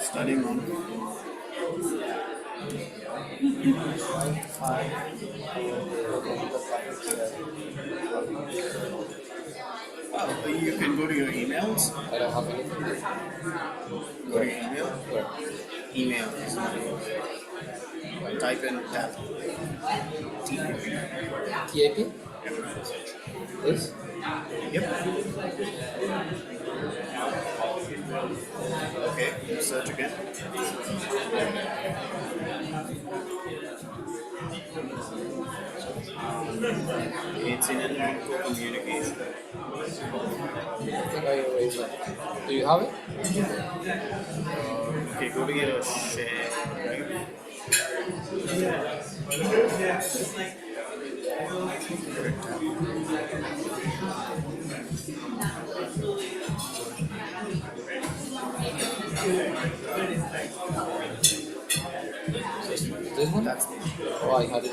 Studying on. Oh, you can go to your emails. I don't have anything. Go to your email. Where? Email. Type in tap. TAP? This? Yep. Okay, search again. It's in communication. I think I erased it. Do you have it? Okay, go to your share. Right? This one? That's the Oh, I had it.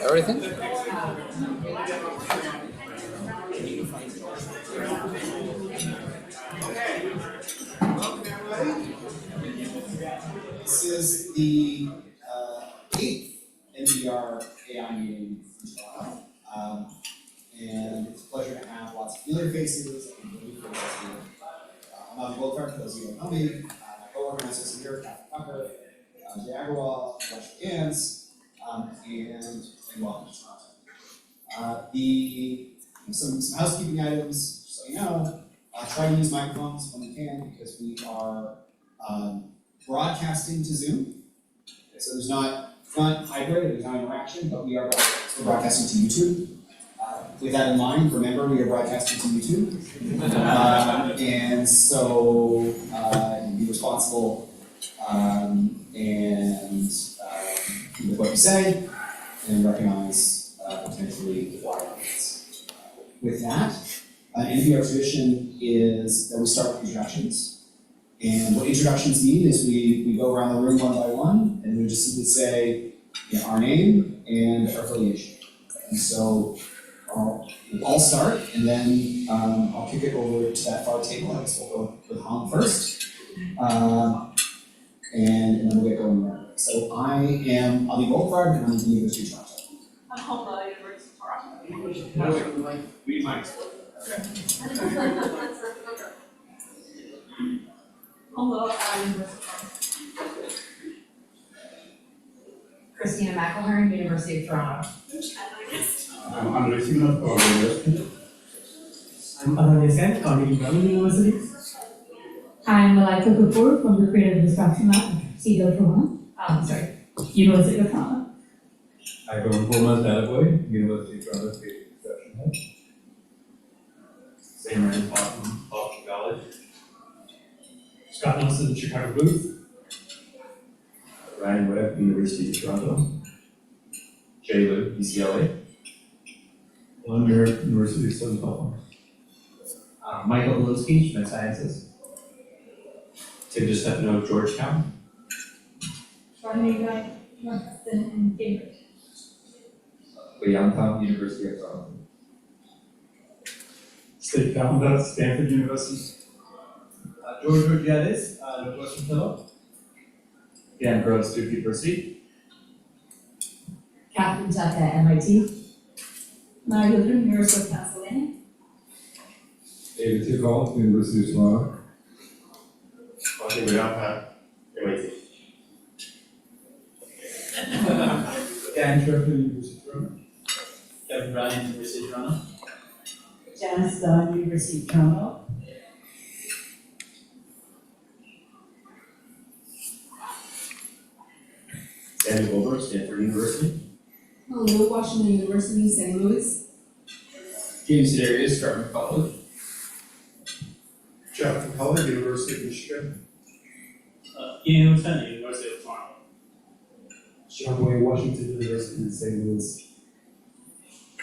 Everything? This is the 8th NBER AI meeting in Toronto. And it's a pleasure to have lots of familiar faces and new faces here. I'm Avi Goldfarb, for those of you who don't know me. My co-organizers here, Kathy Tucker, Jay Agarwal, Josh Gans, and welcome to Toronto. Some housekeeping items, just so you know. Try to use microphones when you can because we are broadcasting to Zoom. So it's not hybrid, there's not interaction, but we are broadcasting to YouTube. With that in mind, remember we are broadcasting to YouTube. And so be responsible with what you say, and recognize potentially wide audience. With that, NBER tradition is that we start with introductions. And what introductions mean is we go around the room one by one, and we just simply say our name and our affiliation. And so I'll start, and then I'll kick it over to that far table. I guess we'll go with Han first. And then we'll get going there. So I'll be Goldfarb, and I'm the University of Toronto. I'm home at the University of Toronto. We might. Hello, I'm University of Toronto. Christina McElhearn, University of Toronto. I'm Andre Simon from University. I'm Ananya Sen, Carnegie Mellon University. I'm Malaika Kapoor from the Creative Destruction Lab, CEDO Toronto. University of Toronto. I'm Thomas Delaboy, University of Toronto Creative Destruction Lab. Sam Rand from Boston College. Scott Nelson, Chicago Booth. Ryan Webb, University of Toronto. Jay Liu, UCLA. London, University of Southern California. Michael Lewski, Med Sciences. Tim DiStefano, Georgetown. Charmaine Northwestern and Cambridge. Liang Tang, University of Toronto. Steve Calendar, Stanford University. George Georgiadis, Northwestern Fellow. Dan Gross, Duke University. Catherine Tuck at MIT. Mario Liu, University of Pennsylvania. David Tickall, University of Toronto. Martin Riapa, MIT. Dan Schroeder, University of Toronto. Kevin Ryan, University of Toronto. Janice Dunn, University of Toronto. Sandy Goldberg, Stanford University. Hello, Washington University, St. Louis. James Darius, Dartmouth College. Jonathan College, University of Michigan. Ian Stanley, University of Toronto. Sean Way, Washington University in St. Louis.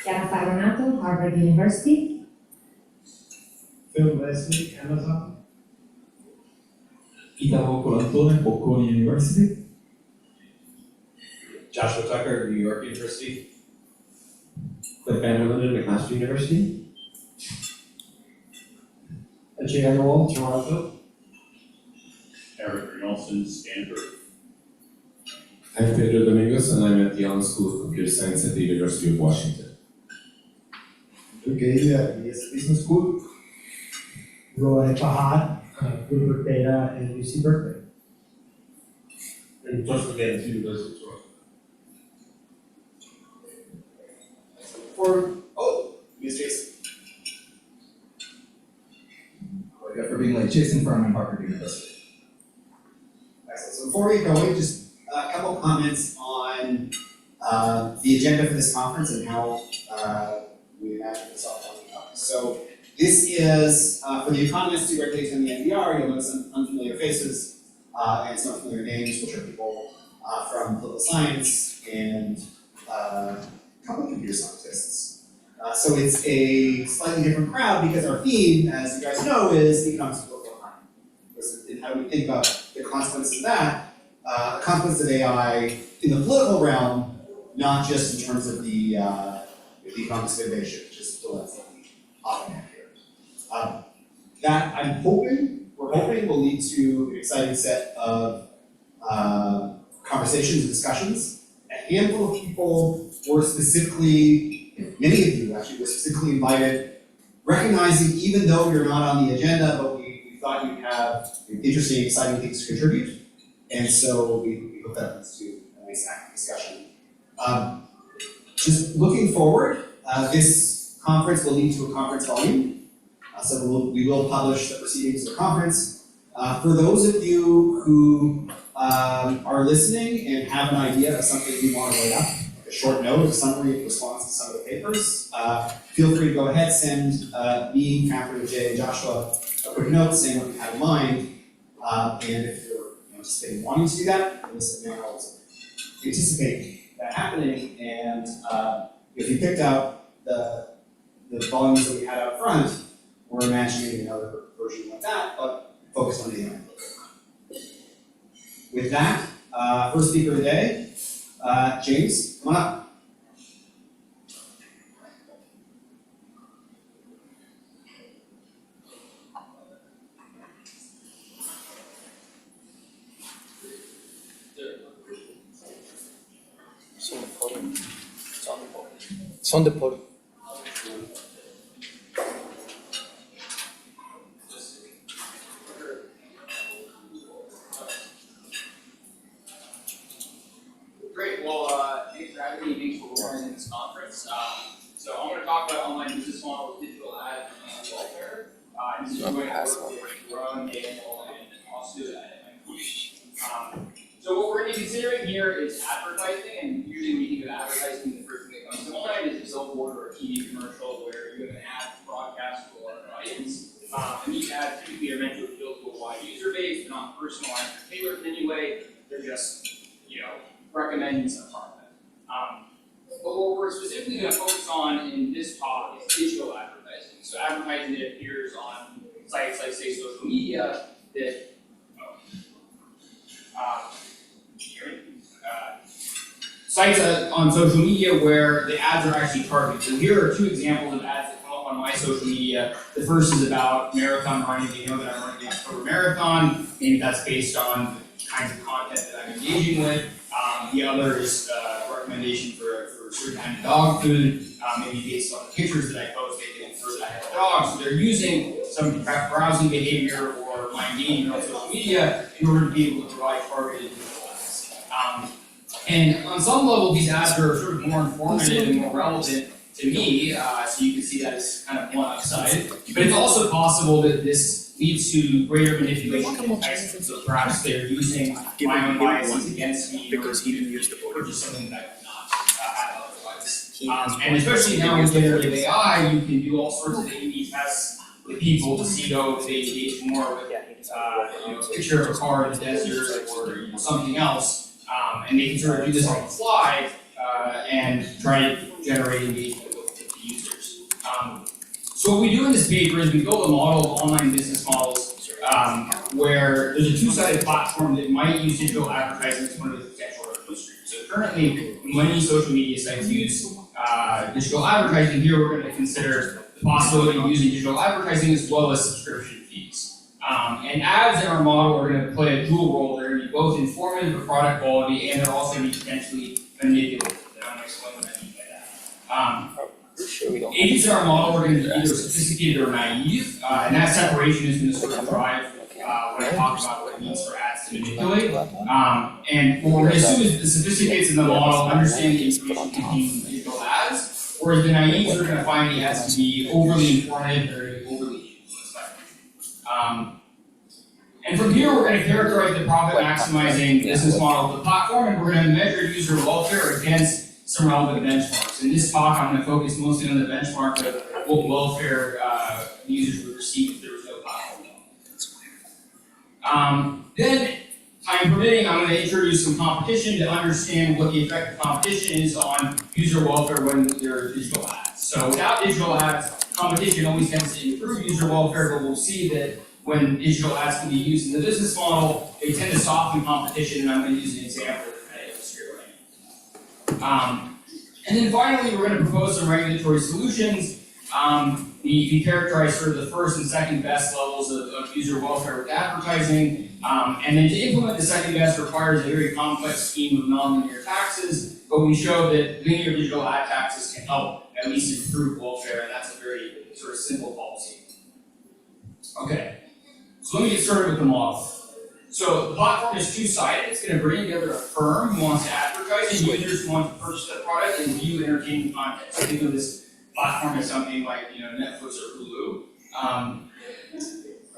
Chiara Faronato, Harvard University. Phil Leslie, Amazon. Italo Colantone, Bocconi University. Joshua Tucker, New York University. Cliff Van Linden, McMaster University. Ajay Agarwal, Toronto. Eric Reynoldson, Stanford. I'm Pedro Domingos, and I'm at the Allen School of Computer Science at the University of Washington. Gailey at BS Business School. Roy Fahad, Bloomberg Data, and UC Berkeley. And Joseph Gaines, University of Toronto. Ms. Jason. For being late, Jason Furman, Harvard University. Excellent. So before we get going, just a couple comments on the agenda for this conference and how we imagine this all coming up. So this is for the economists who regulate in the NBER. You'll notice some unfamiliar faces and some unfamiliar names, which are people from political science and a couple of computer scientists. So it's a slightly different crowd because our theme, as you guys know, is economics of political economy. And how do we think about the consequences of that? The consequences of AI in the political realm, not just in terms of the economics of innovation, which is the lens that we often have here. That we're hoping will lead to an exciting set of conversations and discussions. A handful of people were specifically, many of you actually were specifically invited, recognizing even though you're not on the agenda, but we thought you'd have interesting, exciting things to contribute. And so we hope that leads to a nice active discussion. Just looking forward, this conference will lead to a conference volume. So we will publish the proceedings of the conference. For those of you who are listening and have an idea of something you want to write up, a short note, a summary of response to some of the papers, feel free to go ahead, send me, Catherine, Jay, and Joshua a quick note saying what you had in mind. And if you're anticipating wanting to do that, this manual is anticipate that happening. And if you picked out the volumes that we had up front, we're imagining another version like that, but focused on the AI. With that, first speaker of the day, James, come on up. It's on the podium. Great, well, thanks for having me, thanks for organizing this conference. So I'm going to talk about online business models, digital ads, and welfare. This is going to work with Ron, Daniel, and also at MIT. So what we're going to be considering here is advertising, and usually we think of advertising, the first thing that comes to mind is a billboard or a TV commercial where you have an ad broadcast to a large audience. And these ads typically are meant to appeal to a wide user base. They're not personalized or tailored in any way. They're just, recommending some product. But what we're specifically going to focus on in this talk is digital advertising. So advertising that appears on sites like, say, social media that sites on social media where the ads are actually targeted. So here are two examples of ads that come up on my social media. The first is about marathon running. They know that I'm running the October Marathon. Maybe that's based on kinds of content that I'm engaging with. The other is a recommendation for certain kind of dog food, maybe based on the pictures that I post, they can infer that I have a dog. So they're using some browsing behavior or my engagement on social media in order to be able to provide targeted digital ads. And on some level, these ads are sort of more informative and more relevant to me, so you can see that as kind of one upside. But it's also possible that this leads to greater manipulation of enticement. So perhaps they're using my own biases against me because he didn't use the or just something that I would not have otherwise. And especially now with generative AI, you can do all sorts of A/B tests with people to see if they engage more with a picture of a car in the desert or something else, and they can sort of do this on the fly and try to generate engagement with the users. So what we do in this paper is we build a model of online business models where there's a two-sided platform that might use digital advertising as one of the potential revenue streams. So currently, many social media sites use digital advertising. Here we're going to consider the possibility of using digital advertising as well as subscription fees. And ads in our model are going to play a dual role. They're going to be both informative of product quality and they're also going to be potentially manipulative. And I'm going to explain what I mean by that. Agents in our model are going to be either sophisticated or naive, and that separation is going to sort of drive when I talk about what it means for ads to manipulate. And what we're going to assume is the sophisticates in the model understand the information contained in digital ads, whereas the naives are going to find the ads to be overly informative or overly influenced by them. And from here, we're going to characterize the profit maximizing business model of the platform, and we're going to measure user welfare against some relevant benchmarks. In this talk, I'm going to focus mostly on the benchmark of what welfare users would receive if there was no platform. Then, time permitting, I'm going to introduce some competition to understand what the effect of competition is on user welfare when there are digital ads. So without digital ads, competition always tends to improve user welfare, but we'll see that when digital ads can be used in the business model, they tend to soften competition, and I'm going to use an example to kind of illustrate what I mean. And then finally, we're going to propose some regulatory solutions. We characterize sort of the first and second best levels of user welfare with advertising. And then to implement the second best requires a very complex scheme of nonlinear taxes, but we show that linear digital ad taxes can help at least improve welfare, and that's a very sort of simple policy. Okay, so let me get started with the model. So the platform is two-sided. It's going to bring together a firm who wants to advertise and users who want to purchase the product and view entertainment content. So think of this platform as something like Netflix or Hulu.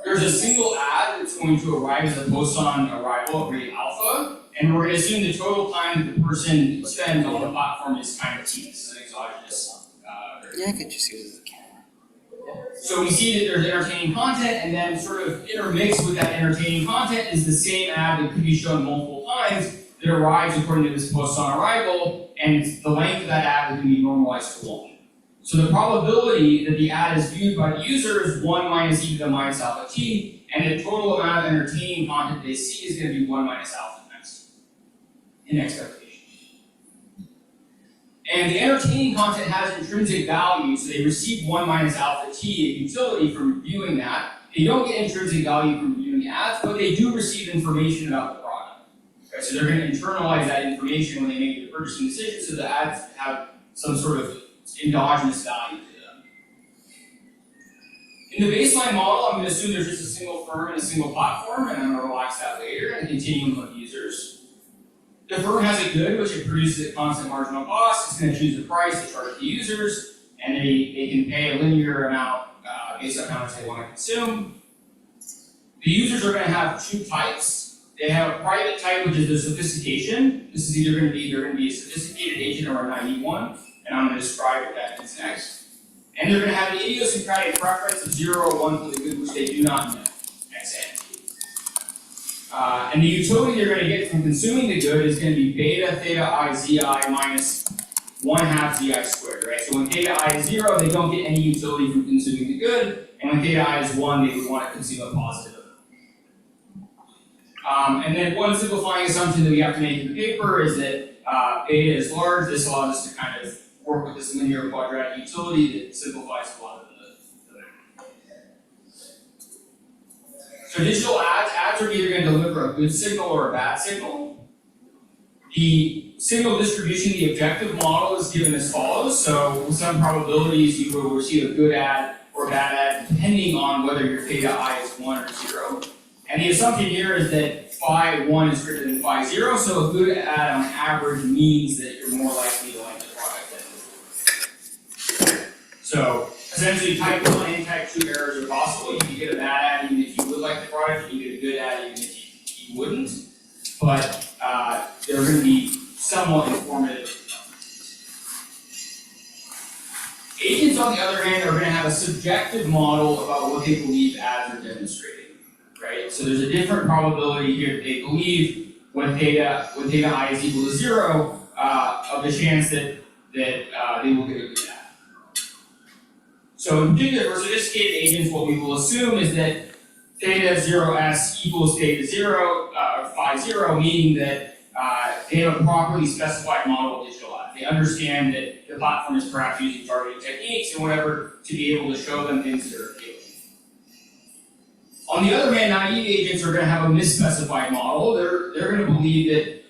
There's a single ad that's going to arrive as a post on arrival at rate alpha, and we're going to assume the total time that the person spends on the platform is time t. This is an exogenous variable. Yeah, I could just use the camera. So we see that there's entertaining content, and then sort of intermixed with that entertaining content is the same ad that could be shown multiple times that arrives according to this post on arrival, and the length of that ad is going to be normalized to 1. So the probability that the ad is viewed by the user is 1 minus e to the minus alpha t, and the total amount of entertaining content they see is going to be 1 minus alpha times in expectation. And the entertaining content has intrinsic value, so they receive 1 minus alpha t, a utility from viewing that. They don't get intrinsic value from viewing ads, but they do receive information about the product. Okay, so they're going to internalize that information when they make the purchasing decision, so the ads have some sort of endogenous value to them. In the baseline model, I'm going to assume there's just a single firm and a single platform, and I'm going to relax that later and a continuum of users. The firm has a good, which it produces at constant marginal cost. It's going to choose a price to charge the users, and they can pay a linear amount based on how much they want to consume. The users are going to have 2 types. They have a private type, which is their sophistication. This is either going to be a sophisticated agent or a naive one, and I'm going to describe what that means next. And they're going to have an idiosyncratic preference of 0 or 1 for the good, which they do not know. And the utility they're going to get from consuming the good is going to be beta theta I zi minus 1/2 zi squared, right? So when theta I is 0, they don't get any utility from consuming the good, and when theta I is 1, they would want to consume a positive. And then one simplifying assumption that we have to make in the paper is that beta is large. This allows us to kind of work with this linear quadratic utility that simplifies a lot of the math. So digital ads are either going to deliver a good signal or a bad signal. The signal distribution, the objective model is given as follows. So with some probabilities, you will receive a good ad or a bad ad depending on whether your theta I is 1 or 0. And the assumption here is that phi 1 is greater than phi 0, so a good ad on average means that you're more likely to like the product. So essentially type 1 and type 2 errors are possible. You can get a bad ad even if you would like the product, you can get a good ad even if you wouldn't. But they're going to be somewhat informative. Agents, on the other hand, are going to have a subjective model about what they believe ads are demonstrating. Right? So there's a different probability here that they believe when theta I is equal to 0 of the chance that they will get a good ad. So in particular, for sophisticated agents, what we will assume is that theta 0s equals theta 0, or phi 0, meaning that they have a properly specified model of digital ads. They understand that the platform is perhaps using targeting techniques and whatever to be able to show them things that are appealing. On the other hand, naive agents are going to have a misspecified model. They're going to believe that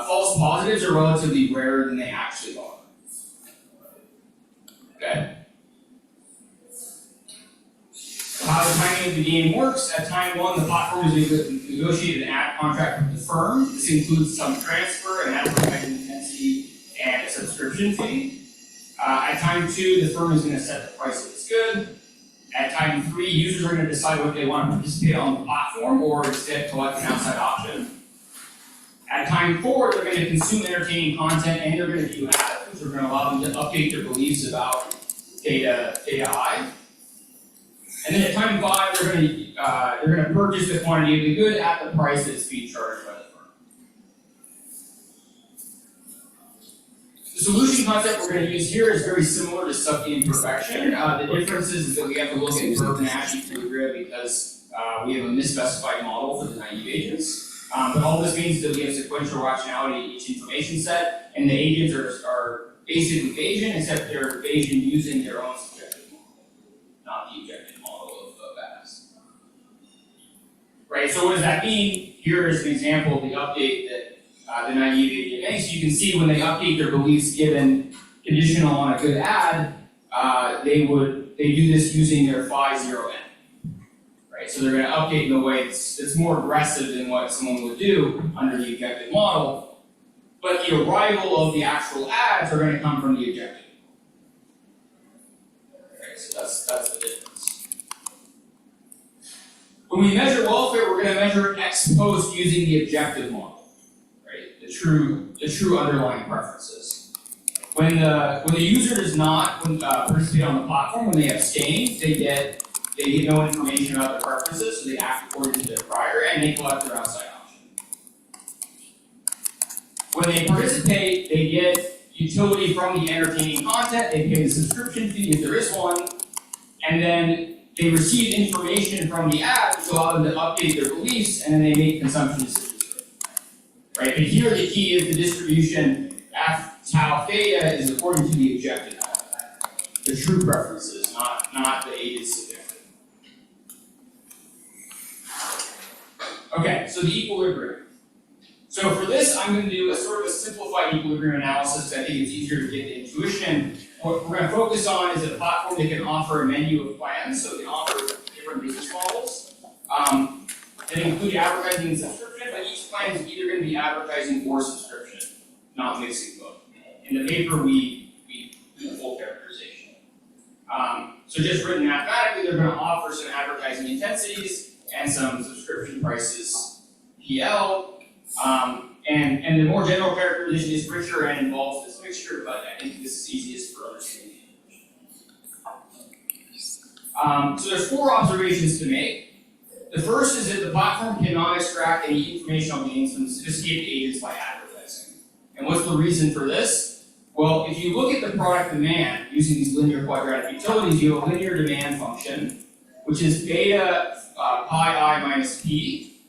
false positives are relatively rarer than they actually are. Okay? So how the timing of the game works, at time 1, the platform is going to negotiate an ad contract with the firm. This includes some transfer, an advertising intensity, and a subscription fee. At time 2, the firm is going to set the price of its good. At time 3, users are going to decide whether they want to participate on the platform or instead collect an outside option. At time 4, they're going to consume entertaining content and they're going to view ads, which are going to allow them to update their beliefs about theta I. And then at time 5, they're going to purchase the quantity of the good at the price that's being charged by the firm. The solution concept we're going to use here is very similar to sub-game perfection. The difference is that we have to look at curve Nash equilibria because we have a misspecified model for the naive agents. But all this means is that we have sequential rationality in each information set, and the agents are basically Bayesian, except they're Bayesian using their own subjective model, not the objective model of ads. Right, so what does that mean? Here is an example of the update that the naive agent makes. You can see when they update their beliefs given conditional on a good ad, they do this using their phi 0n. Right, so they're going to update in a way that's more aggressive than what someone would do under the objective model, but the arrival of the actual ads are going to come from the objective. Right, so that's the difference. When we measure welfare, we're going to measure it ex post using the objective model. The true underlying preferences. When the user does not participate on the platform, when they abstain, they get they get no information about their preferences, so they act according to their prior, and they collect their outside option. When they participate, they get utility from the entertaining content, they pay the subscription fee if there is one, and then they receive information from the ad to allow them to update their beliefs, and then they make consumption decisions. Right? But here the key is the distribution tau theta is according to the objective model. The true preferences, not the aided subjective. Okay, so the equilibrium. So for this, I'm going to do a sort of a simplified equilibrium analysis because I think it's easier to get the intuition. What we're going to focus on is a platform that can offer a menu of plans, so it can offer different business models that include advertising and subscription, but each plan is either going to be advertising or subscription, not mixing both. In the paper, we do full characterization. So just written mathematically, they're going to offer some advertising intensities and some subscription prices, PL. And the more general characterization is richer and involves this mixture, but I think this is easiest for understanding. So there's 4 observations to make. The first is that the platform cannot extract any informational gains from sophisticated agents by advertising. And what's the reason for this? Well, if you look at the product demand using these linear quadratic utilities, you have a linear demand function, which is beta pi I minus p.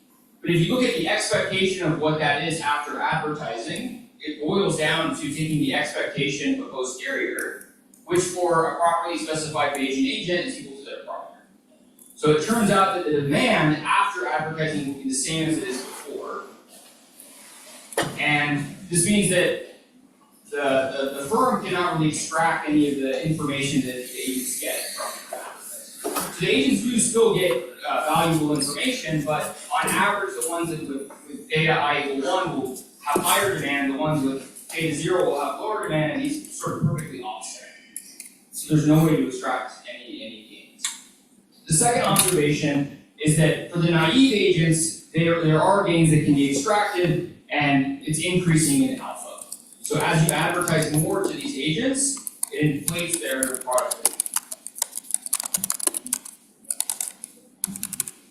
But if you look at the expectation of what that is after advertising, it boils down to taking the expectation of a posterior, which for a properly specified Bayesian agent is equal to their prior. So it turns out that the demand after advertising will be the same as it is before. And this means that the firm cannot really extract any of the information that the agents get from advertising. So the agents do still get valuable information, but on average, the ones with data I equal 1 will have higher demand, the ones with data 0 will have lower demand, and these sort of perfectly offset. So there's no way to extract any gains. The second observation is that for the naive agents, there are gains that can be extracted, and it's increasing in alpha. So as you advertise more to these agents, it inflates their productivity.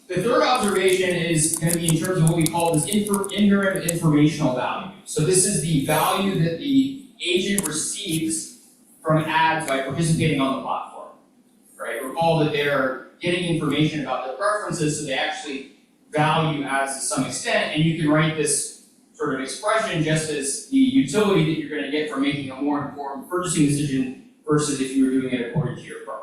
The third observation is going to be in terms of what we call this inherent informational value. So this is the value that the agent receives from ads by participating on the platform. Right? Recall that they're getting information about their preferences, so they actually value ads to some extent, and you can write this sort of expression just as the utility that you're going to get from making a more informed purchasing decision versus if you were doing it according to your preference.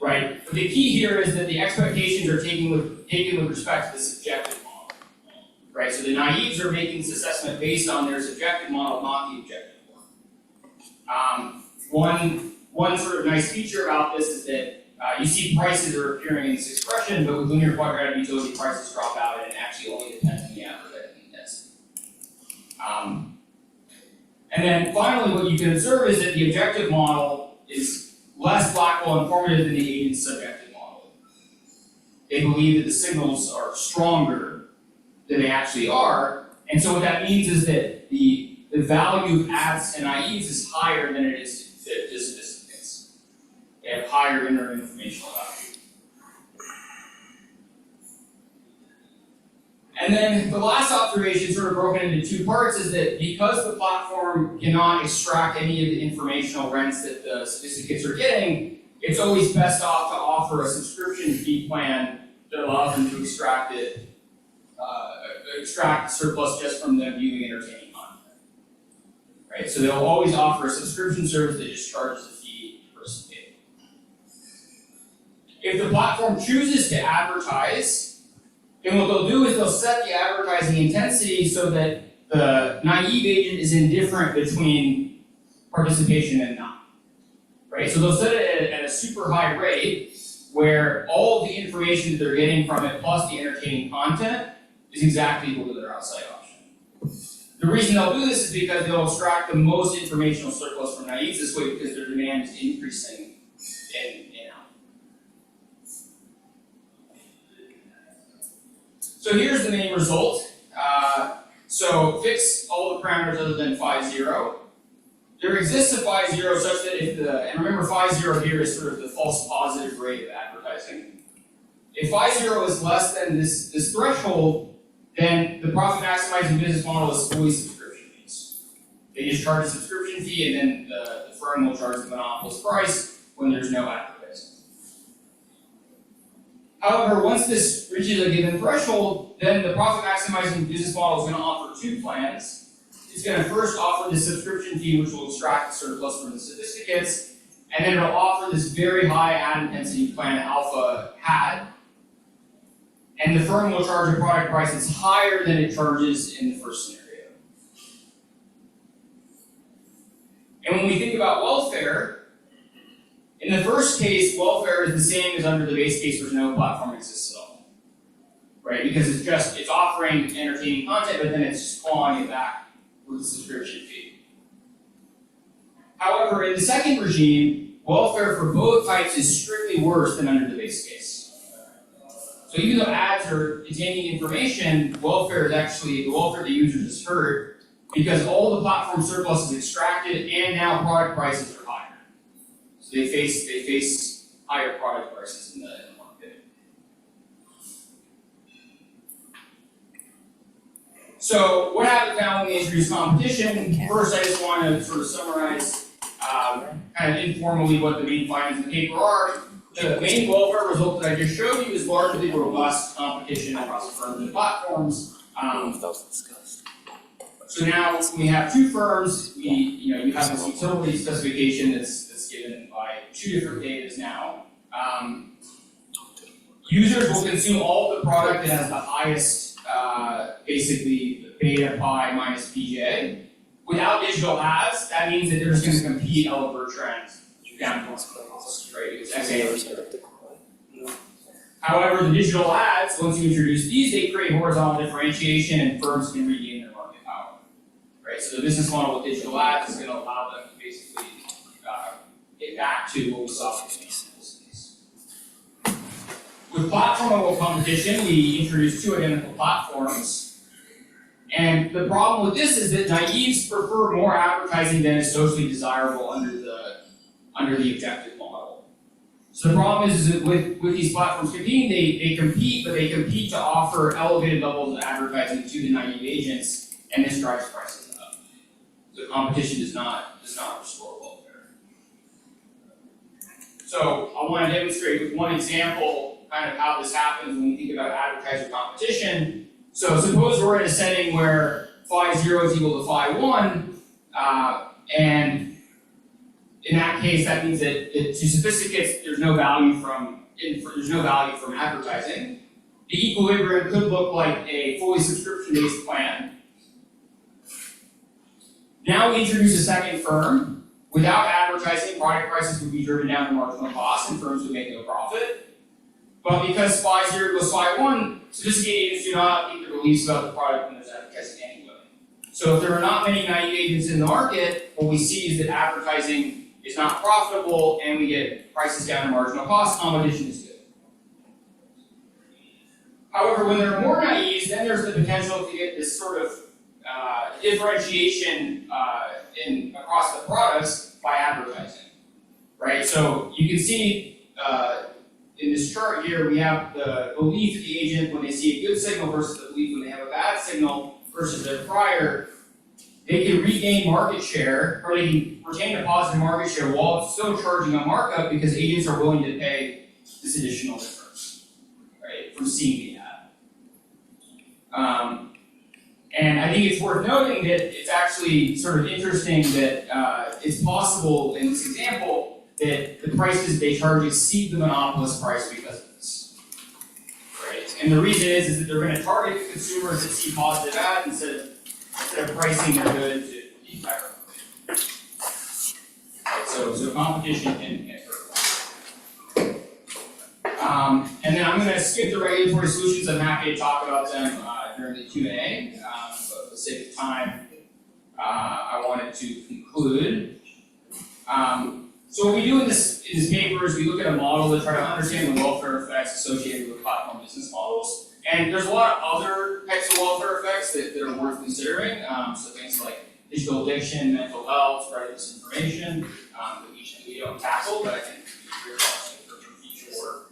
Right? But the key here is that the expectations are taken with respect to the subjective model. Right? So the naives are making this assessment based on their subjective model, not the objective one. One sort of nice feature about this is that you see prices are appearing in this expression, but with linear quadratic utility, prices drop out and it actually only depends on the advertising intensity. And then finally, what you can observe is that the objective model is less Blackwell informative than the agent's subjective model. They believe that the signals are stronger than they actually are, and so what that means is that the value of ads and naives is higher than it is to sophisticates. They have higher inner informational value. And then the last observation, sort of broken into 2 parts, is that because the platform cannot extract any of the informational rents that the sophisticates are getting, it's always best off to offer a subscription fee plan that allows them to extract surplus just from them viewing entertaining content. Right? So they'll always offer a subscription service that just charges a fee to participate. If the platform chooses to advertise, then what they'll do is they'll set the advertising intensity so that the naive agent is indifferent between participation and not. Right? So they'll set it at a super high rate where all of the information that they're getting from it plus the entertaining content is exactly equal to their outside option. The reason they'll do this is because they'll extract the most informational surplus from naives this way because their demand is increasing in alpha. So here's the main result. So fix all the parameters other than phi 0. there exists a phi zero such that if and remember phi zero here is sort of the false positive rate of advertising. If phi zero is less than this threshold, then the profit maximizing business model is fully subscription fees. They just charge a subscription fee and then the firm will charge the monopolist price when there's no advertising. However, once this reaches a given threshold, then the profit maximizing business model is going to offer two plans. It's going to first offer the subscription fee, which will extract the surplus from the sophisticates, and then it'll offer this very high ad intensity plan Alpha had. And the firm will charge a product price that's higher than it charges in the first scenario. And when we think about welfare, in the first case, welfare is the same as under the base case where no platform exists at all. Right? Because it's offering entertaining content, but then it's just clawing it back with a subscription fee. However, in the second regime, welfare for both types is strictly worse than under the base case. So even though ads are containing information, welfare is actually, the welfare the user just heard, because all the platform surplus is extracted and now product prices are higher. So they face higher product prices in the market. So what happens now when we introduce competition? First, I just want to sort of summarize kind of informally what the main findings in the paper are. The main welfare result that I just showed you is largely robust competition across firms and platforms. So now when we have two firms, you have this utility specification that's given by two different betas now. Users will consume all the product that has the highest, basically beta pi minus pj. Without digital ads, that means that they're just going to compete over trends down towards cost, right? Because XA. However, the digital ads, once you introduce these, they create horizontal differentiation and firms can regain their market power, right? So the business model with digital ads is going to allow them to basically get back to what we saw in this case. With platform-level competition, we introduced two identical platforms. And the problem with this is that naives prefer more advertising than is socially desirable under the objective model. So the problem is that with these platforms competing, they compete, but they compete to offer elevated levels of advertising to the naive agents, and this drives prices up. So competition does not restore welfare. So I want to demonstrate with one example kind of how this happens when we think about advertiser competition. So suppose we're in a setting where phi 0 is equal to phi 1, and in that case, that means that to sophisticates, there's no value from advertising. The equilibrium could look like a fully subscription-based plan. Now we introduce a second firm. Without advertising, product prices would be driven down to marginal cost, and firms would make no profit. But because phi 0 equals phi 1, sophisticated agents do not need the beliefs about the product when there's advertising anyway. So if there are not many naive agents in the market, what we see is that advertising is not profitable and we get prices down to marginal cost, competition is good. However, when there are more naives, then there's the potential to get this sort of differentiation across the products by advertising, right? So you can see in this chart here, we have the belief of the agent when they see a good signal versus the belief when they have a bad signal versus their prior. They can regain market share, or they can retain a positive market share while still charging a markup because agents are willing to pay this additional difference, right, from seeing the ad. And I think it's worth noting that it's actually sort of interesting that it's possible in this example that the prices they charge exceed the monopolist price because of this, right? And the reason is that they're going to target the consumers that see positive ads instead of pricing their goods to the entire market. Right, so competition can hurt. And then I'm going to skip the regulatory solutions. I'm happy to talk about them during the Q&A, but for the sake of time, I wanted to conclude. So what we do in this paper is we look at a model to try to understand the welfare effects associated with platform business models. And there's a lot of other types of welfare effects that are worth considering. So things like digital addiction, mental health, spread misinformation, that we don't tackle, but I think we're for future work.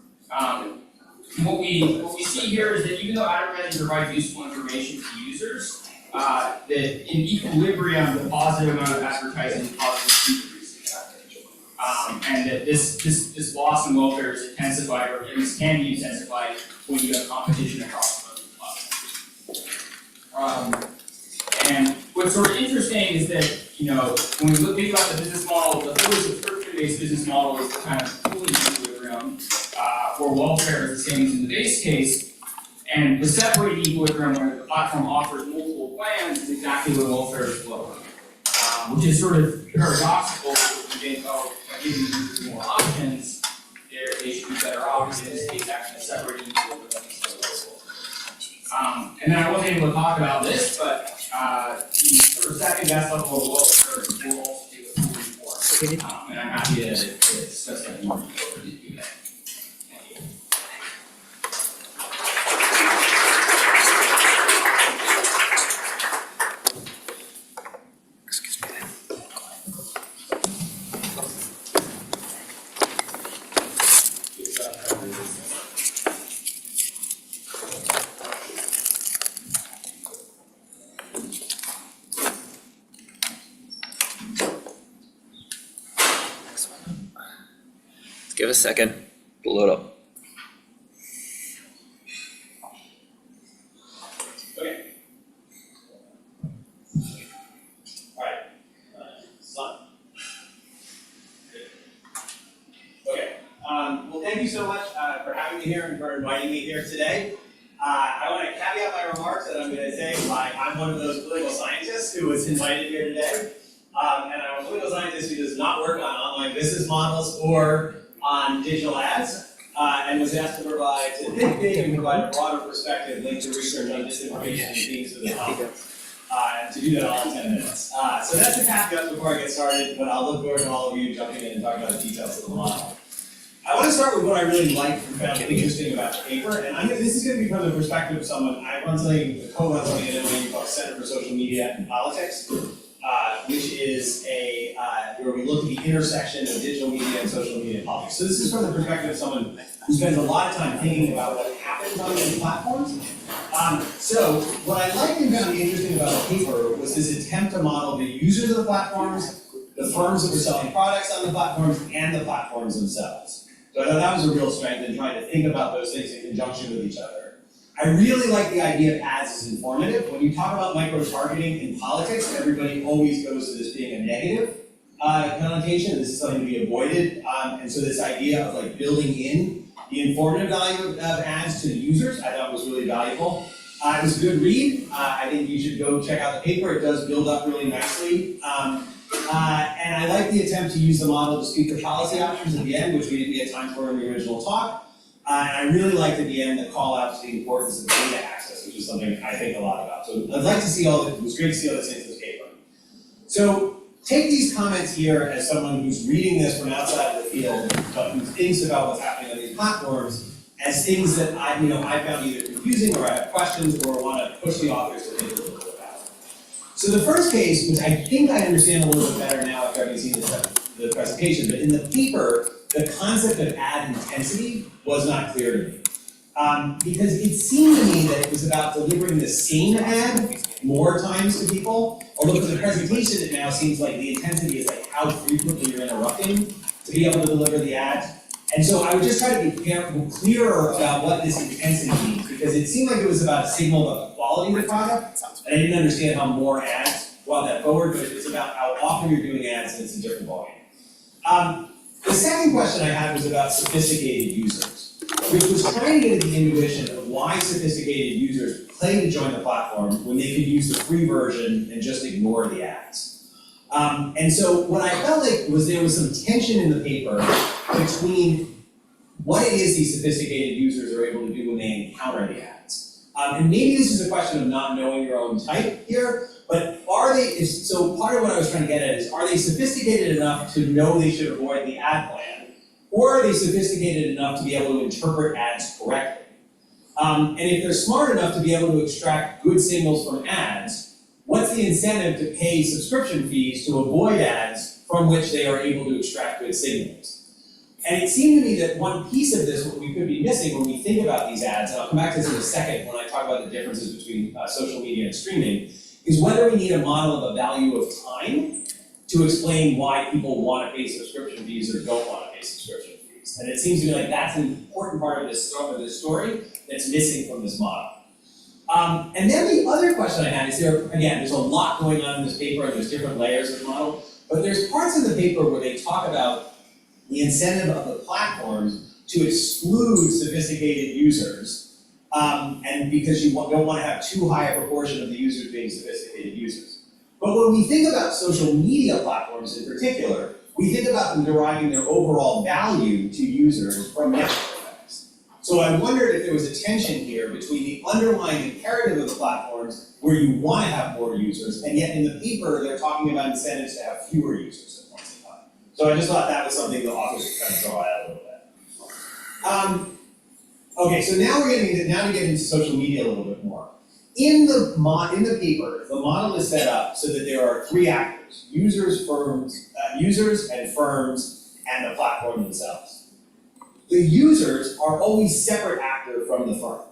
What we see here is that even though advertising provides useful information to users, that in equilibrium, the positive amount of advertising causes decreasing traffic. And that this loss in welfare is intensified, or at least can be intensified when you have competition across the platforms. And what's sort of interesting is that, when we think about the business model, the fully subscription-based business model is kind of fully in equilibrium, where welfare is the same as in the base case, and the separated equilibrium where the platform offers multiple plans is exactly where welfare is lower, which is sort of paradoxical because we think, oh, by giving users more options, they should be better off, because in this case, actually separated equilibrium is so low. And then I wasn't able to talk about this, but the sort of second best level of welfare will also take a full report, and I'm happy to discuss that more if you do that. Give it a second, blow it up. Okay. Alright. Son. Okay. Well, thank you so much for having me here and for inviting me here today. I want to caveat my remarks that I'm going to say I'm one of those political scientists who was invited here today. And I'm a political scientist who does not work on online business models or on digital ads, and was asked to provide, to think big and provide a broader perspective linked to research on disinformation and themes of the topic. And to do that all in 10 minutes. So that's the caveat before I get started, but I'll look forward to all of you jumping in and talking about the details of the model. I want to start with what I really liked and found interesting about the paper, and this is going to be from the perspective of someone, I run something, co-run something at NBER called Center for Social Media and Politics, which is where we look at the intersection of digital media and social media and politics. So this is from the perspective of someone who spends a lot of time thinking about what happens on these platforms. So what I liked and found interesting about the paper was this attempt to model the users of the platforms, the firms that were selling products on the platforms, and the platforms themselves. So I thought that was a real strength in trying to think about those things in conjunction with each other. I really like the idea of ads as informative. When you talk about micro-targeting in politics, everybody always goes to this being a negative connotation. This is something to be avoided. And so this idea of like building in the informative value of ads to the users, I thought was really valuable. It was a good read. I think you should go check out the paper. It does build up really nicely. And I like the attempt to use the model to speak to policy options at the end, which we didn't get time for in the original talk. And I really liked at the end the call out to the importance of data access, which is something I think a lot about. So I'd like to see it was great to see all this into this paper. So take these comments here as someone who's reading this from outside of the field, but who thinks about what's happening on these platforms as things that I found either confusing or I have questions or want to push the authors to think a little bit about. So the first case, which I think I understand a little bit better now after having seen the presentation, but in the paper, the concept of ad intensity was not clear to me. Because it seemed to me that it was about delivering the same ad more times to people, although for the presentation it now seems like the intensity is like how frequently you're interrupting to be able to deliver the ads. And so I would just try to be clearer about what this intensity means, because it seemed like it was about a signal about the quality of the product, and I didn't understand how more ads brought that forward, but it's about how often you're doing ads and it's a different volume. The second question I had was about sophisticated users, which was trying to get at the intuition of why sophisticated users play to join the platform when they could use the free version and just ignore the ads. And so what I felt like was there was some tension in the paper between what it is these sophisticated users are able to do when they encounter the ads. And maybe this is a question of not knowing your own type here, but so part of what I was trying to get at is, are they sophisticated enough to know they should avoid the ad plan? Or are they sophisticated enough to be able to interpret ads correctly? And if they're smart enough to be able to extract good signals from ads, what's the incentive to pay subscription fees to avoid ads from which they are able to extract good signals? And it seemed to me that one piece of this, what we could be missing when we think about these ads, and I'll come back to this in a second when I talk about the differences between social media and streaming, is whether we need a model of a value of time to explain why people want to pay subscription fees or don't want to pay subscription fees. And it seems to me like that's an important part of this story that's missing from this model. And then the other question I had is there's a lot going on in this paper and there's different layers of the model, but there's parts of the paper where they talk about the incentive of the platforms to exclude sophisticated users, and because you don't want to have too high a proportion of the users being sophisticated users. But when we think about social media platforms in particular, we think about them deriving their overall value to users from network effects. So I wondered if there was a tension here between the underlying imperative of the platforms where you want to have more users, and yet in the paper they're talking about incentives to have fewer users. So I just thought that was something the authors could kind of draw out a little bit. Okay, so now we're to get into social media a little bit more. In the paper, the model is set up so that there are three actors: users and firms, and the platform themselves. The users are always separate actor from the firm,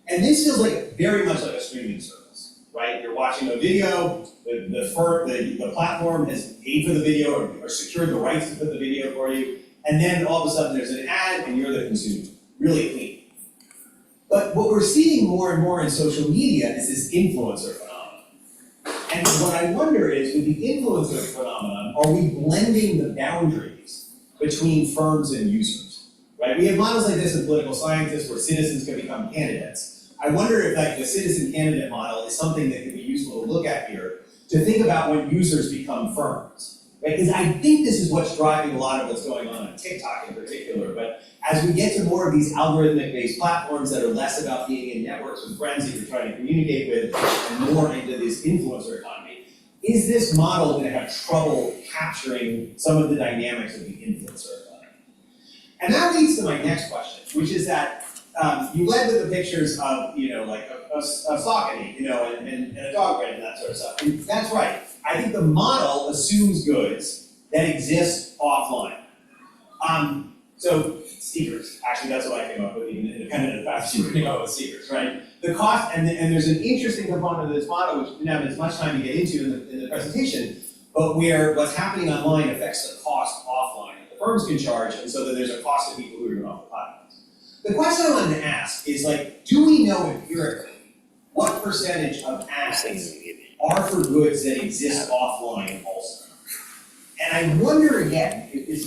and this feels very much like a streaming service, right? You're watching a video. The platform has paid for the video or secured the rights to put the video for you, and then all of a sudden there's an ad and you're the consumer. Really clean. But what we're seeing more and more in social media is this influencer phenomenon. And what I wonder is, with the influencer phenomenon, are we blending the boundaries between firms and users? Right? We have models like this in political scientists where citizens can become candidates. I wonder if the citizen candidate model is something that could be useful to look at here, to think about when users become firms, right? Because I think this is what's driving a lot of what's going on TikTok in particular. But as we get to more of these algorithmic-based platforms that are less about being in networks with friends that you're trying to communicate with, and more into this influencer economy, is this model going to have trouble capturing some of the dynamics of the influencer economy? And that leads to my next question, which is that you led with the pictures of, a Saucony, and a dog brand and that sort of stuff. And that's right. I think the model assumes goods that exist offline. So sneakers, actually that's what I came up with, even independent of the fact that you came up with sneakers, right? The cost, and there's an interesting component of this model, which we didn't have as much time to get into in the presentation, but where what's happening online affects the cost offline that the firms can charge, and so that there's a cost to people who are going off the platforms. The question I wanted to ask is, do we know empirically what percentage of ads are for goods that exist offline also? And I wonder again if this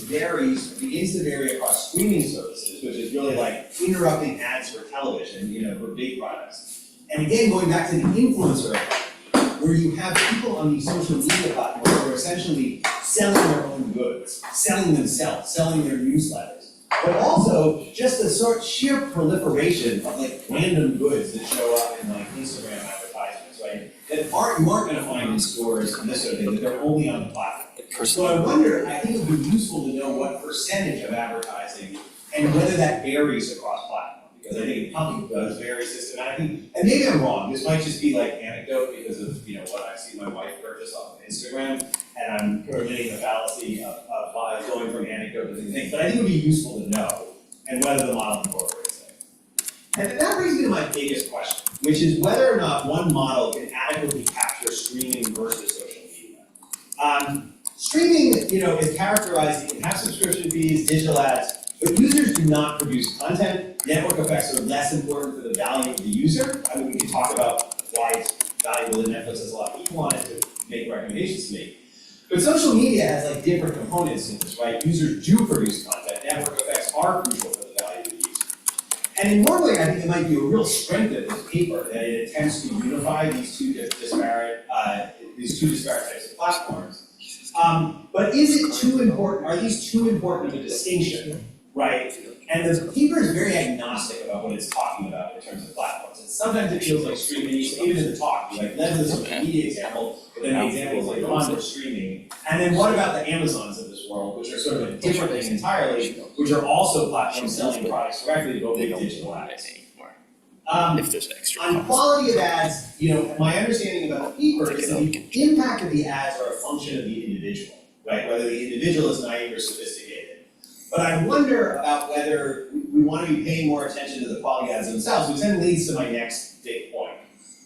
begins to vary across streaming services, which is really like interrupting ads for television, for big products. And again, going back to the influencer economy, where you have people on these social media platforms who are essentially selling their own goods, selling themselves, selling their newsletters. But also just the sheer proliferation of random goods that show up in Instagram advertisements, right? That you aren't going to find in stores and this sort of thing, that they're only on the platform. So I wonder, I think it would be useful to know what percentage of advertising and whether that varies across platforms, because I think it probably does vary systematically. And maybe I'm wrong. This might just be anecdote because of what I see my wife purchase off of Instagram, and I'm committing the fallacy of going from anecdote to thing. But I think it would be useful to know, and whether the model incorporates it. And that brings me to my biggest question, which is whether or not one model can adequately capture streaming versus social media. Streaming, is characterized, you can have subscription fees, digital ads, but users do not produce content. Network effects are less important for the value of the user. I mean, we can talk about why it's valuable to Netflix has a lot of people on it to make recommendations to me. But social media has different components in this, right? Users do produce content. Network effects are crucial for the value of the user. And in one way, I think it might be a real strength of this paper that it attempts to unify these two disparate types of platforms. But is it too important? Are these too important of a distinction, right? And the paper is very agnostic about what it's talking about in terms of platforms. And sometimes it feels like streaming, even in the talk, led with the social media example, but then the examples on for streaming. And then what about the Amazons of this world, which are sort of a different thing entirely, which are also platforms selling products directly, but with digital ads? If there's extra On cost. quality of ads, my understanding about the paper is that the impact of the ads are a function of the individual, right? Whether the individual is naive or sophisticated. But I wonder about whether we want to be paying more attention to the quality ads themselves, which then leads to my next big point,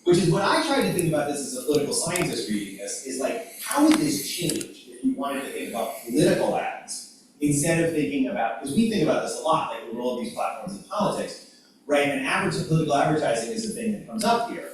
which is when I tried to think about this as a political scientist reading this, is like, how would this change if we wanted to think about political ads instead of thinking about, because we think about this a lot, like the role of these platforms in politics, right? And political advertising is the thing that comes up here.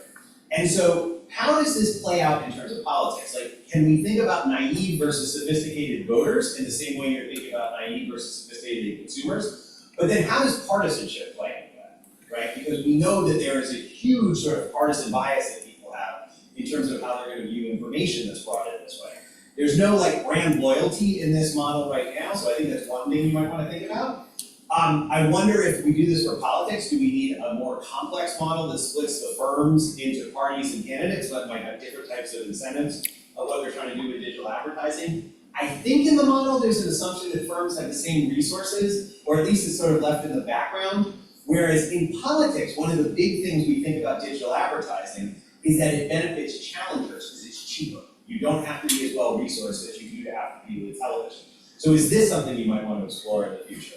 And so how does this play out in terms of politics? Like, can we think about naive versus sophisticated voters in the same way you're thinking about naive versus sophisticated consumers? But then how does partisanship play into that, right? Because we know that there is a huge sort of partisan bias that people have in terms of how they're going to view information that's brought in this way. There's no like brand loyalty in this model right now, so I think that's one thing you might want to think about. I wonder if we do this for politics, do we need a more complex model that splits the firms into parties and candidates that might have different types of incentives of what they're trying to do with digital advertising? I think in the model there's an assumption that firms have the same resources, or at least it's sort of left in the background. Whereas in politics, one of the big things we think about digital advertising is that it benefits challengers because it's cheaper. You don't have to be as well resourced as you do to have to be with television. So is this something you might want to explore in the future?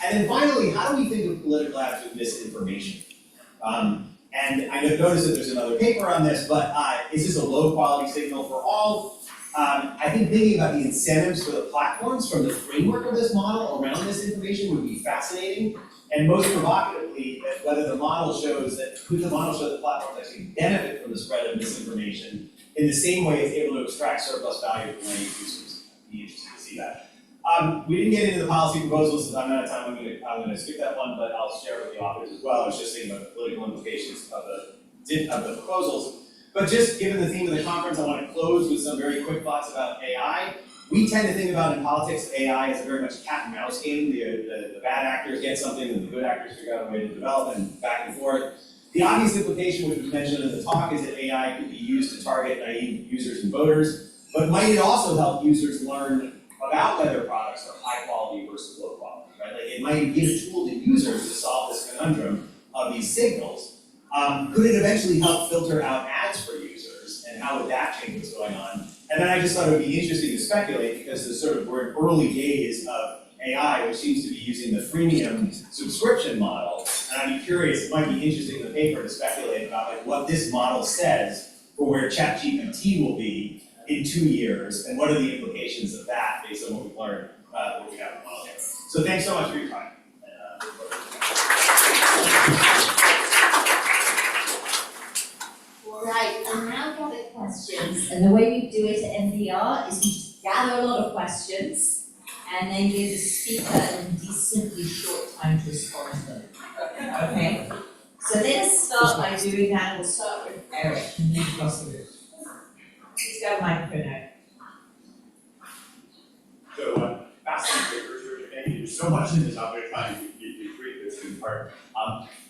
And then finally, how do we think of political ads with misinformation? And I noticed that there's another paper on this, but is this a low quality signal for all? I think thinking about the incentives for the platforms from the framework of this model around this information would be fascinating. And most provocatively, whether the model shows that, could the model show that platforms actually benefit from the spread of misinformation in the same way it's able to extract surplus value from any users? I'd be interested to see that. We didn't get into the policy proposals, so I'm out of time. I'm gonna skip that one, but I'll share it with the authors as well. I was just thinking about the political implications of the proposals. But just given the theme of the conference, I want to close with some very quick thoughts about AI. We tend to think about in politics AI as a very much cat and mouse game. The bad actors get something and the good actors figure out a way to develop and back and forth. The obvious implication, which was mentioned in the talk, is that AI could be used to target naive users and voters, but might it also help users learn about whether products are high quality versus low quality, right? Like it might give a tool to users to solve this conundrum of these signals. Could it eventually help filter out ads for users, and how would that change what's going on? And then I just thought it would be interesting to speculate because we're in early days of AI, which seems to be using the freemium subscription model. And I'd be curious, it might be interesting in the paper to speculate about like what this model says for where ChatGPT will be in 2 years, and what are the implications of that based on what we've learned, what we have in the model here. So thanks so much for your time. All right, and now gather questions. And the way we do it at NBER is we just gather a lot of questions and then give the speaker a decently short time to respond to them. Okay? So let us start by doing that. We'll start with Eric and then across the room. Please go microphone out. So, fascinating papers here. Thank you. There's so much in this. I'm going to try and create this in part.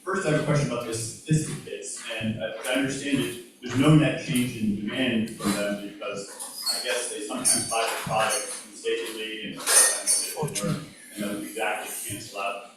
First, I have a question about the statistic bits, and as I understand it, there's no net change in demand from them because I guess they sometimes buy the product mistakenly and then exactly cancel out.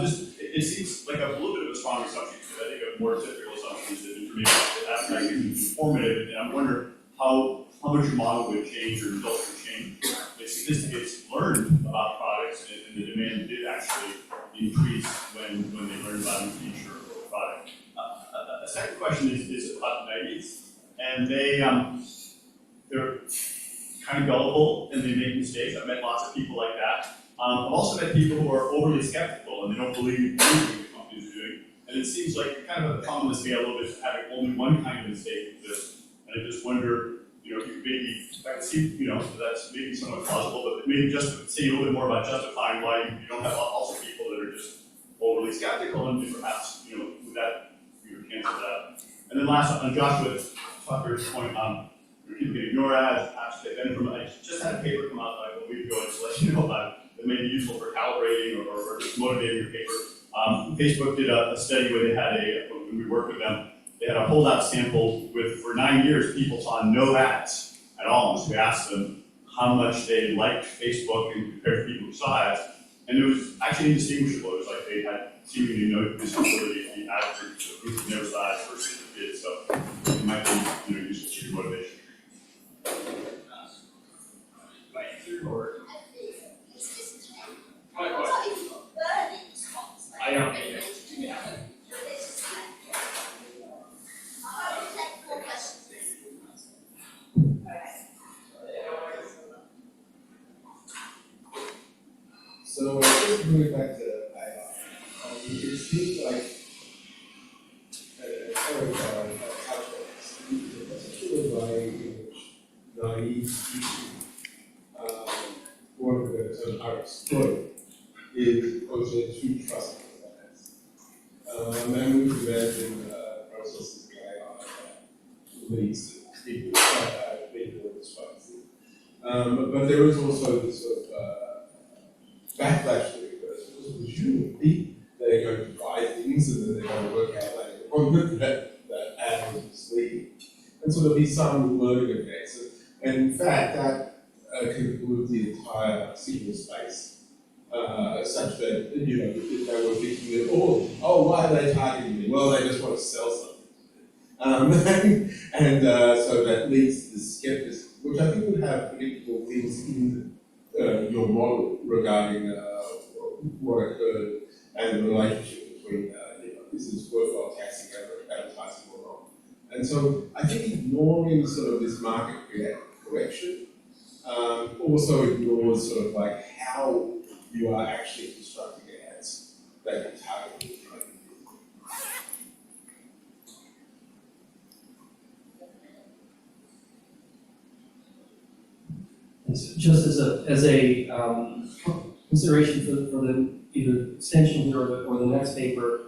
It seems like a little bit of a strong assumption because I think a more typical assumption is that information advertising is informative, and I wonder how much your model would change or results would change if statistics learned about products and the demand did actually increase when they learned about the feature or the product. A second question is about naives, and they're kind of gullible and they make mistakes. I've met lots of people like that. I've also met people who are overly skeptical and they don't believe anything the company is doing. And it seems like you're kind of a common scale a little bit having only one kind of mistake exist. And I just wonder, if you could maybe, I can see, that's maybe somewhat plausible, but maybe just say a little bit more about justifying why you don't have also people that are just overly skeptical and perhaps, with that, cancel that. And then last, on Joshua Tucker's point, you can ignore ads, I just had a paper come out like a week ago, just to let you know about it, that may be useful for calibrating or just motivating your paper. Facebook did a study where they had when we worked with them, they had a holdout sample for 9 years, people saw no ads at all. So we asked them how much they liked Facebook and compared to people who saw ads. And it was actually indistinguishable. It was like they had seemingly no disability in the have for their size versus the bid, so it might be, useful for motivation. Or I don't think it. So just to bring it back to IR, it seems like sorry for touch on this, particularly naive people want to sort of are exploited is also too trusting. And we can imagine processes like leads to people being responsive. But there is also this sort of backlash to it, because presumably they're going to buy things and then they're going to work out later on that ad was misleading. And so there'll be some learning effects. And in fact, that can pollute the entire signal space. Such that, if they were thinking that, oh, why are they targeting me? Well, they just want to sell something. So that leads to the skepticism, which I think would have predictable things in your model regarding what occurred and the relationship between, is this worthwhile taxing advertising or not. And so I think ignoring sort of this market correction also ignores sort of like how you are actually constructing ads that can target the kind of people. And so just as a consideration for the either extension here or the next paper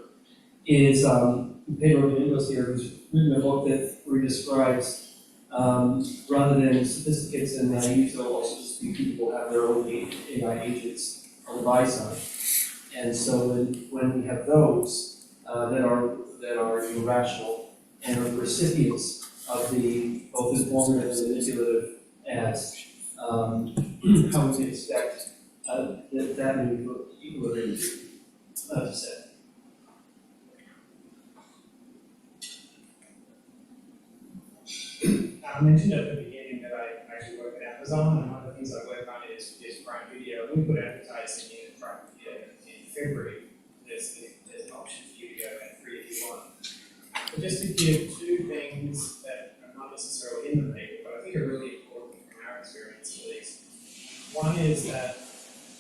is Pedro Domingos here, who's written a book that describes rather than sophisticates and naive, so also just people have their own AI agents on the buy side. And so when we have those that are irrational and are the recipients of the both informative and manipulative ads, how we can expect that many equilibrium to set. I mentioned at the beginning that I actually work at Amazon, and one of the things I work on is Prime Video. We put advertising in Prime Video in February. There's an option for you to go and free if you want. But just to give two things that are not necessarily in the paper, but I think are really important from our experience at least. One is that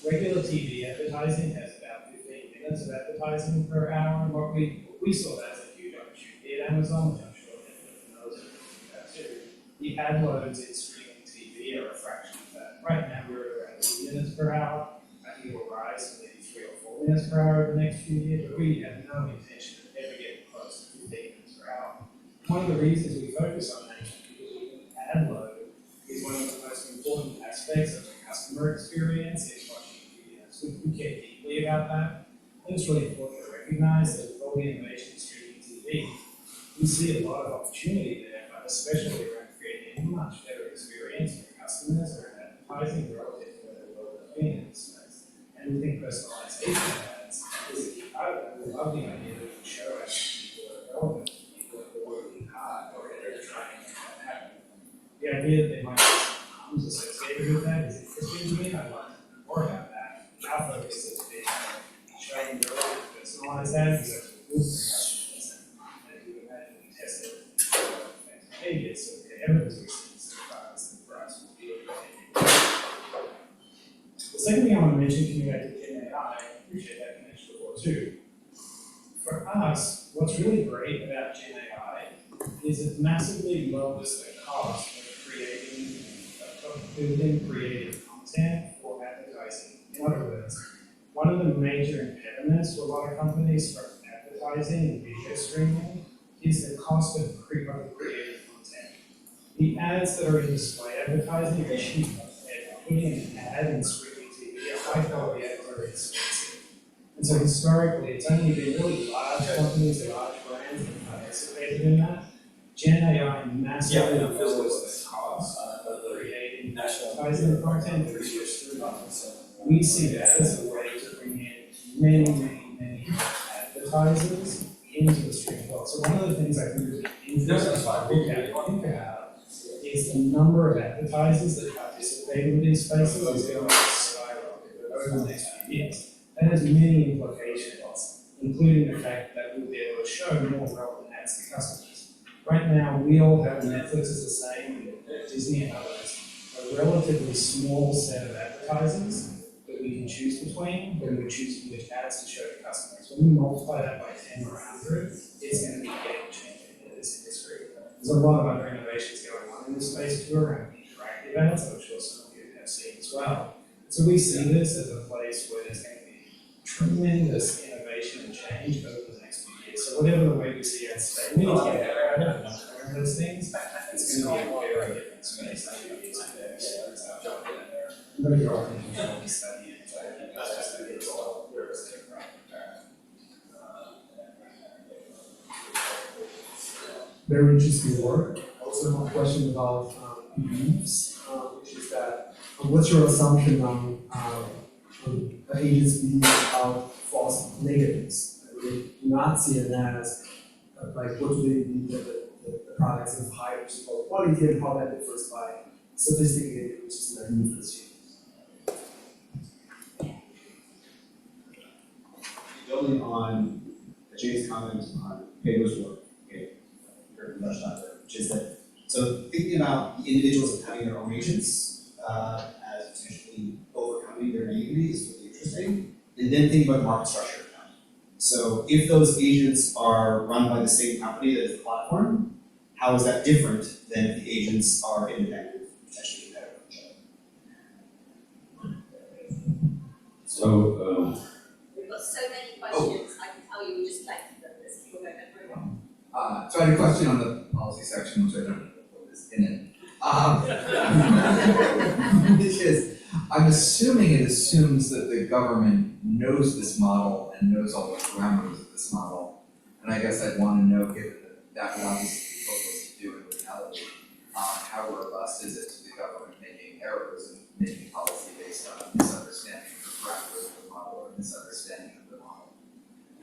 regular TV advertising has about 15 minutes of advertising per hour, and what we saw that as a huge opportunity at Amazon, which I'm sure that knows about too. The ad loads in streaming TV are a fraction of that. Right now we're around 2 minutes per hour. I think it will rise to maybe 3 or 4 minutes per hour over the next few years, but we have no intention of ever getting close to 15 minutes per hour. One of the reasons we focus on that is because ad load is one of the most important aspects of the customer experience is watching videos. We care deeply about that. I think it's really important to recognize that with all the innovation in streaming TV, we see a lot of opportunity there, but especially around creating a much better experience for customers around advertising relative to where the world has been in this space. And we think personalization of ads is a key part of that. We love the idea that we can show ads people that are relevant, people that are working hard, or they're trying to make that happen. The idea that there might be some harms associated with that is interesting to me. I'd like to know more about that. Our focus has been showing relevant personalized ads that are good for customers. And you can imagine we test it behavior, so the evidence we see so far is that for us will be the second thing I want to mention, coming back to Gen AI, I appreciate that connection before too. For us, what's really great about Gen AI is it massively lowers the cost of building creative content for advertising. In other words, one of the major impediments for a lot of companies for advertising and video streaming is the cost of creative content. The ads that are in display advertising are cheap, and putting an ad in streaming TV, a high quality ad, are expensive. And so historically, it's only been really large companies and large brands that have participated in that. Gen AI massively lowers the cost of creating advertising content for video streaming. We see that as a way to bring in many advertisers into the stream as well. So one of the things I think is interesting to look at is the number of advertisers that participate in these spaces is going to skyrocket over the next few years. That has many implications, including the fact that we'll be able to show more relevant ads to customers. Right now, we all have Netflix is the same, Disney and others, a relatively small set of advertisers that we can choose between when we're choosing which ads to show to customers. When we multiply that by 10 or 100, it's going to be game changing in this industry. There's a lot of other innovations going on in this space too around interactive ads, I'm sure some of you have seen as well. So we see this as a place where there's going to be tremendous innovation and change over the next few years. So whatever the way we see ads today, we need to get better at it and learn those things. It's going to be a very different space than it is today. I'm going to go off and study it. It's all very interesting work. Also, one question about beliefs, which is that what's your assumption on the agents' beliefs about false negatives? They do not see it as like what do they believe that the products of high or quality and how that differs by sophisticated, which is naive consumers. Building on Jay's comment on Pedro's work, which is that, so thinking about the individuals having their own agents as potentially overcoming their naivety is really interesting, and then thinking about the market structure. So if those agents are run by the same company that is the platform, how is that different than if the agents are independent, potentially competitive with each other? So, We've got so many questions, I can tell you we just collected them, there's people going through them. So I had a question on the policy section, which I don't know what is in it. Which is, I'm assuming it assumes that the government knows this model and knows all the parameters of this model. And I guess I'd want to know, given that that would obviously be what to do in reality, how robust is it to the government making errors and making policy based on misunderstanding of the parameters of the model or misunderstanding of the model?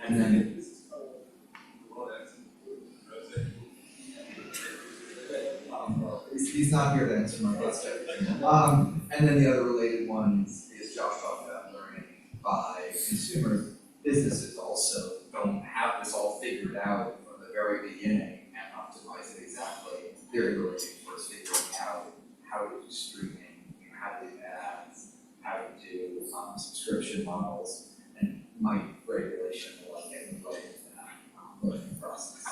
And then he's not here to answer my question. And then the other related one is Josh talked about learning by consumers. Businesses also don't have this all figured out from the very beginning and optimize it exactly. They're really first figuring out how to do streaming, how to do ads, how to do subscription models, and might regulation will like get in the way of that learning process.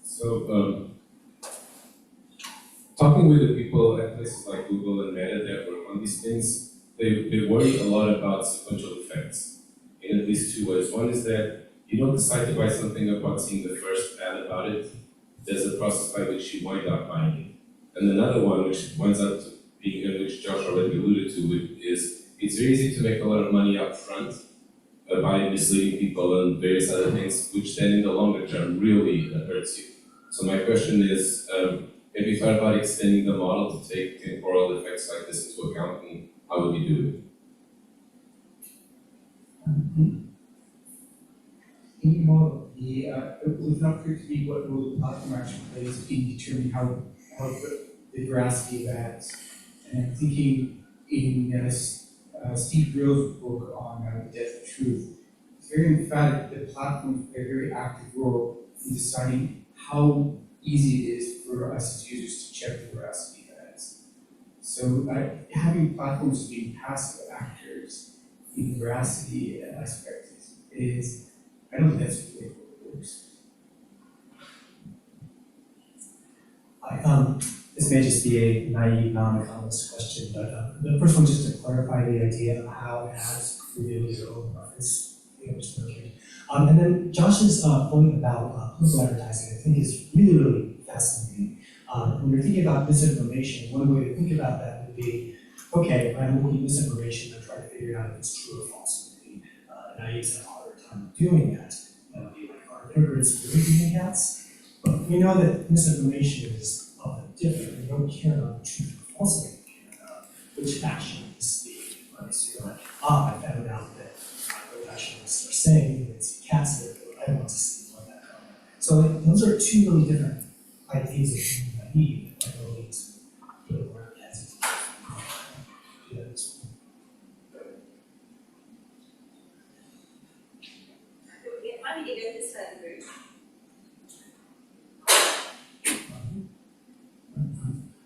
So, talking with the people at places like Google and Meta that work on these things, they worry a lot about sequential effects in at least two ways. One is that you don't decide to buy something upon seeing the first ad about it. There's a process by which you wind up buying it. And another one, which winds up being, in which Josh already alluded to, is it's very easy to make a lot of money up front by misleading people and various other things, which then in the longer term really hurts you. So my question is, have you thought about extending the model to take temporal effects like this into account, and how would you do it? In the model, it was not clear to me what role the platform actually plays in determining how the veracity of ads. And I'm thinking in Steve Grill's book on the death of truth, it's very emphatic that platforms play a very active role in deciding how easy it is for us as users to check the veracity of ads. So having platforms being passive actors in the veracity aspect is I don't think that's really what it works. This may just be a naive, non-economist question, but the first one just to clarify the idea of how ads reveal your own preference. And then Josh's point about political advertising, I think is really, really fascinating. When you're thinking about misinformation, one way to think about that would be, okay, I'm looking at misinformation and trying to figure out if it's true or false. And I use a harder time doing that. That would be like our hypocrites really doing cats. But we know that misinformation is different. We don't care about the truth or falsity. We care about which actions the right? So I found out that what actions are saying, it's a So those are two really different ideas of human need, like really to work as Why don't you go this further through?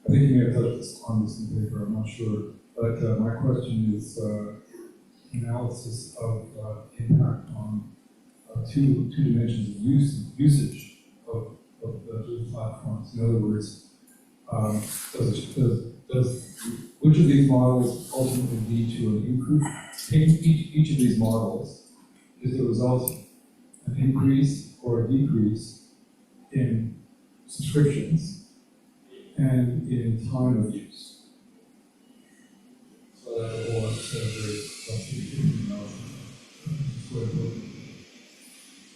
I think you may have touched on this in the paper, I'm not sure, but my question is analysis of impact on two dimensions of usage of the platforms. In other words, which of these models ultimately lead to an increase? Each of these models is the result of an increase or a decrease in subscriptions and in time of use. So that whole very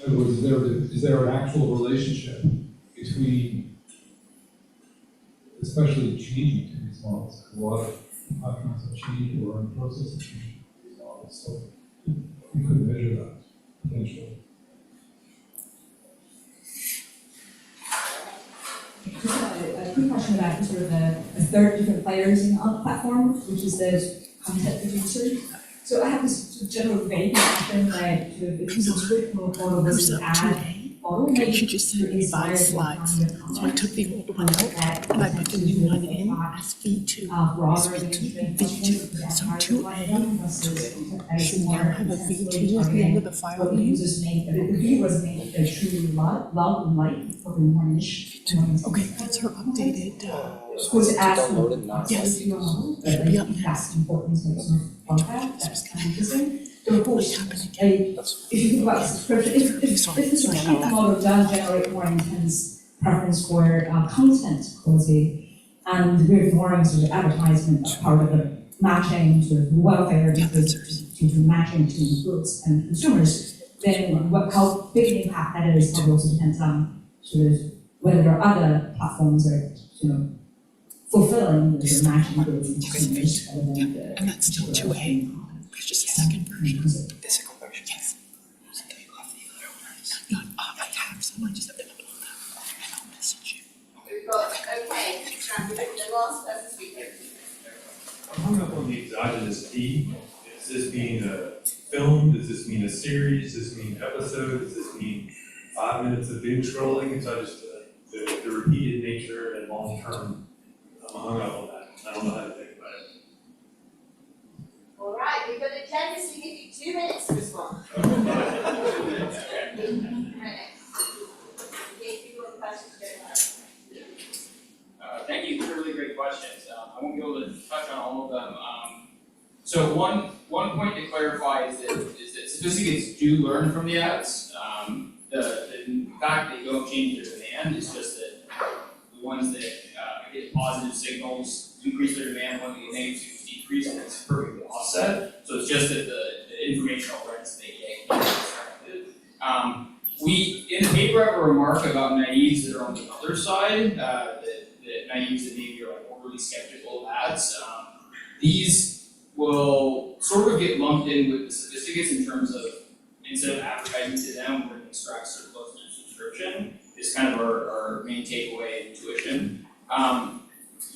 in other words, is there an actual relationship between, especially changing to these models? A lot of platforms have changed or are in the process of changing these models, so we could measure that potentially. A quick question about sort of a third different players in on the platform, which is the content producer. So I have this sort of general debate happen like sort of if you subscribe model versus ad model, maybe You just sent me 5 slides. So I took the old one out and I put the new one in as V2, as V2, and V2. So 2A should now have a V2 at the end of the file what the name. users make, the view was made that they truly love and like, probably more niche. Okay, that's her updated. Of course, ads will Yes. be on, but like that's important to sort of contact, that's kind of interesting. So of course, if you think about subscription, if the subscription model does generate more intense preference for content quality, and we're ignoring sort of advertisement as part of the matching sort of welfare to matching to goods and consumers, then how big an impact that is also depends on sort of whether there are other platforms that are, fulfilling the matching goods and consumers other than the. And that's still 2A. There's just a second version. Physical version. Yes. So you have the other ones. No, I have some. I just have to upload them. And I'll message you. We've got, okay, the last person speaking. I'm hung up on the exogenous P. Does this mean a film? Does this mean a series? Does this mean episode? Does this mean 5 minutes of doom scrolling? So I just, the repeated nature and long term, I'm hung up on that. I don't know how to think about it. All right, we've got a agenda, so we give you 2 minutes to respond. Thank you for really great questions. I won't be able to touch on all of them. So one point to clarify is that sophisticates do learn from the ads. The fact that you don't change their demand is just that the ones that get positive signals increase their demand, when they get negative signals decrease, and it's perfectly offset. So it's just that the informational threats they get distracted. We in the paper have a remark about naives that are on the other side. That naives that maybe are like overly skeptical of ads. These will sort of get lumped in with the sophisticates in terms of instead of advertising to them, we're going to extract surplus through subscription. Is kind of our main takeaway intuition.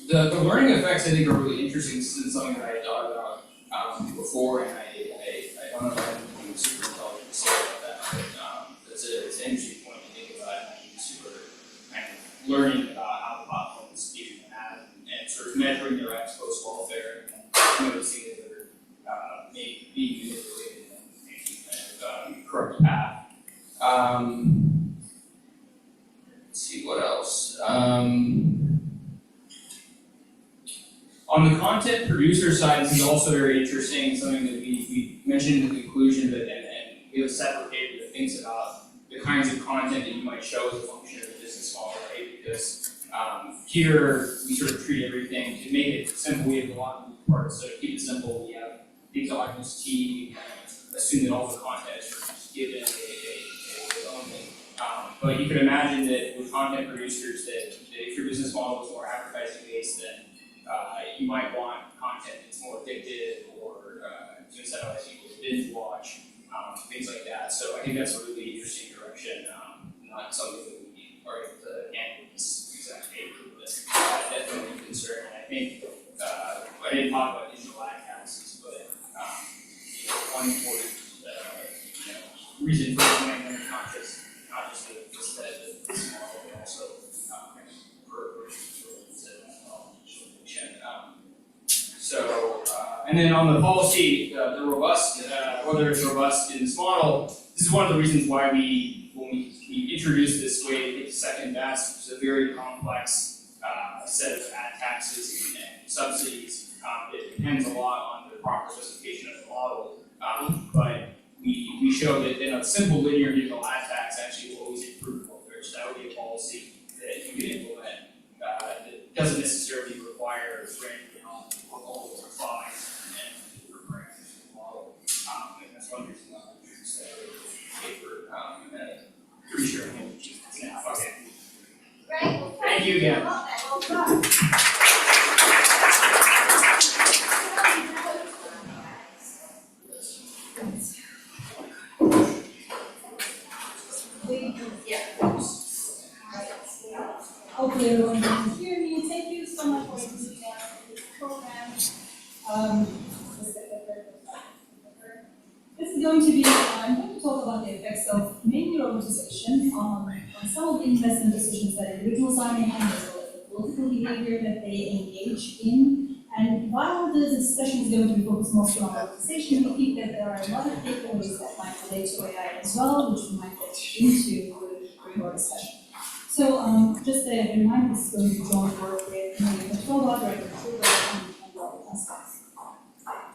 The learning effects I think are really interesting. This is something that I thought about before, and I don't know if I have anything super intelligent to say about that, but it's an interesting point to think about, and I think super kind of learning about how the platform is giving an ad and sort of measuring their ex post welfare and noticing that they're maybe being manipulated and kind of correct path. Let's see what else. On the content producer side, this is also very interesting, something that we mentioned in the conclusion, but and we have a separate paper that thinks about the kinds of content that you might show as a function of the business model, right? Because here we sort of treat everything to make it simple. We have a lot of moving parts, so to keep it simple, we have the exogenous T, assume that all the content is just given a only. But you can imagine that with content producers, that if your business model is more advertising based, then you might want content that's more addictive or to incentivize people to binge watch, things like that. So I think that's a really interesting direction, not something that think, I didn't talk about digital ad taxes, but, one important, reason for implementing not just the small, but also, for so, and then on the policy, the robust, whether it's robust in this model, this is one of the reasons why when we introduced this way to get to second best, it's a very complex set of ad taxes and subsidies. It depends a lot on the proper specification of the model, but we show that in a simple linear digital ad tax actually will always improve welfare. So that would be a policy that you can implement that doesn't necessarily require brand all the fines and requiring the model. And that's one reason why I'm introduced that paper. Pretty sure I'm going to choose this now. Okay. Great. Thank you again. Well done. Hopefully everyone can hear me. Thank you so much for this program. This is going to be, I'm going to talk about the effects of mainly robotization on some of the investment decisions that individuals are making, as well as the political behavior that they engage in. And while the discussion is going to be focused mostly on robotization, we think that there are a lot of takeaways that might relate to AI as well, which we might get into during our discussion. So just a reminder, this is going to be joint work with the robot, and robotization.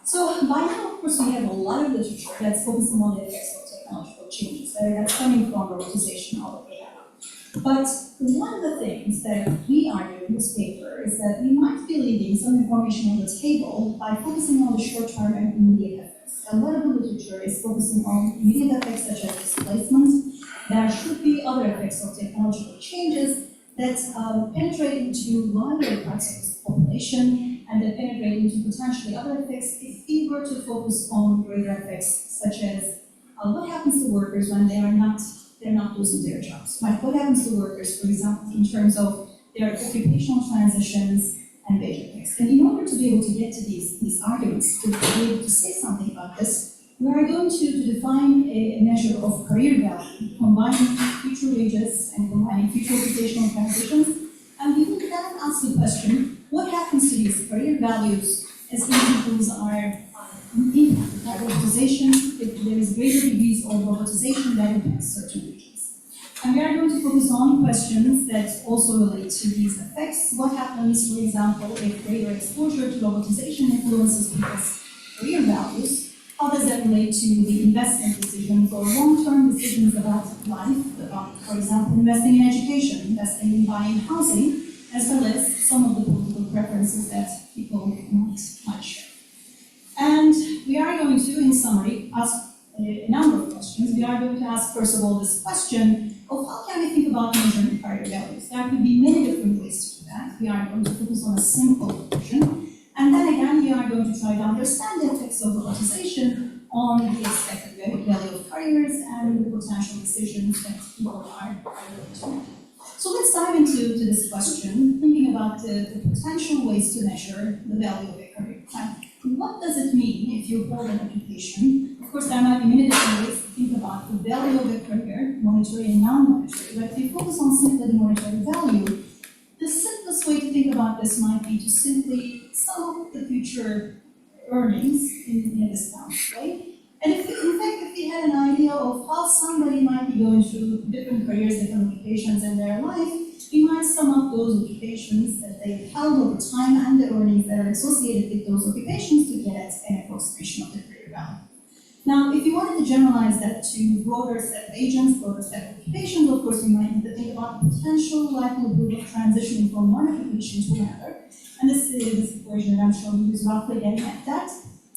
So by now, of course, we have a lot of literature that's focusing on the effects of technological changes, whether that's coming from robotization or AI. But one of the things that we argue in this paper is that we might be leaving some information on the table by focusing on the short-term and immediate effects. A lot of the literature is focusing on immediate effects such as displacement. There should be other effects of technological changes that penetrate into wider parts of the population and that penetrate into potentially other effects if we were to focus on greater effects such as what happens to workers when they're not losing their jobs. Like what happens to workers, for example, in terms of their occupational transitions and wage effects. And in order to be able to get to these arguments, to be able to say something about this, we are going to define a measure of career value, combining future wages and combining future occupational transitions. And we will then ask the question, what happens to these career values as individuals are impacted by robotization, if there is greater degrees of robotization that impacts certain regions. And we are going to focus on questions that also relate to these effects. What happens, for example, if greater exposure to robotization influences people's career values? How does that relate to the investment decisions or long-term decisions about life, about, for example, investing in education, investing in buying housing, as well as some of the political preferences that people might share. And we are going to, in summary, ask a number of questions. We are going to ask, first of all, this question of how can we think about measuring career values? There could be many different ways to do that. We are going to focus on a simple version. And then again, we are going to try to understand the effects of robotization on the expected value of careers and the potential decisions that people are going to make. So let's dive into this question, thinking about the potential ways to measure the value of a career. And what does it mean if you hold an occupation? Of course, there might be many different ways to think about the value of a career, monetary and non-monetary. But if you focus on simply the monetary value, the simplest way to think about this might be to simply sum up the future earnings in a discount, right? And in fact, if we had an idea of how somebody might be going through different careers, different occupations in their life, we might sum up those occupations that they've held over time and the earnings that are associated with those occupations to get an approximation of the career value. Now, if you wanted to generalize that to broader set of agents, broader set of occupations, of course, we might need to think about the potential likelihood of transitioning from one occupation to another. And this equation that I'm showing you is roughly getting at that.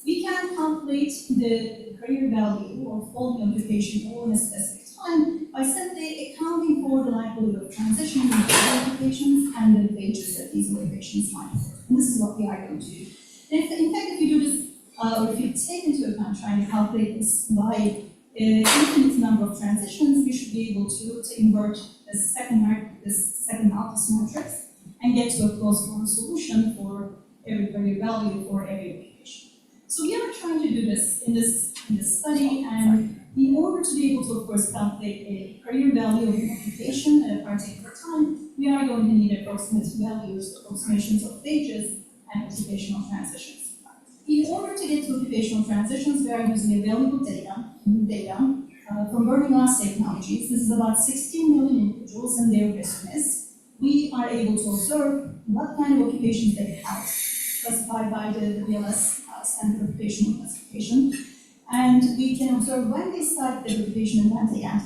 We can calculate the career value of all the occupation all in a specific time by simply accounting for the likelihood of transitioning into other occupations and the wages that these occupations might afford. And this is what we are going to do. In fact, if you do this, or if you take into account trying to calculate this by infinite number of transitions, we should be able to invert this second malus matrix. and get to a closed form solution for every career value for every occupation. So we are trying to do this in this study, and in order to be able to, of course, calculate a career value of an occupation at a particular time, we are going to need approximate values, approximations of wages and occupational transitions. In order to get to occupational transitions, we are using available data from working class technologies. This is about 16 million individuals and their resumes. We are able to observe what kind of occupations they have, classified by the BLS standard occupational classification. And we can observe when they start their occupation and when they end.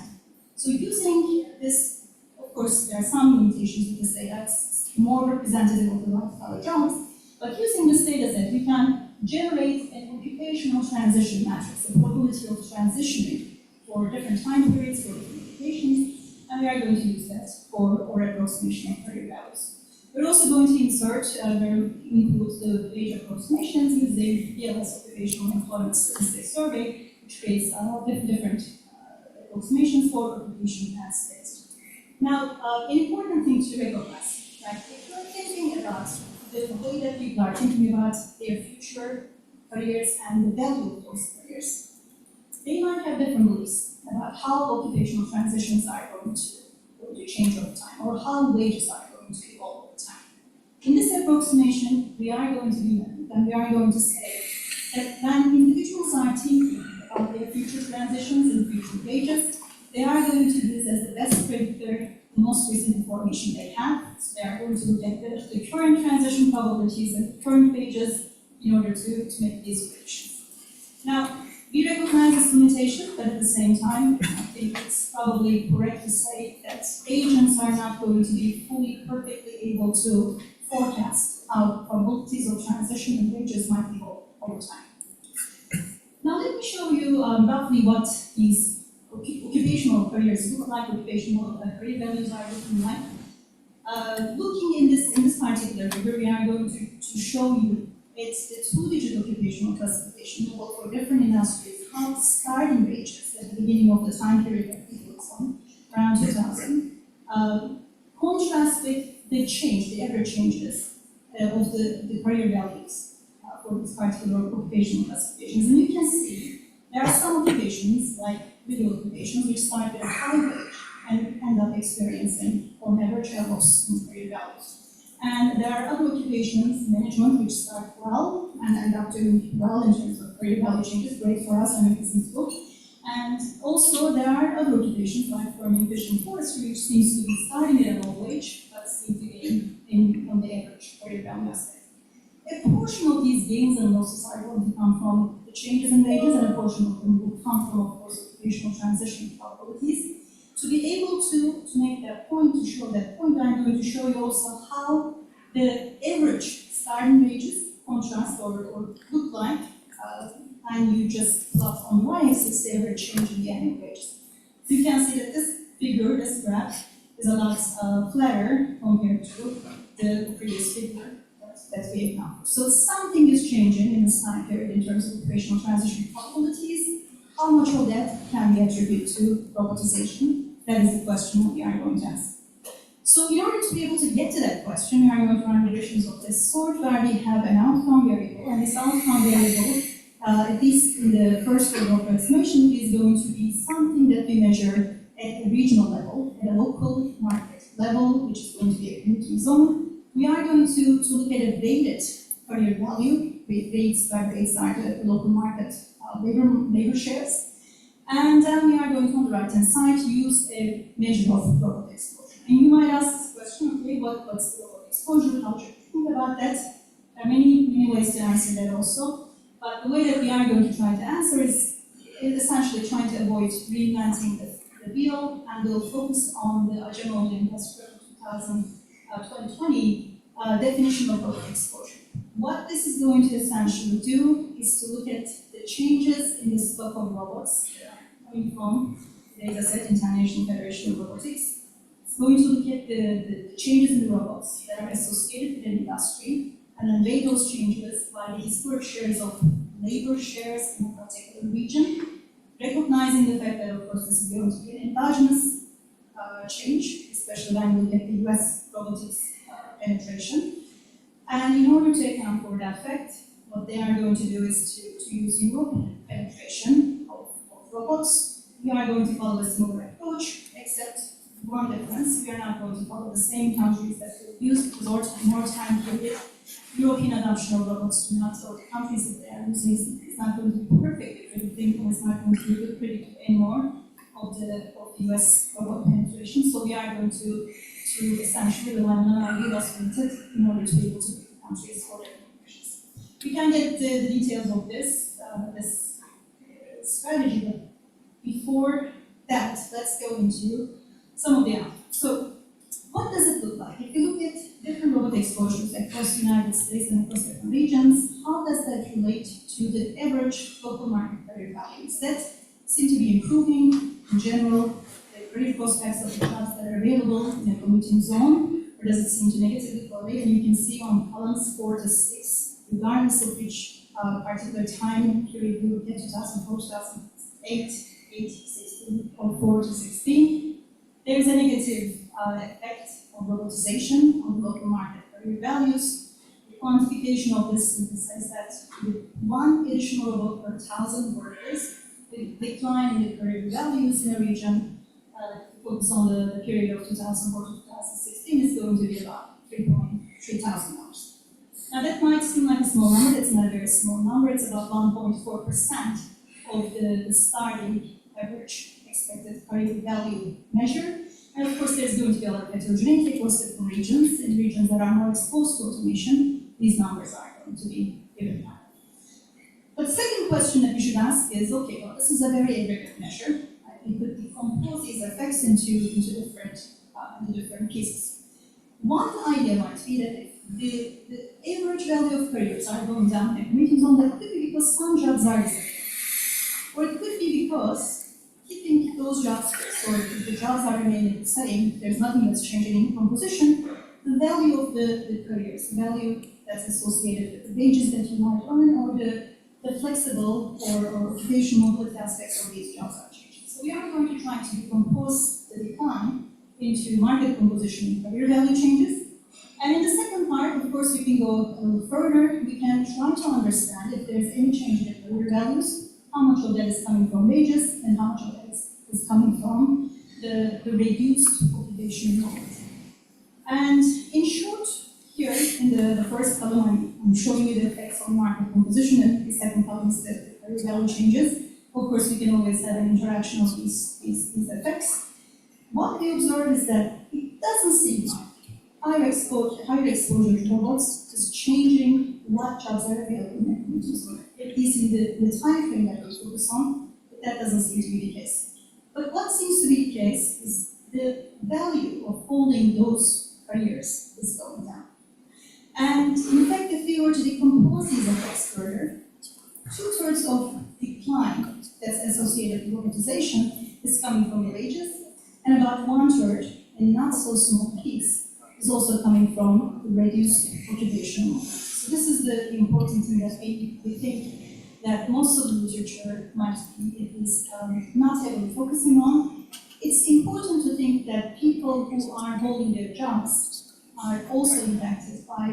So using this, of course, there are some limitations with this data. It's more representative of the white-collar jobs. But using this data set, we can generate an occupational transition matrix, the probability of transitioning for different time periods, for different occupations, and we are going to use that for approximation of career values. We're also going to insert, include the wage approximations using BLS Occupational Employment Statistics Survey, which creates different approximations for occupation and states. Now, an important thing to recognize, right? If you're thinking about the way that people are thinking about their future careers and the value of those careers, they might have different beliefs about how occupational transitions are going to change over time, or how wages are going to evolve over time. In this approximation, we are going to do that, and we are going to say that when individuals are thinking about their future transitions and future wages, they are going to use as the best predictor the most recent information they have. So they are going to look at the current transition probabilities and current wages in order to make these predictions. Now, we recognize this limitation, but at the same time, I think it's probably correct to say that agents are not going to be fully, perfectly able to forecast how probabilities of transition and wages might evolve over time. Now, let me show you roughly what these occupational careers look like, occupational career values are looking like. Looking in this particular figure, we are going to show you it's the two-digit occupational classification for different industries, how starting wages at the beginning of the time period that we focus on, around 2000, contrast with the change, the average changes of the career values for these particular occupational classifications. And you can see there are some occupations, like video occupations, which start at a high wage and end up experiencing, on average, a loss in career values. And there are other occupations, management, which start well and end up doing well in terms of career value changes, great for us and a business book. And also there are other occupations like farming, fishing, forestry, which seems to be starting at a low wage, but seem to gain on the average career value aspect. A portion of these gains and losses are going to come from the changes in wages, and a portion of them will come from, of course, occupational transition probabilities. To be able to make that point, to show that point, I'm going to show you also how the average starting wages contrast or look like, and you just plot on the y-axis the average change in the annual wages. So you can see that this figure, this graph, is a lot flatter compared to the previous figure that we have now. So something is changing in this time period in terms of occupational transition probabilities. How much of that can be attributed to robotization? That is the question that we are going to ask. So in order to be able to get to that question, we are going to run regressions of this sort where we have an outcome variable, and this outcome variable, at least in the first order of approximation, is going to be something that we measure at a regional level, at a local market level, which is going to be a commuting zone. We are going to look at a weighted career value. Weights are the local market labor shares. And then we are going to, on the right-hand side, use a measure of robot exposure. And you might ask this question, okay, what's the robot exposure? How should you think about that? There are many ways to answer that also. But the way that we are going to try to answer is essentially trying to avoid reinventing the wheel, and we'll focus on the General Industrial 2020 definition of robot exposure. What this is going to essentially do is to look at the changes in the stock of robots coming from the dataset International Federation of Robotics. It's going to look at the changes in the robots that are associated with an industry, and then weigh those changes by the historic shares of labor shares in a particular region, recognizing the fact that, of course, this is going to be an endogenous change, especially when we look at the US robotics penetration. And in order to account for that fact, what they are going to do is to use European penetration of robots. We are going to follow a similar approach, except one difference. We are not going to follow the same countries that will use, because more time period. European adoption of robots do not, so the countries that they are using is not going to be perfect predicting, or it's not going to be good predictor anymore of the US robot penetration. So we are going to essentially rely on an idea that's limited in order to be able to pick the countries for their operations. We can get the details of this strategy, but before that, let's go into some of the outcomes. So, what does it look like? If you look at different robot exposures across the United States and across different regions, how does that relate to the average local market career values? That seem to be improving in general, the career prospects of the jobs that are available in a commuting zone, or does it seem to negatively correlate? And you can see on columns 4 to 6, regardless of which particular time period you look at, 2004, 2008, 8, 16, or 4 to 16, there's a negative effect of robotization on local market career values. The quantification of this says that with one additional robot per 1,000 workers, the decline in the career values in a region, focus on the period of 2004 to 2016, is going to be about $3,000. Now that might seem like a small number, that's not a very small number, it's about 1.4% of the starting average expected career value measure. And of course, there's going to be a lot of heterogeneity across different regions. In regions that are more exposed to automation, these numbers are going to be even higher. But the second question that we should ask is, okay, well, this is a very aggregate measure. We could decompose these effects into different pieces. One idea might be that if the average value of careers are going down in a commuting zone, that could be because some jobs are disappearing. Or it could be because keeping those jobs fixed, or if the jobs are remaining the same, there's nothing that's changing in composition, the value of the careers, the value that's associated with the wages that you might earn, or the flexible or occupational mobility aspects of these jobs are changing. So we are going to try to decompose the decline into market composition and career value changes. And in the second part, of course, we can go a little further. We can try to understand if there's any change in the career values, how much of that is coming from wages, and how much of that is coming from the reduced occupation mobility. And in short, here in the first column, I'm showing you the effects on market composition, and the second column is the career value changes. Of course, we can always have an interaction of these effects. What we observe is that it doesn't seem like higher exposure to robots is changing what jobs are available in the community zone. At least in the time frame that we focus on, that doesn't seem to be the case. But what seems to be the case is the value of holding those careers is going down. And in fact, if we were to decompose these effects further, 2/3 of decline that's associated with robotization is coming from the wages, and about 1/3, and not so small piece, is also coming from the reduced occupation mobility. So this is the important thing that we think that most of the literature might be at least not heavily focusing on. It's important to think that people who are holding their jobs are also impacted by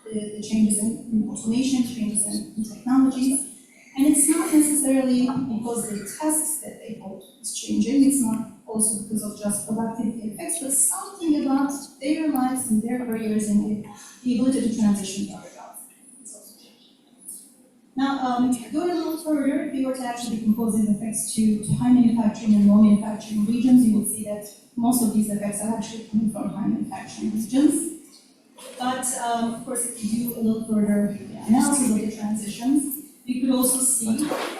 the changes in automation, changes in technologies. And it's not necessarily because the tasks that they hold is changing, it's not also because of just productivity effects, but something about their lives and their careers and the ability to transition to other jobs. It's also changing. Now, going a little further, if we were to actually decompose these effects to high manufacturing and low manufacturing regions, you will see that most of these effects are actually coming from high manufacturing regions. But of course, if you do a little further analysis of the transitions, you could also see,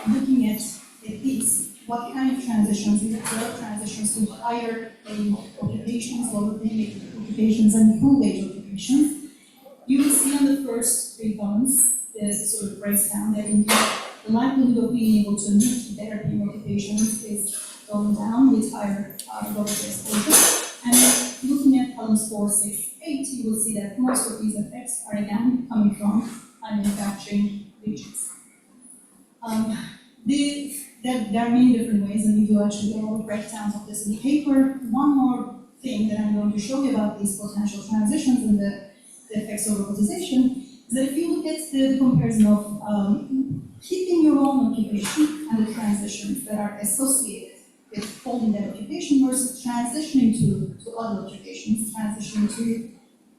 looking at these, what kind of transitions we observe, transitions to higher paying occupations, lower paying occupations, and full wage occupations. You will see on the first 3 columns, this sort of breaks down that indeed the likelihood of being able to move to better paying occupations is going down with higher robot exposure. And looking at columns 4, 6, 8, you will see that most of these effects are again coming from high manufacturing regions. There are many different ways, and we do actually a lot of breakdowns of this in the paper. One more thing that I'm going to show you about these potential transitions and the the effects of robotization is that if you look at the comparison of keeping your own occupation and the transitions that are associated with holding that occupation versus transitioning to other occupations, transitioning to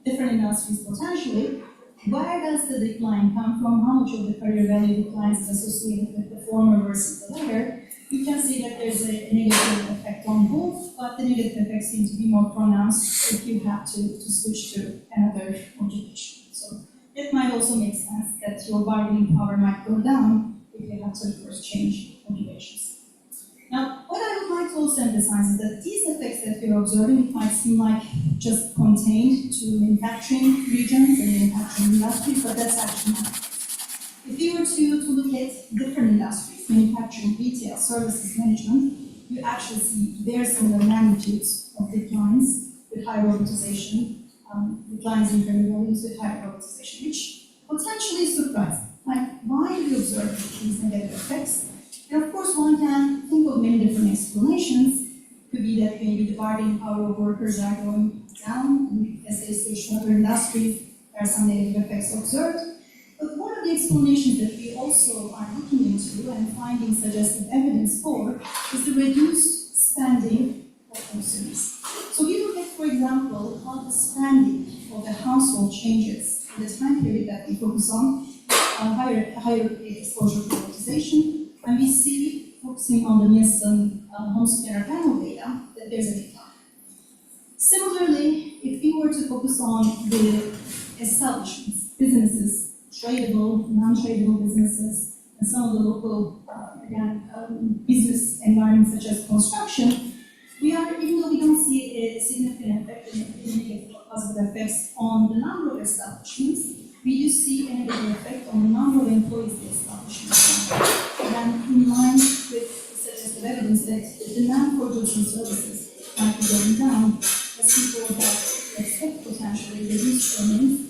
different industries potentially, where does the decline come from? How much of the career value declines is associated with the former versus the latter? You can see that there's a negative effect on both, but the negative effects seem to be more pronounced if you have to switch to another occupation. So it might also make sense that your bargaining power might go down if you have to first change occupations. Now, what I would like to also emphasize is that these effects that we're observing might seem like just contained to manufacturing regions and manufacturing industries, but that's actually not. If you were to look at different industries, manufacturing, retail, services, management, you actually see very similar magnitudes of declines with high robotization, declines in career values with high robotization, which potentially is surprising. Like, why do we observe these negative effects? And of course, one can think of many different explanations. It could be that maybe the bargaining power of workers are going down, and as they switch to other industries, there are some negative effects observed. But one of the explanations that we also are looking into and finding suggestive evidence for is the reduced spending of consumers. So we look at, for example, how the spending of the household changes in the time period that we focus on, higher exposure to robotization, and we see, focusing on the Nielsen home scanner panel data, that there's a decline. Similarly, if we were to focus on the establishments, businesses, tradable, non-tradable businesses, and some of the local, business environments such as construction, even though we don't see a significant effect in negative or positive effects on the number of establishments, we do see a negative effect on the number of employees the establishments have. And in line with suggestive evidence that the demand for goods and services might be going down as people have expect potentially reduced earnings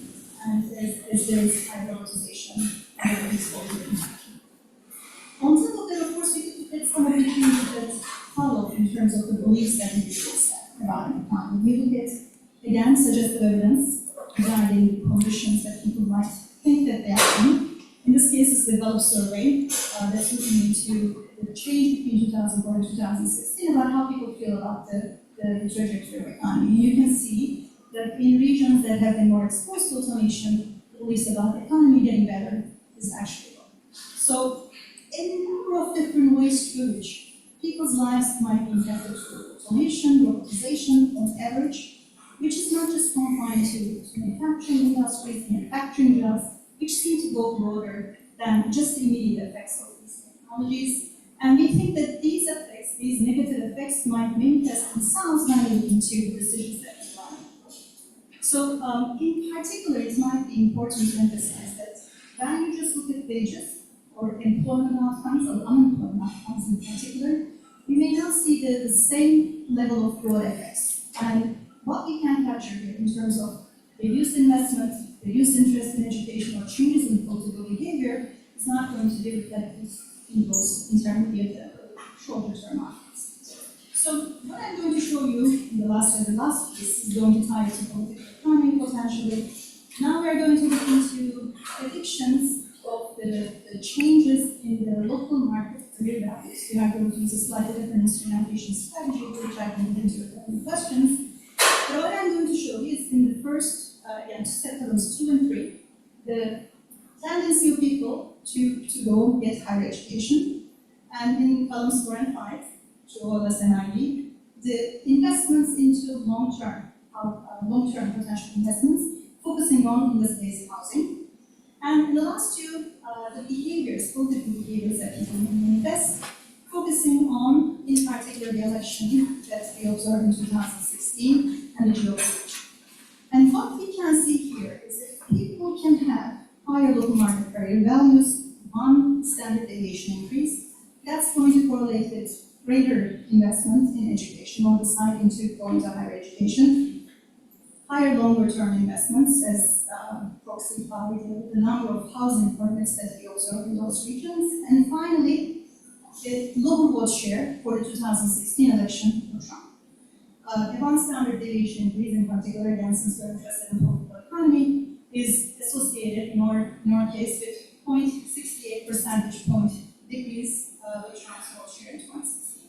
and as there is high robotization and exposure impact. On top of that, of course, we could look at some of the changes that follow in terms of the beliefs that individuals have about an economy. We look at, again, suggestive evidence regarding the conditions that people might think that they are in. In this case, it's the Gallup survey that's looking into the change between 2004 and 2016 about how people feel about the trajectory of the economy. You can see that in regions that have been more exposed to automation, the beliefs about the economy getting better is actually low. So, a number of different ways through which people's lives might be impacted through automation, robotization on average, which is not just confined to manufacturing industries, manufacturing jobs, which seem to go broader than just the immediate effects of these technologies. And we think that these effects, these negative effects, might manifest themselves when we look into the decisions that we make. So, in particular, it might be important to emphasize that when you just look at wages or employment outcomes or unemployment outcomes in particular, we may not see the same level of broad effects. And what we can capture here in terms of reduced investment, reduced interest in education, or changes in political behavior is not going to be reflected in those intermediate shorter-term outcomes. So what I'm going to show you in the last piece is going to tie to political economy potentially. Now we are going to look into predictions of the changes in the local market career values. We are going to use a slightly different instrumentation strategy, which I can get into any questions. But what I'm going to show you is in the first set columns 2 and 3, the tendency of people to go get higher education, and in columns 4 and 5, show us NID, the investments into long-term potential investments, focusing on, in this case, housing. And in the last two, the behaviors, political behaviors that people manifest, focusing on, in particular, the election that we observed in 2016 and the geopolitics. And what we can see here is that people can have higher local market career values, one standard deviation increase, that's going to correlate with greater investment in education or deciding to go into higher education, higher longer-term investments as proxied by the number of housing permits that we observe in those regions, and finally, the lower vote share for the 2016 election for Trump. A one standard deviation increase in particular, again, since we're interested in political economy, is associated in our case with 0.68 percentage point decrease with transfer share in 2016.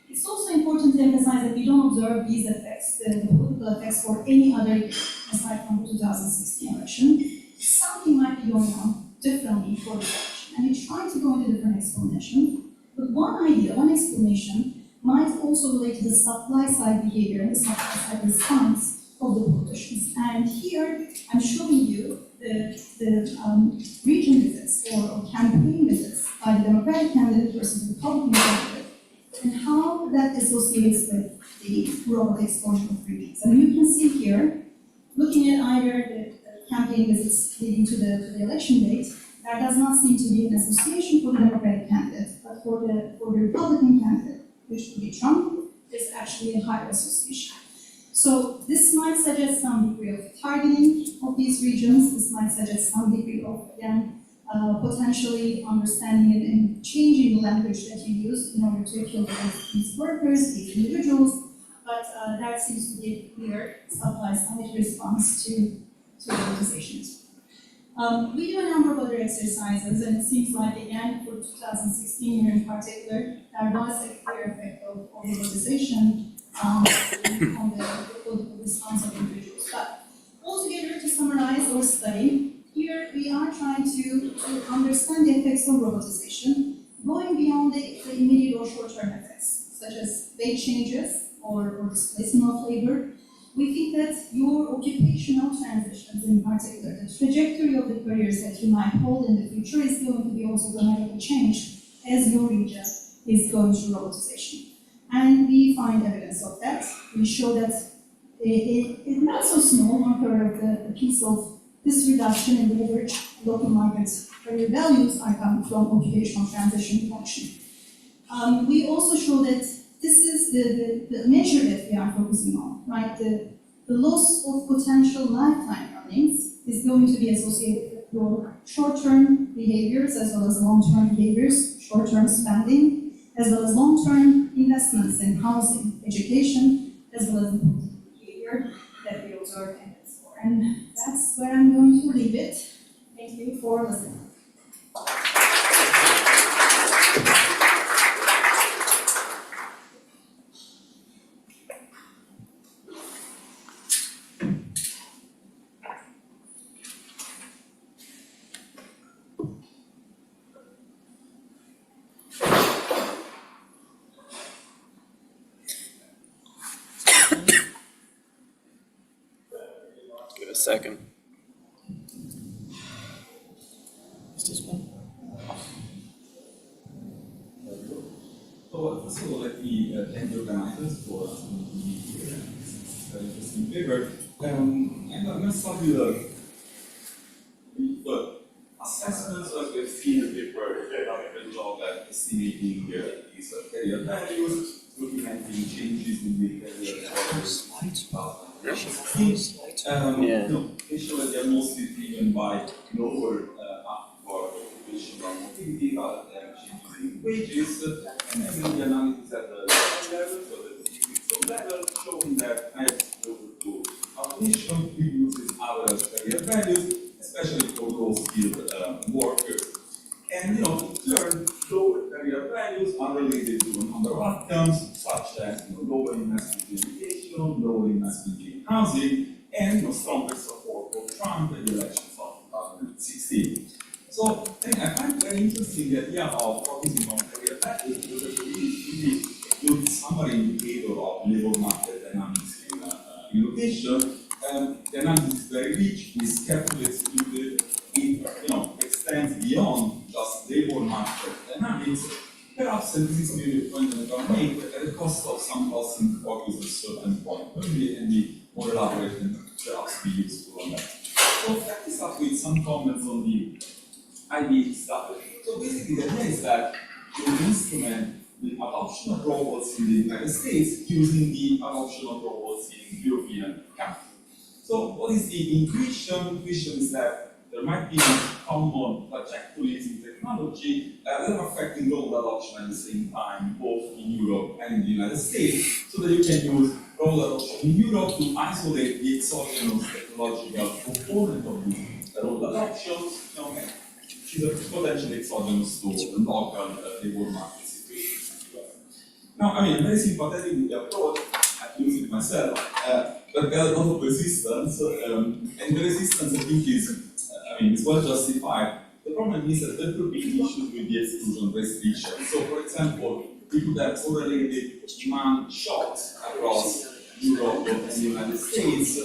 It's also important to emphasize that we don't observe these effects, the political effects, for any other year aside from the 2016 election. Something might be going on differently for this election, and we try to go into different explanations. But one idea, one explanation, might also relate to the supply side behavior and the supply side response of the politicians. And here I'm showing you the region visits or campaign visits by the Democratic candidate versus the Republican candidate, and how that associates with the robot exposure of regions. And you can see here, looking at either the campaign visits leading to the election date, there does not seem to be an association for the Democratic candidate, but for the Republican candidate, which would be Trump, is actually a higher association. So this might suggest some degree of targeting of these regions. This might suggest some degree of, again, potentially understanding and changing the language that you use in order to kill these workers, these individuals. But that seems to be a clear supply side response to organizations. We do a number of other exercises, and it seems like, again, for 2016 year in particular, there was a clear effect of robotization on the political response of individuals. But altogether, to summarize our study, here we are trying to understand the effects of robotization, going beyond the immediate or short-term effects, such as wage changes or displacement of labor. We think that your occupational transitions in particular, the trajectory of the careers that you might hold in the future is going to be also dramatically changed as your region is going through robotization. And we find evidence of that. We show that it's not so small, 1/3 of the piece of this reduction in the average local market career values are coming from occupational transition function. We also show that this is the measure that we are focusing on, right? The loss of potential lifetime earnings is going to be associated with your short-term behaviors as well as long-term behaviors, short-term spending, as well as long-term investments in housing, education, as well as the behavior that we observe evidence for. And that's where I'm going to leave it. Thank you for listening. Give it a second. So first of all, let me thank the organizers for asking me to be here. It's a very interesting paper. I'm going to start with assessments. As we've seen in the paper, they have a great job at estimating these career values, documenting changes in the career values. They show that they're mostly driven by lower upward occupational mobility rather than changes in wages, and then the analysis at the level, so the level, showing that as over to automation reduces our career values, especially for those skilled workers. And in turn, lower career values are related to a number of outcomes, such as lower investment in education, lower investment in housing, and stronger support for Trump in the elections of 2016. So I find very interesting the idea of focusing on career values because it's really a good summary indicator of labor market dynamics in education. The analysis is very rich, is carefully executed, it extends beyond just labor market dynamics. Perhaps, and this is maybe a point that I'm going to make, at the cost of some crossing focus at a certain point. Maybe it can be more elaborate and perhaps be useful on that. So let me start with some comments on the IB stuff. So basically the idea is that you instrument the adoption of robots in the United States using the adoption of robots in European countries. So what is the intuition? Intuition is that there might be common trajectories in technology that are affecting global adoption at the same time, both in Europe and in the United States, so that you can use robot adoption in Europe to isolate the exogenous technological component of the robot adoptions, which is potentially exogenous to local labor market situations. Now, I mean, I'm very sympathetic with the approach. I've used it myself, but there are a lot of resistance, and the resistance I think is well justified. The problem is that there could be issues with the exclusion restriction. So, for example, we could have correlated demand shocks across Europe and the United States,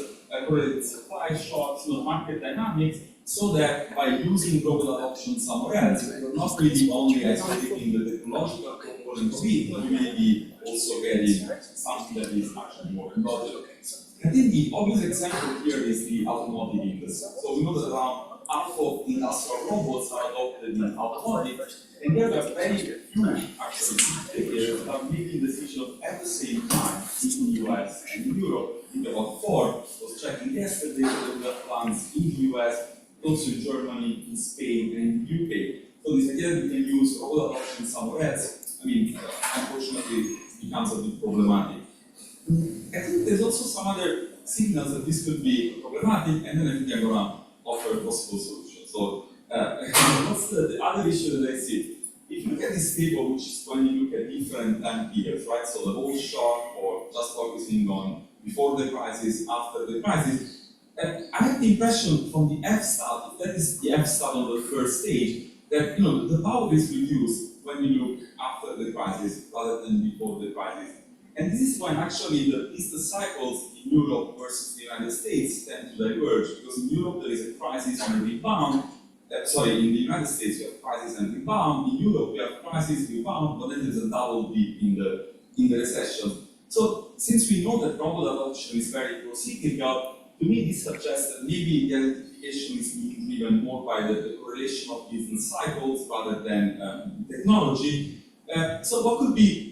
correlated supply shocks, market dynamics, so that by using global adoption somewhere else, we're not really only isolating the technological component of it, but we may be also getting something that is actually more endogenous. I think the obvious example here is the automotive industry. So we know that around half of industrial robots are adopted in automotive, and there are very few actually players that are making decisions at the same time in the US and in Europe. I think about 4. I was checking yesterday that we have plants in the US, also in Germany, in Spain, and in the UK. So this idea that we can use robot adoption somewhere else, unfortunately, it becomes a bit problematic. I think there's also some other signals that this could be problematic, and then I think I'm going to offer a possible solution. So, what's the other issue that I see? If you look at this table, which is when you look at different time periods, right? So the whole shock, or just focusing on before the crisis, after the crisis, I have the impression from the F-stat, if that is the F-stat on the first stage, that the power is reduced when you look after the crisis rather than before the crisis. And this is when actually the business cycles in Europe versus the United States tend to diverge, because in Europe there is a crisis and a rebound. In the United States we have crisis and rebound. In Europe we have crisis, rebound, but then there's a double dip in the recession. So since we know that robot adoption is very pro-cyclical, to me this suggests that maybe the identification is being driven more by the correlation of business cycles rather than technology. So what could be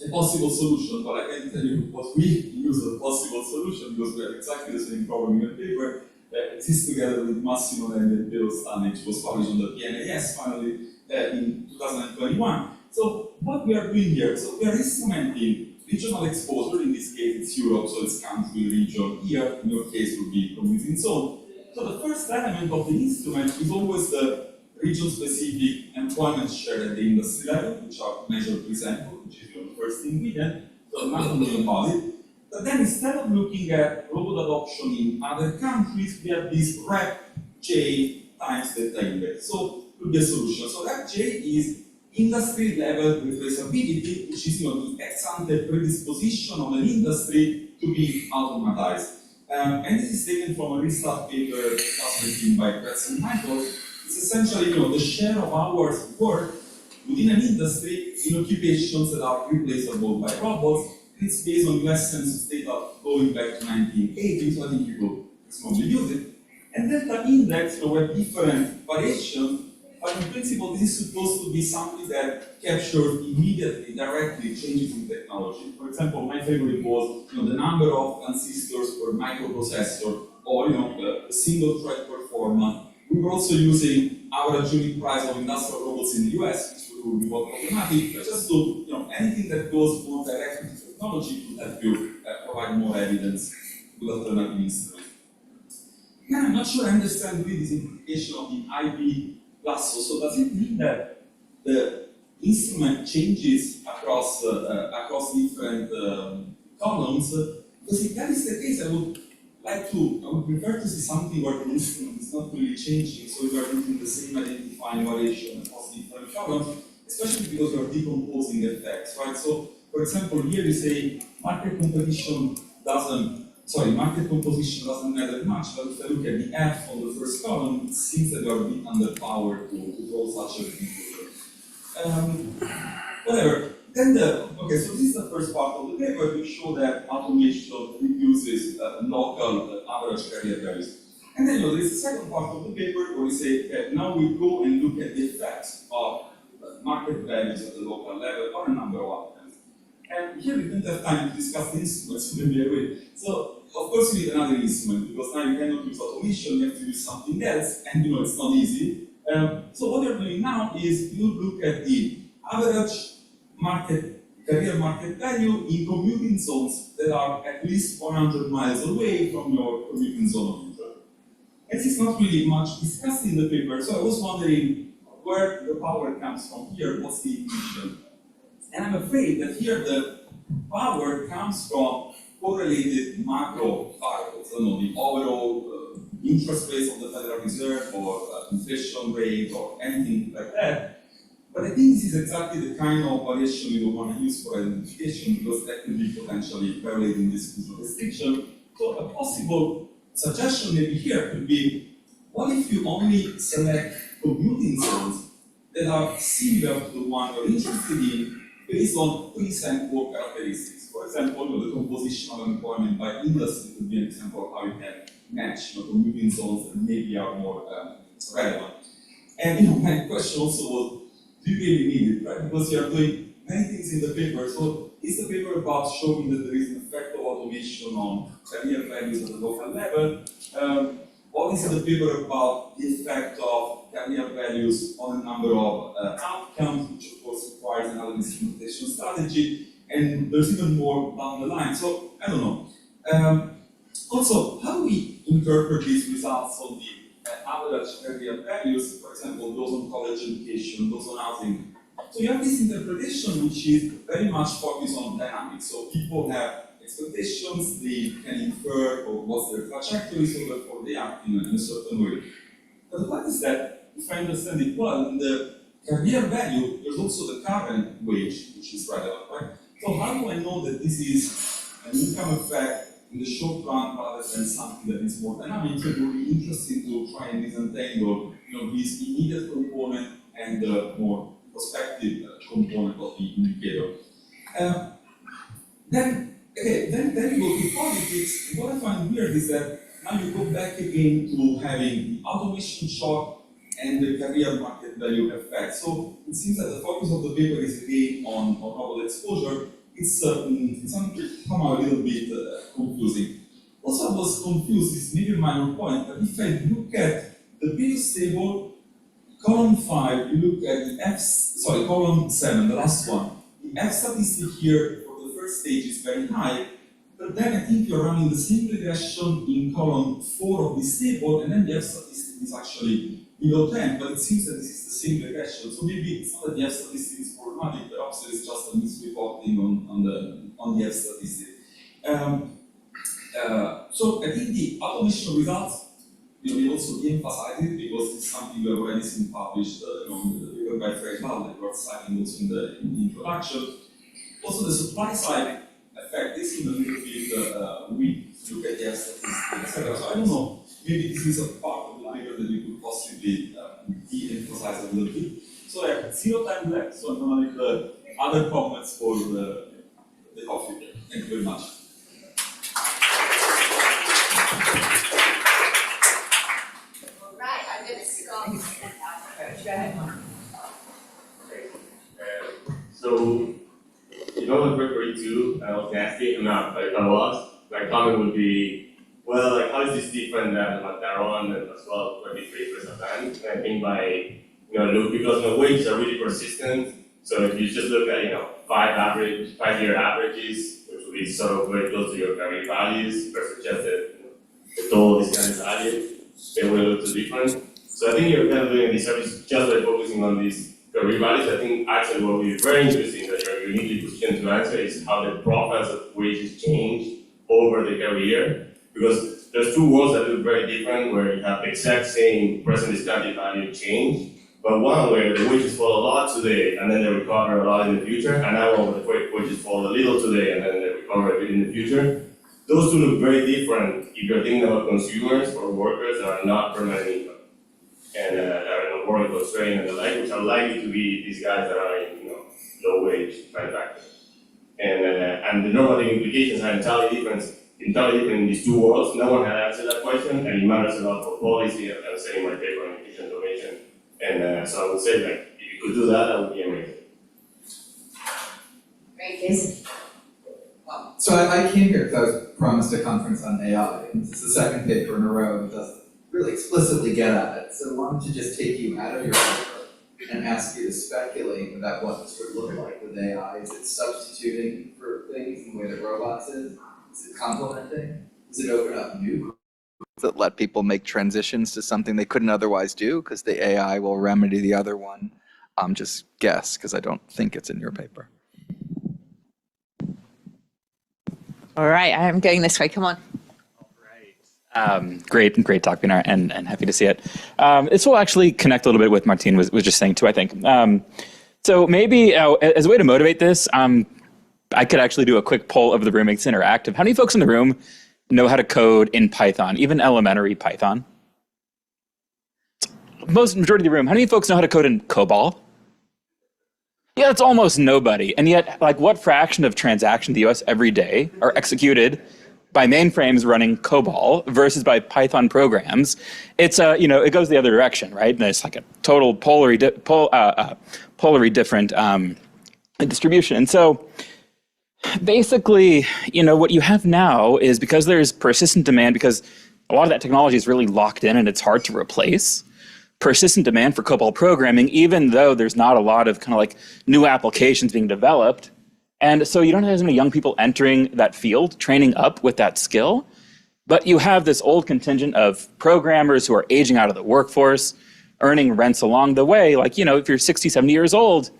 a possible solution? Well, I can tell you what we use as a possible solution, because we have exactly the same problem in the paper. This is together with Massimo and Piero Stanic, was published on the PNAS finally in 2021. So what we are doing here, so we are instrumenting regional exposure. In this case it's Europe, so it's country, region. Here, in your case, would be commuting zone. So the first element of the instrument is always the region-specific employment share at the industry level, which are measured per sample, which is the first ingredient, so nothing new about it. But then instead of looking at robot adoption in other countries, we have this REP-J times data index. So it could be a solution. So REP-J is industry level replaceability, which is the ex-ante predisposition of an industry to be automatized. And this is taken from a restart paper written by Kretz and Michael. It's essentially the share of hours worked within an industry in occupations that are replaceable by robots. It's based on US Census data going back to 1980, so I think people probably use it. And delta index, were different variations, but in principle this is supposed to be something that captures immediately, directly changes in technology. For example, my favorite was the number of transistors per microprocessor, or the single thread performance. We were also using average unit price of industrial robots in the US, which would be more problematic, but just to anything that goes more directly to technology could help you provide more evidence with alternative instruments. Now, I'm not sure I understand really this implication of the IB plus. So does it mean that the instrument changes across different columns? Because if that is the case, I would prefer to see something where the instrument is not really changing, so we are using the same identifying variation across different columns, especially because we are decomposing effects, right? So, for example, here you say market composition doesn't matter much, but if I look at the F on the first column, it seems that we are a bit underpowered to draw such a conclusion. Whatever. Then so this is the first part of the paper. We show that automation reduces local average carrier values. And then there is the second part of the paper where we say, okay, now we go and look at the effects of market values at the local level on a number of items. And here we don't have time to discuss the instruments, maybe I will. So, of course, you need another instrument, because now you cannot use automation, you have to use something else, and it's not easy. So what you're doing now is you look at the average market career market value in commuting zones that are at least 100 miles away from your commuting zone of interest. And this is not really much discussed in the paper, so I was wondering where the power comes from here, what's the intuition? And I'm afraid that here the power comes from correlated macro variables, I don't know, the overall interest rates of the Federal Reserve or inflation rate or anything like that. But I think this is exactly the kind of variation we want to use for identification because that could be potentially violating this restriction. So a possible suggestion maybe here could be, what if you only select commuting zones that are similar to the one you're interested in based on recent work characteristics? For example, the composition of employment by industry could be an example of how you can match commuting zones that maybe are more relevant. And my question also was, do you really need it, right? Because you are doing many things in the paper. So is the paper about showing that there is an effect of automation on career values at the local level? Or is the paper about the effect of career values on a number of outcomes, which of course requires another instrumentation strategy? And there's even more down the line. So I don't know. Also, how do we interpret these results on the average career values, for example, those on college education, those on housing? So you have this interpretation which is very much focused on dynamics. So people have expectations, they can infer or what's their trajectory, so therefore they act in a certain way. But what is that, if I understand it well, in the career value, there's also the current wage, which is relevant, right? So how do I know that this is an income effect in the short run rather than something that is more dynamic? It would be interesting to try and disentangle, this immediate component and the more prospective component of the indicator. Then you go to politics. What I find weird is that now you go back again to having the automation shock and the career market value effect. So it seems that the focus of the paper is again on novel exposure. It's somehow a little bit confusing. Also, I was confused, it's maybe a minor point, but if I look at the previous table, column 5, you look at column 7, the last one. The F statistic here for the first stage is very high, but then I think you're running the same regression in column 4 of this table, and then the F statistic is actually below 10, but it seems that this is the same regression. So maybe it's not that the F statistic is problematic, perhaps it is just a misreporting on the F statistic. So I think the automation results we also de-emphasize it because it's something we have already seen published in the paper by Fred Hall that we're citing also in the introduction. Also the supply side effect is in a little bit weak to look at the F statistics, etc. So I don't know, maybe this is a part of the paper that we could possibly de-emphasize a little bit. So I have 0 time left, so I'm going to leave the other comments for the coffee break. Thank you very much. Right, I'm going to start with that approach. Go ahead, Mark. So, if I was referring to, I was nasty enough, but if I was, my comment would be, well, like, how is this different than what Daron and as well 23% time? And I think by, look, because wages are really persistent, so if you just look at, 5-year averages, which would be sort of very close to your career values versus just the total discounted value, they will look too different. So I think you're kind of doing a disservice just by focusing on these career values. I think actually what would be very interesting that you're uniquely positioned to answer is how the profiles of wages change over the career. Because there's two worlds that look very different where you have the exact same present discounted value change, but one where the wages fall a lot today and then they recover a lot in the future, and another one where the wages fall a little today and then they recover a bit in the future. Those two look very different if you're thinking about consumers or workers that are not permanent income and that are in a work constraint and the like, which are likely to be these guys that are in low wage manufacturing. And the normative implications are entirely different in these two worlds. No one had answered that question, and it matters a lot for policy and setting my paper on efficient automation. And so I would say, if you could do that, that would be amazing. Great, Jason. So I came here because I was promised a conference on AI, and this is the second paper in a row that doesn't really explicitly get at it. So I wanted to just take you out of your paper and ask you to speculate about what this would look like with AI. Is it substituting for things in the way that robots is? Is it complementing? Does it open up new that let people make transitions to something they couldn't otherwise do because the AI will remedy the other one? Just guess, because I don't think it's in your paper. All right, I'm going this way. Come on. Great talk, Pinar, and happy to see it. This will actually connect a little bit with Martine was just saying too, I think. So maybe as a way to motivate this, I could actually do a quick poll of the room, make this interactive. How many folks in the room know how to code in Python, even elementary Python? Majority of the room. How many folks know how to code in COBOL? Yeah, it's almost nobody. And yet, like, what fraction of transactions in the US every day are executed by mainframes running COBOL versus by Python programs? It's it goes the other direction, right? And it's like a total polarly different distribution. And so basically, what you have now is, because there's persistent demand, because a lot of that technology is really locked in and it's hard to replace, persistent demand for COBOL programming, even though there's not a lot of kind of like new applications being developed. And so you don't have as many young people entering that field, training up with that skill, but you have this old contingent of programmers who are aging out of the workforce, earning rents along the way. Like, if you're 60, 70 years old,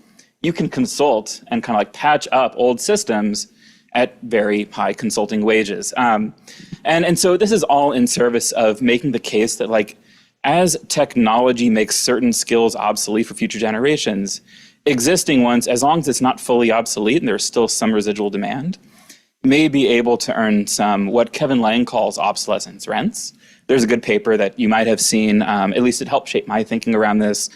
you can consult and kind of like patch up old systems at very high consulting wages. And so this is all in service of making the case that, like, as technology makes certain skills obsolete for future generations, existing ones, as long as it's not fully obsolete and there's still some residual demand, may be able to earn some, what Kevin Lang calls obsolescence rents. There's a good paper that you might have seen, at least it helped shape my thinking around this.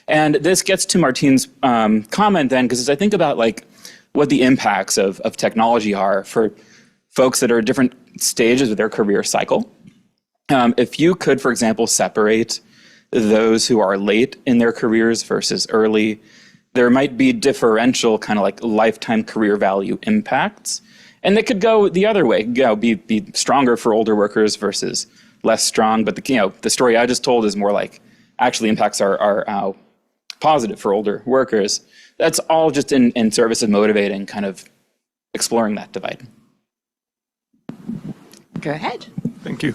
And this gets to Martine's comment then, because as I think about like what the impacts of technology are for folks that are at different stages of their career cycle, if you could, for example, separate those who are late in their careers versus early, there might be differential kind of like lifetime career value impacts. And they could go the other way, be stronger for older workers versus less strong. But the story I just told is more like actually impacts are positive for older workers. That's all just in service of motivating, kind of exploring that divide. Go ahead. Thank you.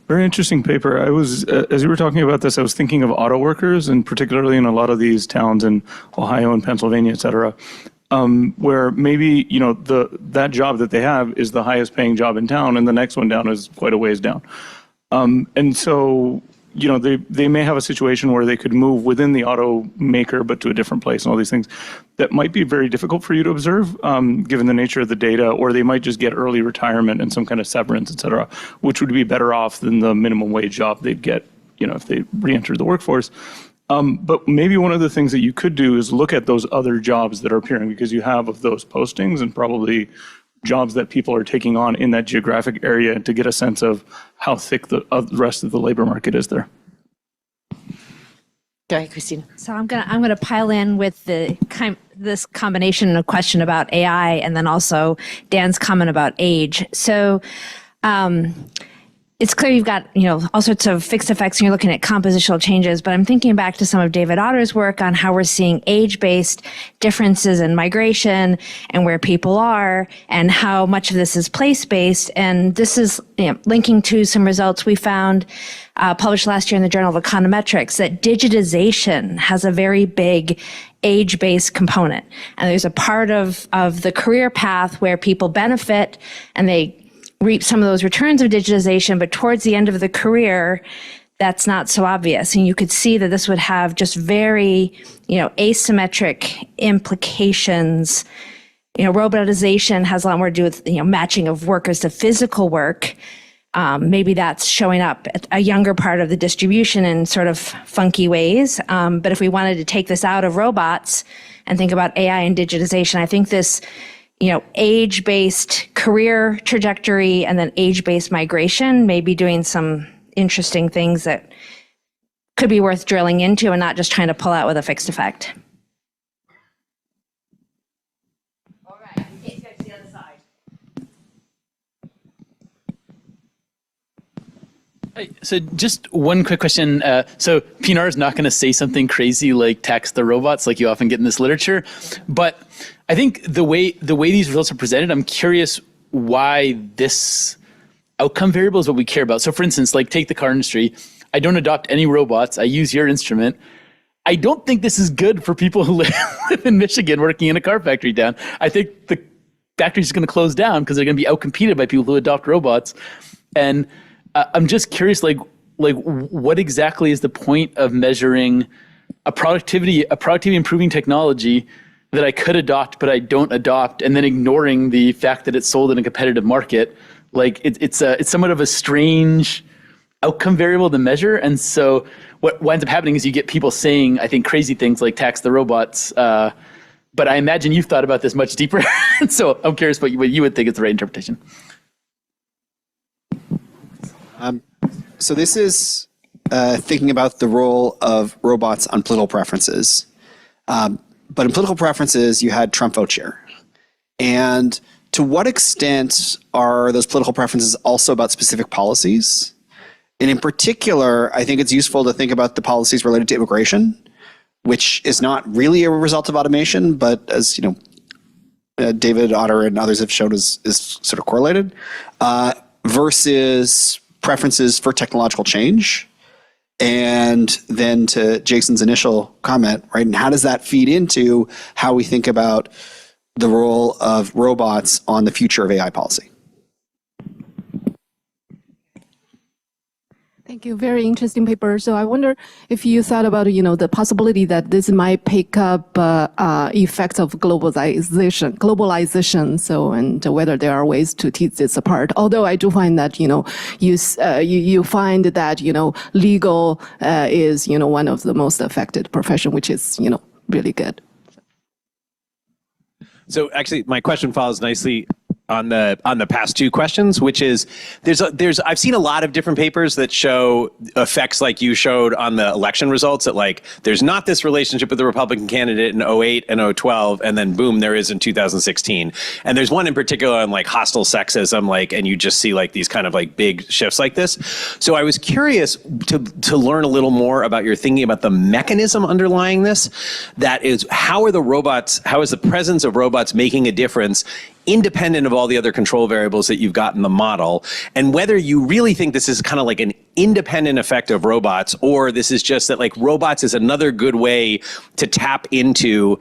Very interesting paper. I was, as you were talking about this, I was thinking of auto workers, and particularly in a lot of these towns in Ohio and Pennsylvania, et cetera, where maybe, that job that they have is the highest paying job in town, and the next one down is quite a ways down. And so, they may have a situation where they could move within the automaker, but to a different place and all these things that might be very difficult for you to observe, given the nature of the data, or they might just get early retirement and some kind of severance, et cetera, which would be better off than the minimum wage job they'd get, if they re-entered the workforce. But maybe one of the things that you could do is look at those other jobs that are appearing, because you have of those postings and probably jobs that people are taking on in that geographic area, to get a sense of how thick the rest of the labor market is there. Go ahead, Christina. So I'm gonna pile in with this combination of question about AI and then also Dan's comment about age. So it's clear you've got, all sorts of fixed effects and you're looking at compositional changes, but I'm thinking back to some of David Otter's work on how we're seeing age-based differences in migration and where people are and how much of this is place-based. And this is linking to some results we found published last year in the Journal of Econometrics, that digitization has a very big age-based component. And there's a part of the career path where people benefit and they reap some of those returns of digitization, but towards the end of the career, that's not so obvious. And you could see that this would have just very, asymmetric implications. Robotization has a lot more to do with, matching of workers to physical work. Maybe that's showing up at a younger part of the distribution in sort of funky ways. But if we wanted to take this out of robots and think about AI and digitization, I think this age-based career trajectory and then age-based migration may be doing some interesting things that could be worth drilling into and not just trying to pull out with a fixed effect. All right, let's go to the other side. So just one quick question. So PNR is not going to say something crazy like tax the robots, like you often get in this literature. But I think the way these results are presented, I'm curious why this outcome variable is what we care about. So for instance, like take the car industry. I don't adopt any robots. I use your instrument. I don't think this is good for people who live in Michigan working in a car factory down. I think the factory's going to close down because they're going to be outcompeted by people who adopt robots. And I'm just curious, like what exactly is the point of measuring a productivity improving technology that I could adopt but I don't adopt, and then ignoring the fact that it's sold in a competitive market? Like it's somewhat of a strange outcome variable to measure. And so what winds up happening is you get people saying, I think, crazy things like tax the robots. But I imagine you've thought about this much deeper. So I'm curious what you would think is the right interpretation. So this is thinking about the role of robots on political preferences. But in political preferences, you had Trump vote share. And to what extent are those political preferences also about specific policies? And in particular, I think it's useful to think about the policies related to immigration, which is not really a result of automation, but as you know, David Otter and others have shown is sort of correlated, versus preferences for technological change. And then to Jason's initial comment, right? And how does that feed into how we think about the role of robots on the future of AI policy? Thank you. Very interesting paper. So I wonder if you thought about, the possibility that this might pick up effects of globalization. So, and whether there are ways to tease this apart. Although I do find that, you find that, legal is, one of the most affected profession, which is, really good. So actually, my question follows nicely on the past two questions, which is I've seen a lot of different papers that show effects like you showed on the election results, that like there's not this relationship with the Republican candidate in 08 and 012, and then boom, there is in 2016. And there's one in particular on like hostile sexism, like, and you just see like these kind of like big shifts like this. So I was curious to learn a little more about your thinking about the mechanism underlying this. That is, how is the presence of robots making a difference independent of all the other control variables that you've got in the model, and whether you really think this is kind of like an independent effect of robots, or this is just that like robots is another good way to tap into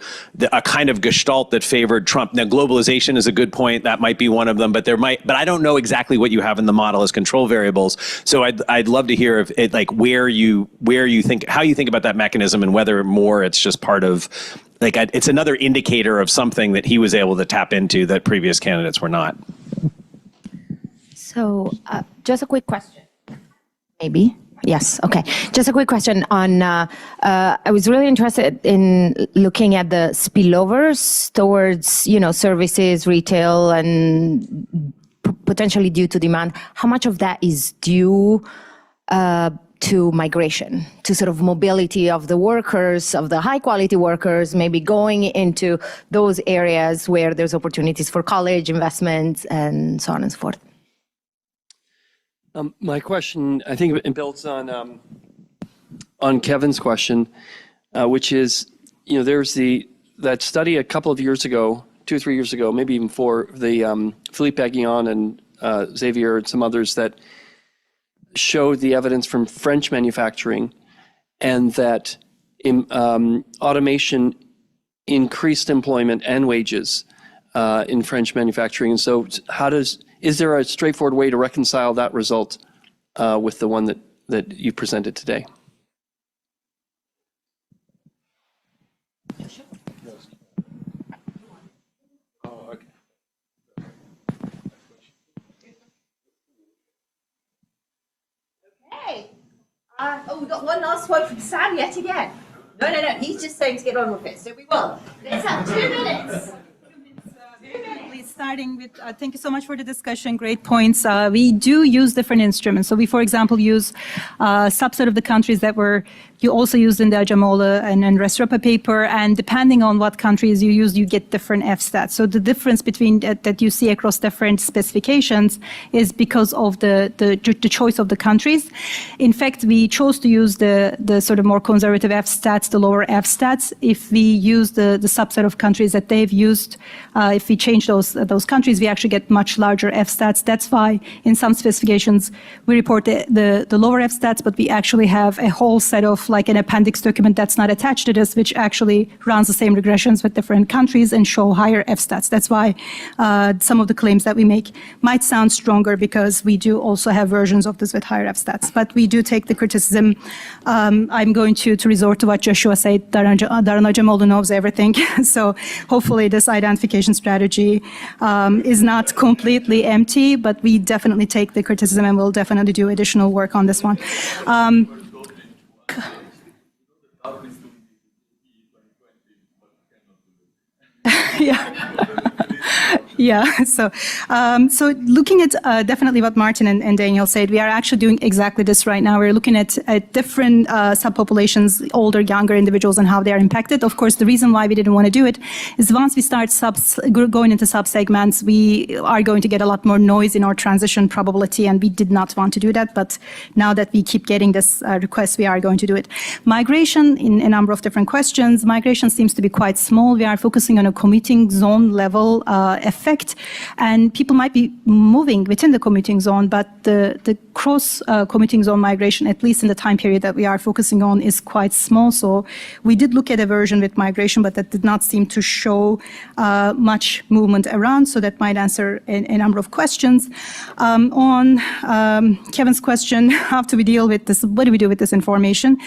a kind of gestalt that favored Trump. Now, globalization is a good point. That might be one of them, but I don't know exactly what you have in the model as control variables. So I'd love to hear if it, like how you think about that mechanism, and whether more it's just part of like it's another indicator of something that he was able to tap into that previous candidates were not. So just a quick question. Maybe. Yes. Okay. Just a quick question on, I was really interested in looking at the spillovers towards, services, retail, and potentially due to demand. How much of that is due to migration, to sort of mobility of the workers, of the high quality workers, maybe going into those areas where there's opportunities for college investments and so on and so forth? My question, I think it builds on Kevin's question, which is, there's that study a couple of years ago, 2 or 3 years ago, maybe even 4, the Philippe Aguillon and Xavier and some others that showed the evidence from French manufacturing, and that automation increased employment and wages in French manufacturing. And so is there a straightforward way to reconcile that result with the one that you presented today? We've got one last one from Sam yet again. No, he's just saying to get on with it, so we will. Let's have 2 minutes. Starting with, thank you so much for the discussion, great points. We do use different instruments. So we, for example, use a subset of the countries that were you also used in the Ajamola and Resrapa paper, and depending on what countries you use, you get different F-stats. So the difference between that you see across different specifications is because of the choice of the countries. In fact, we chose to use the sort of more conservative F-stats, the lower F-stats. If we use the subset of countries that they've used, if we change those countries, we actually get much larger F-stats. That's why in some specifications we report the lower F-stats, but we actually have a whole set of like an appendix document that's not attached to this, which actually runs the same regressions with different countries and show higher F-stats. That's why some of the claims that we make might sound stronger, because we do also have versions of this with higher F-stats. But we do take the criticism. I'm going to resort to what Joshua said. Daron Ajamola knows everything. So hopefully this identification strategy is not completely empty, but we definitely take the criticism and we'll definitely do additional work on this one. Yeah. Yeah, so looking at definitely what Martin and Daniel said, we are actually doing exactly this right now. We're looking at different subpopulations, older, younger individuals, and how they are impacted. Of course, the reason why we didn't want to do it is once we start going into subsegments, we are going to get a lot more noise in our transition probability, and we did not want to do that. But now that we keep getting this request, we are going to do it. Migration, in a number of different questions, migration seems to be quite small. We are focusing on a commuting zone level effect, and people might be moving within the commuting zone, but the cross commuting zone migration, at least in the time period that we are focusing on, is quite small. So we did look at a version with migration, but that did not seem to show much movement around. So that might answer a number of questions. On Kevin's question, how do we deal with this? What do we do with this information?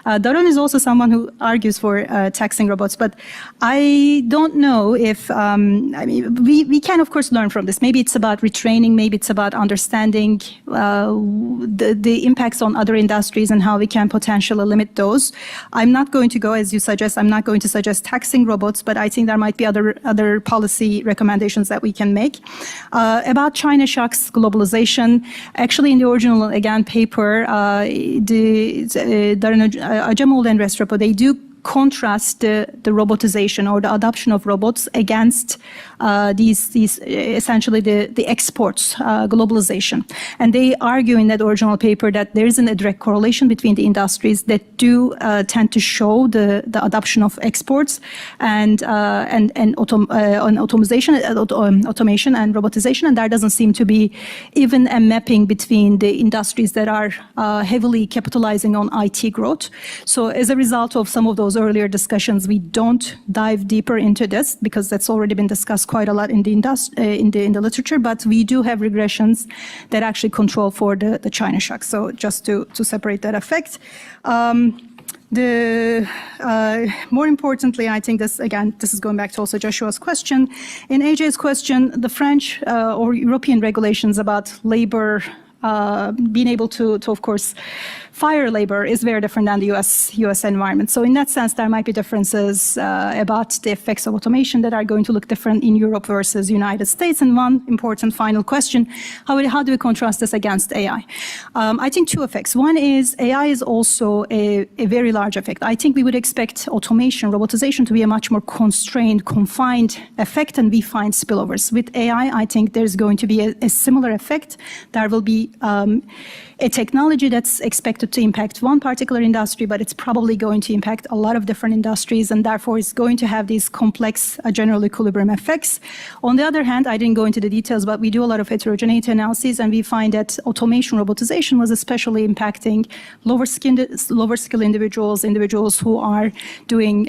Daron is also someone who argues for taxing robots, but I don't know if, I mean, we can, of course, learn from this. Maybe it's about retraining, maybe it's about understanding the impacts on other industries and how we can potentially limit those. I'm not going to go, as you suggest, I'm not going to suggest taxing robots, but I think there might be other policy recommendations that we can make. About China shocks globalization, actually in the original, again, paper, Daron Ajamola and Resrapa, they do contrast the robotization or the adoption of robots against these essentially the exports, globalization. And they argue in that original paper that there isn't a direct correlation between the industries that do tend to show the adoption of exports and automation and robotization, and there doesn't seem to be even a mapping between the industries that are heavily capitalizing on IT growth. So as a result of some of those earlier discussions, we don't dive deeper into this because that's already been discussed quite a lot in the literature, but we do have regressions that actually control for the China shock. So just to separate that effect. More importantly, I think this is going back to also Joshua's question. In AJ's question, the French or European regulations about labor being able to of course, fire labor is very different than the US environment. So in that sense, there might be differences about the effects of automation that are going to look different in Europe versus United States. And one important final question, how do we contrast this against AI? I think two effects. One is AI is also a very large effect. I think we would expect automation, robotization to be a much more constrained, confined effect, and we find spillovers. With AI, I think there's going to be a similar effect. There will be a technology that's expected to impact one particular industry, but it's probably going to impact a lot of different industries, and therefore it's going to have these complex general equilibrium effects. On the other hand, I didn't go into the details, but we do a lot of heterogeneity analyses, and we find that automation, robotization was especially impacting lower skill individuals who are doing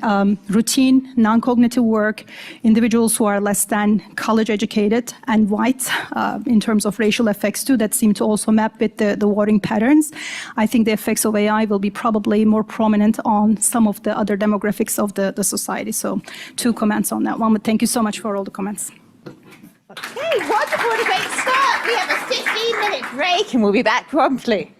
routine, non-cognitive work, individuals who are less than college educated and white in terms of racial effects too, that seem to also map with the voting patterns. I think the effects of AI will be probably more prominent on some of the other demographics of the society. So 2 comments on that one, but thank you so much for all the comments. Okay, wonderful, what a great start. We have a 15-minute break and we'll be back promptly.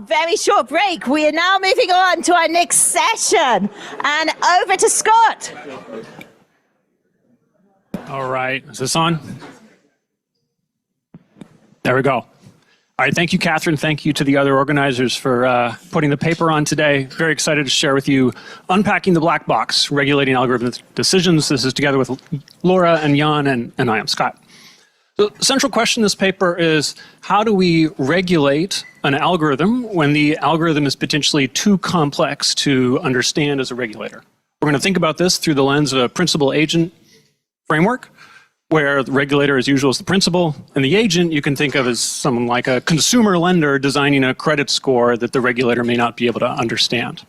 very short break. We are now moving on to our next session. And over to Scott. All right, is this on? There we go. All right, thank you, Catherine. Thank you to the other organizers for putting the paper on today. Very excited to share with you Unpacking the Black Box, Regulating Algorithmic Decisions. This is together with Laura and Jan, and I am Scott. The central question in this paper is, how do we regulate an algorithm when the algorithm is potentially too complex to understand as a regulator? We're going to think about this through the lens of a principal-agent framework, where the regulator as usual is the principal, and the agent you can think of as someone like a consumer lender designing a credit score that the regulator may not be able to understand.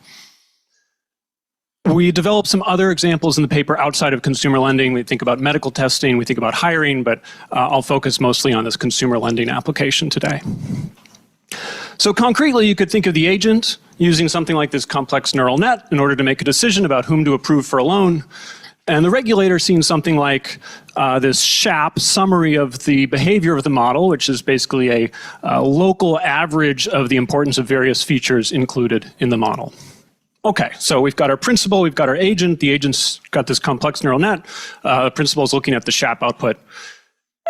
We develop some other examples in the paper outside of consumer lending. We think about medical testing, we think about hiring, but I'll focus mostly on this consumer lending application today. So concretely, you could think of the agent using something like this complex neural net in order to make a decision about whom to approve for a loan. And the regulator seeing something like this SHAP summary of the behavior of the model, which is basically a local average of the importance of various features included in the model. Okay, so we've got our principal, we've got our agent. The agent's got this complex neural net. The principal is looking at the SHAP output.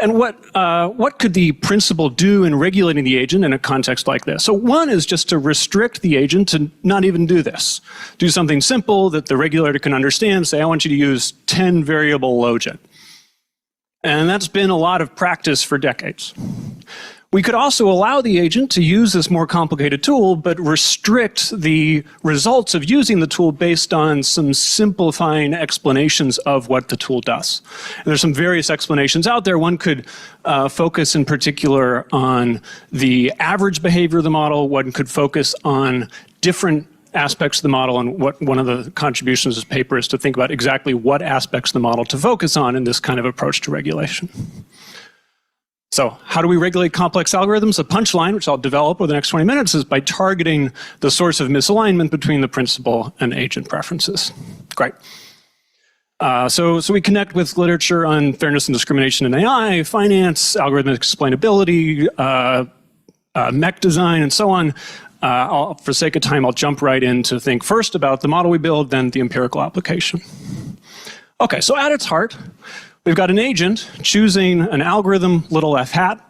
And what could the principal do in regulating the agent in a context like this? So one is just to restrict the agent to not even do this. Do something simple that the regulator can understand. Say, I want you to use 10 variable logit. And that's been a lot of practice for decades. We could also allow the agent to use this more complicated tool, but restrict the results of using the tool based on some simplifying explanations of what the tool does. And there's some various explanations out there. One could focus in particular on the average behavior of the model. One could focus on different aspects of the model, and what one of the contributions of this paper is to think about exactly what aspects of the model to focus on in this kind of approach to regulation. So how do we regulate complex algorithms? The punchline, which I'll develop over the next 20 minutes, is by targeting the source of misalignment between the principal and agent preferences. Great. So we connect with literature on fairness and discrimination in AI, finance, algorithmic explainability, mech design, and so on. For sake of time, I'll jump right in to think first about the model we build, then the empirical application. Okay, so at its heart, we've got an agent choosing an algorithm, little f hat,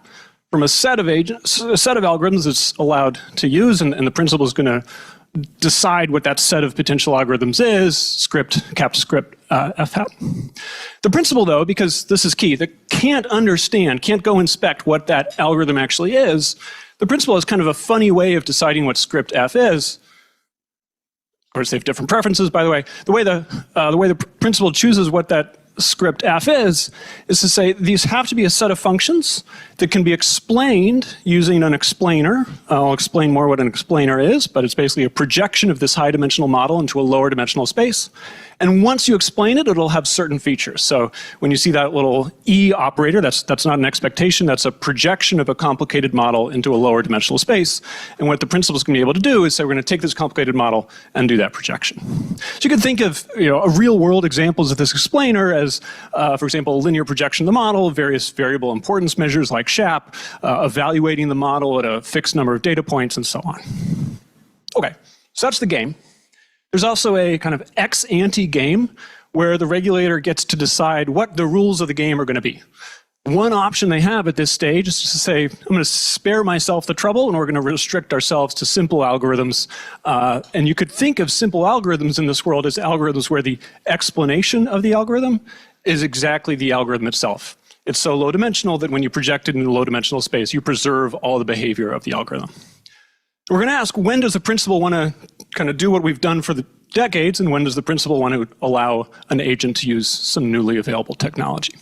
from a set of algorithms it's allowed to use, and the principal is going to decide what that set of potential algorithms is, script, cap script, f hat. The principal, though, because this is key, that can't go inspect what that algorithm actually is, the principal has kind of a funny way of deciding what script f is. Of course, they have different preferences, by the way. The way the principal chooses what that script f is to say these have to be a set of functions that can be explained using an explainer. I'll explain more what an explainer is, but it's basically a projection of this high dimensional model into a lower dimensional space. And once you explain it, it'll have certain features. So when you see that little E operator, that's not an expectation, that's a projection of a complicated model into a lower dimensional space. And what the principal is going to be able to do is say, we're going to take this complicated model and do that projection. So you can think of a real world examples of this explainer as, for example, a linear projection of the model, various variable importance measures like SHAP, evaluating the model at a fixed number of data points, and so on. Okay, so that's the game. There's also a kind of ex-ante game where the regulator gets to decide what the rules of the game are going to be. One option they have at this stage is to say, I'm going to spare myself the trouble and we're going to restrict ourselves to simple algorithms. And you could think of simple algorithms in this world as algorithms where the explanation of the algorithm is exactly the algorithm itself. It's so low dimensional that when you project it into low dimensional space, you preserve all the behavior of the algorithm. We're going to ask, when does the principal want to kind of do what we've done for the decades, and when does the principal want to allow an agent to use some newly available technology?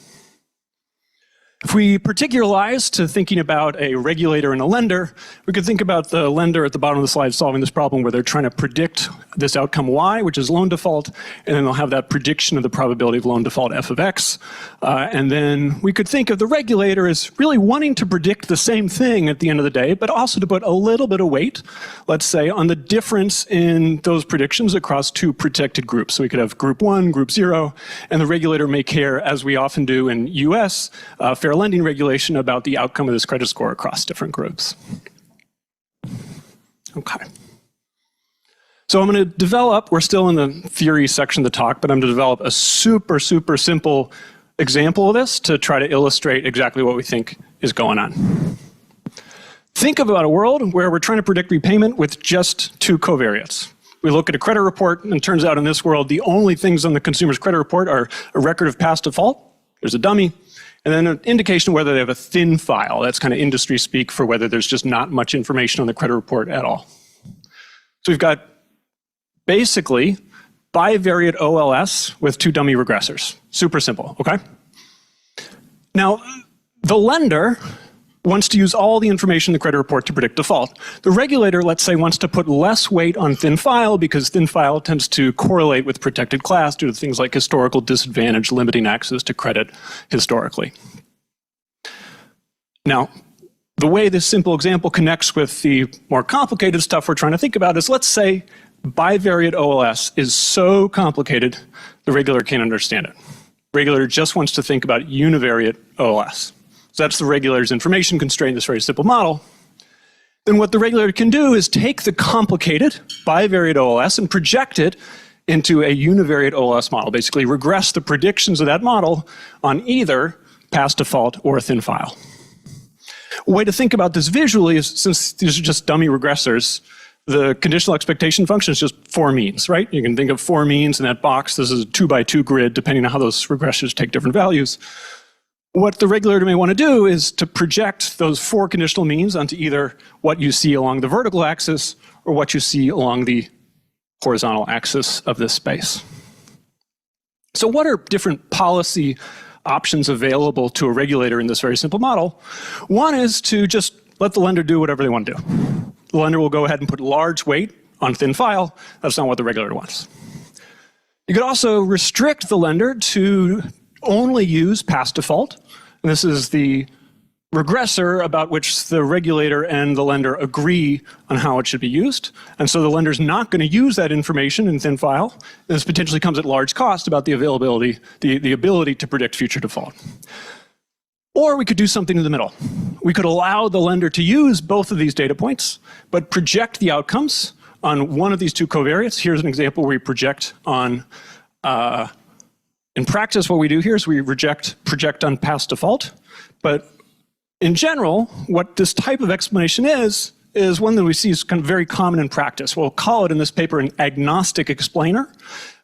If we particularize to thinking about a regulator and a lender, we could think about the lender at the bottom of the slide solving this problem where they're trying to predict this outcome y, which is loan default, and then they'll have that prediction of the probability of loan default f of x. And then we could think of the regulator as really wanting to predict the same thing at the end of the day, but also to put a little bit of weight, let's say, on the difference in those predictions across two protected groups. So we could have group 1, group 0, and the regulator may care, as we often do in US, fair lending regulation, about the outcome of this credit score across different groups. Okay. So I'm going to develop, we're still in the theory section of the talk, but I'm going to develop a super, super simple example of this to try to illustrate exactly what we think is going on. Think about a world where we're trying to predict repayment with just two covariates. We look at a credit report, and it turns out in this world, the only things on the consumer's credit report are a record of past default, there's a dummy, and then an indication of whether they have a thin file. That's kind of industry speak for whether there's just not much information on the credit report at all. So we've got basically bivariate OLS with two dummy regressors. Super simple, okay? Now, the lender wants to use all the information in the credit report to predict default. The regulator, let's say, wants to put less weight on thin file because thin file tends to correlate with protected class due to things like historical disadvantage limiting access to credit historically. Now, the way this simple example connects with the more complicated stuff we're trying to think about is, let's say bivariate OLS is so complicated the regulator can't understand it. The regulator just wants to think about univariate OLS. So that's the regulator's information constraint, this very simple model. Then what the regulator can do is take the complicated bivariate OLS and project it into a univariate OLS model, basically regress the predictions of that model on either past default or a thin file. A way to think about this visually is, since these are just dummy regressors, the conditional expectation function is just four means, right? You can think of four means in that box. This is a 2x2 grid, depending on how those regressors take different values. What the regulator may want to do is to project those four conditional means onto either what you see along the vertical axis or what you see along the horizontal axis of this space. So what are different policy options available to a regulator in this very simple model? One is to just let the lender do whatever they want to do. The lender will go ahead and put large weight on thin file. That's not what the regulator wants. You could also restrict the lender to only use past default. And this is the regressor about which the regulator and the lender agree on how it should be used. And so the lender's not going to use that information in thin file. And this potentially comes at large cost about the availability, the ability to predict future default. Or we could do something in the middle. We could allow the lender to use both of these data points, but project the outcomes on one of these two covariates. Here's an example where we project on in practice, what we do here is we project on past default. But in general, what this type of explanation is one that we see is kind of very common in practice. We'll call it in this paper an agnostic explainer.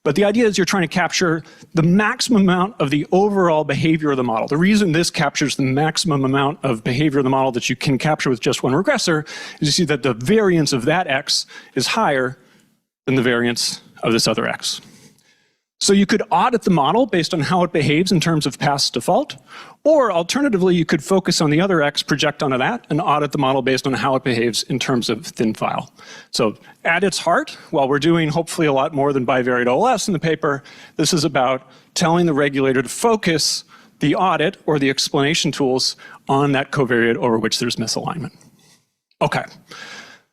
But the idea is you're trying to capture the maximum amount of the overall behavior of the model. The reason this captures the maximum amount of behavior of the model that you can capture with just one regressor is you see that the variance of that x is higher than the variance of this other x. So you could audit the model based on how it behaves in terms of past default, or alternatively, you could focus on the other x, project onto that, and audit the model based on how it behaves in terms of thin file. So at its heart, while we're doing hopefully a lot more than bivariate OLS in the paper, this is about telling the regulator to focus the audit or the explanation tools on that covariate over which there's misalignment. Okay,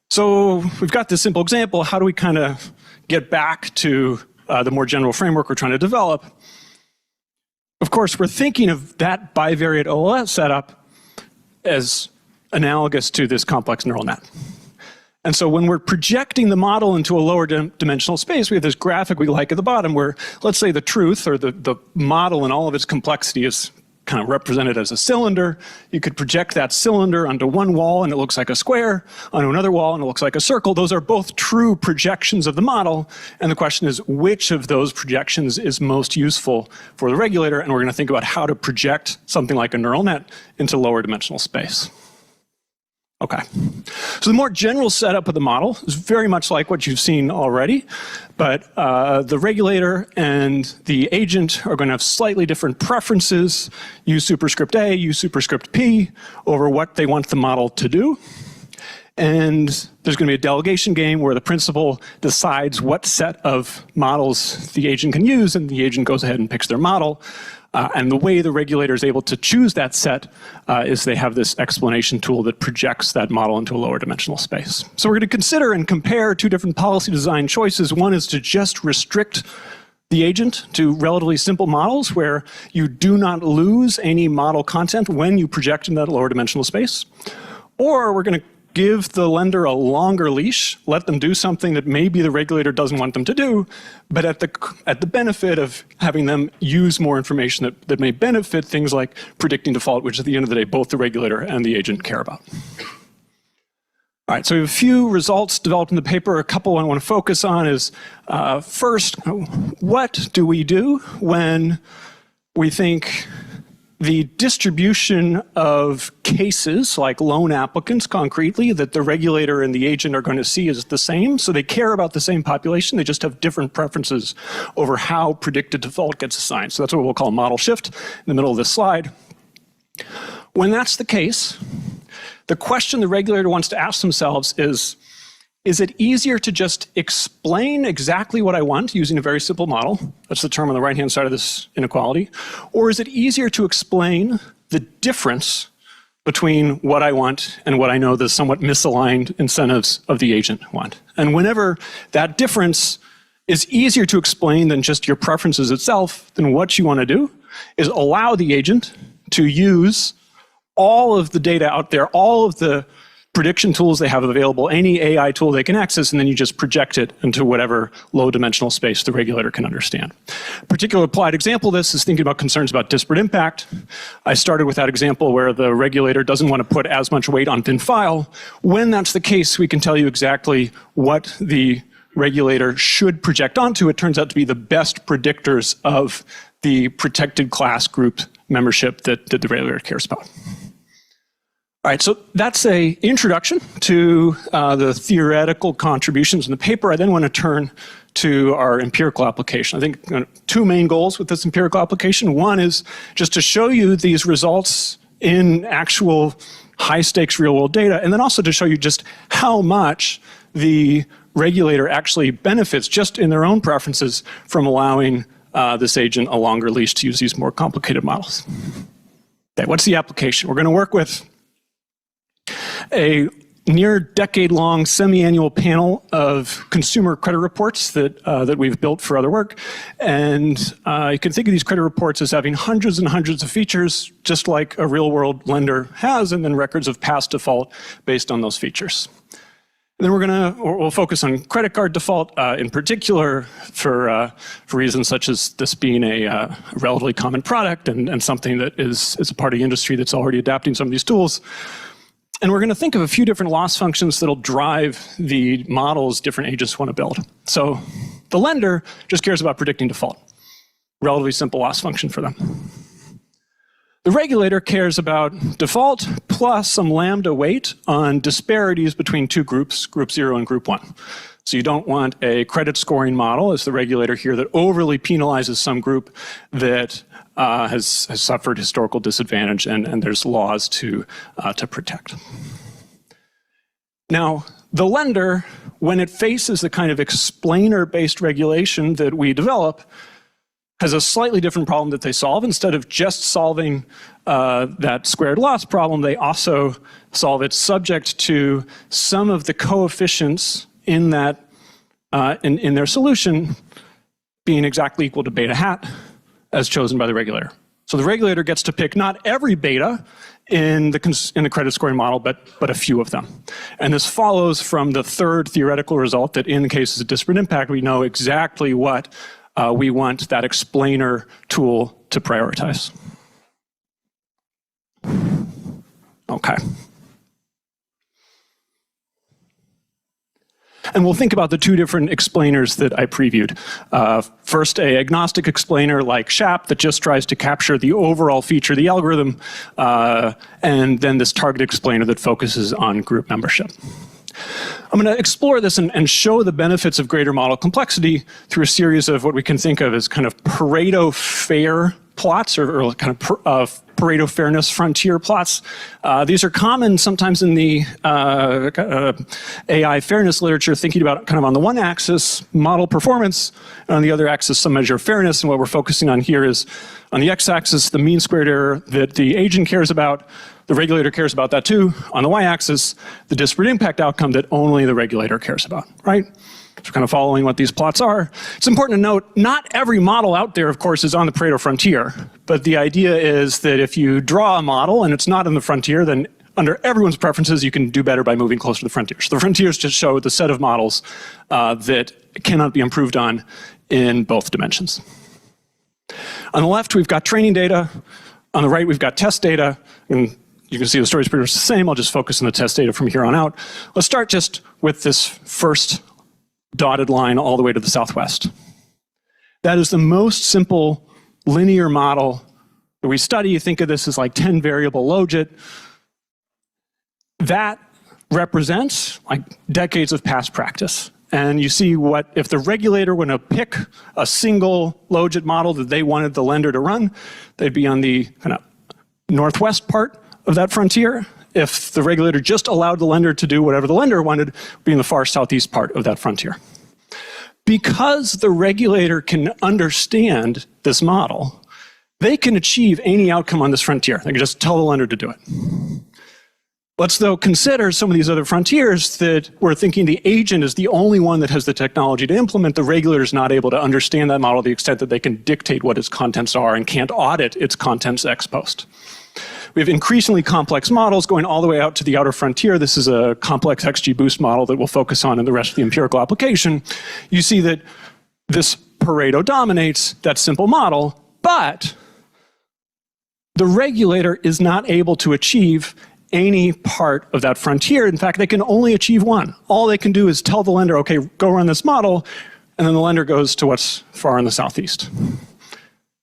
so we've got this simple example. How do we kind of get back to the more general framework we're trying to develop? Of course, we're thinking of that bivariate OLS setup as analogous to this complex neural net. And so when we're projecting the model into a lower dimensional space, we have this graphic we like at the bottom where, let's say, the truth or the model in all of its complexity is kind of represented as a cylinder. You could project that cylinder onto one wall and it looks like a square, onto another wall and it looks like a circle. Those are both true projections of the model. And the question is, which of those projections is most useful for the regulator? And we're going to think about how to project something like a neural net into lower dimensional space. Okay, so the more general setup of the model is very much like what you've seen already, but the regulator and the agent are going to have slightly different preferences, U superscript A, U superscript P, over what they want the model to do. And there's going to be a delegation game where the principal decides what set of models the agent can use, and the agent goes ahead and picks their model. And the way the regulator is able to choose that set is they have this explanation tool that projects that model into a lower dimensional space. So we're going to consider and compare two different policy design choices. One is to just restrict the agent to relatively simple models where you do not lose any model content when you project in that lower dimensional space. Or we're going to give the lender a longer leash, let them do something that maybe the regulator doesn't want them to do, but at the benefit of having them use more information that may benefit things like predicting default, which at the end of the day, both the regulator and the agent care about. All right, so we have a few results developed in the paper. A couple I want to focus on is, first, what do we do when we think the distribution of cases, like loan applicants concretely, that the regulator and the agent are going to see is the same? So they care about the same population, they just have different preferences over how predicted default gets assigned. So that's what we'll call model shift in the middle of this slide. When that's the case, the question the regulator wants to ask themselves is it easier to just explain exactly what I want using a very simple model? That's the term on the right-hand side of this inequality. Or is it easier to explain the difference between what I want and what I know the somewhat misaligned incentives of the agent want? And whenever that difference is easier to explain than just your preferences itself, then what you want to do is allow the agent to use all of the data out there, all of the prediction tools they have available, any AI tool they can access, and then you just project it into whatever low dimensional space the regulator can understand. A particular applied example of this is thinking about concerns about disparate impact. I started with that example where the regulator doesn't want to put as much weight on thin file. When that's the case, we can tell you exactly what the regulator should project onto. It turns out to be the best predictors of the protected class group membership that the regulator cares about. All right, so that's an introduction to the theoretical contributions in the paper. I then want to turn to our empirical application. I think two main goals with this empirical application. One is just to show you these results in actual high-stakes real-world data, and then also to show you just how much the regulator actually benefits just in their own preferences from allowing this agent a longer leash to use these more complicated models. Okay, what's the application? We're going to work with a near decade-long semi-annual panel of consumer credit reports that we've built for other work. And you can think of these credit reports as having hundreds and hundreds of features, just like a real-world lender has, and then records of past default based on those features. And then we'll focus on credit card default in particular for reasons such as this being a relatively common product and something that is a part of the industry that's already adapting some of these tools. And we're going to think of a few different loss functions that'll drive the models different agents want to build. So the lender just cares about predicting default. Relatively simple loss function for them. The regulator cares about default plus some lambda weight on disparities between two groups, group 0 and group 1. So you don't want a credit scoring model, as the regulator here, that overly penalizes some group that has suffered historical disadvantage, and there's laws to protect. Now, the lender, when it faces the kind of explainer-based regulation that we develop, has a slightly different problem that they solve. Instead of just solving that squared loss problem, they also solve it subject to some of the coefficients in that in their solution being exactly equal to beta hat as chosen by the regulator. So the regulator gets to pick not every beta in the credit scoring model, but a few of them. And this follows from the third theoretical result that in cases of disparate impact, we know exactly what we want that explainer tool to prioritize. Okay. And we'll think about the two different explainers that I previewed. First, an agnostic explainer like SHAP that just tries to capture the overall feature of the algorithm, and then this target explainer that focuses on group membership. I'm going to explore this and show the benefits of greater model complexity through a series of what we can think of as kind of Pareto fair plots or kind of Pareto fairness frontier plots. These are common sometimes in the AI fairness literature, thinking about kind of on the one axis, model performance, and on the other axis, some measure of fairness. And what we're focusing on here is on the x-axis, the mean squared error that the agent cares about. The regulator cares about that too. On the y-axis, the disparate impact outcome that only the regulator cares about, right? So kind of following what these plots are. It's important to note, not every model out there, of course, is on the Pareto frontier. But the idea is that if you draw a model and it's not in the frontier, then under everyone's preferences, you can do better by moving closer to the frontiers. The frontiers just show the set of models that cannot be improved on in both dimensions. On the left, we've got training data. On the right, we've got test data. And you can see the story's pretty much the same. I'll just focus on the test data from here on out. Let's start just with this first dotted line all the way to the southwest. That is the most simple linear model that we study. You think of this as like 10 variable logit. That represents like decades of past practice. And you see what, if the regulator were to pick a single logit model that they wanted the lender to run, they'd be on the kind of northwest part of that frontier. If the regulator just allowed the lender to do whatever the lender wanted, it'd be in the far southeast part of that frontier. Because the regulator can understand this model, they can achieve any outcome on this frontier. They can just tell the lender to do it. Let's, though, consider some of these other frontiers that we're thinking the agent is the only one that has the technology to implement. The regulator is not able to understand that model to the extent that they can dictate what its contents are and can't audit its contents ex post. We have increasingly complex models going all the way out to the outer frontier. This is a complex XGBoost model that we'll focus on in the rest of the empirical application. You see that this Pareto dominates that simple model, but the regulator is not able to achieve any part of that frontier. In fact, they can only achieve one. All they can do is tell the lender, okay, go run this model, and then the lender goes to what's far in the southeast.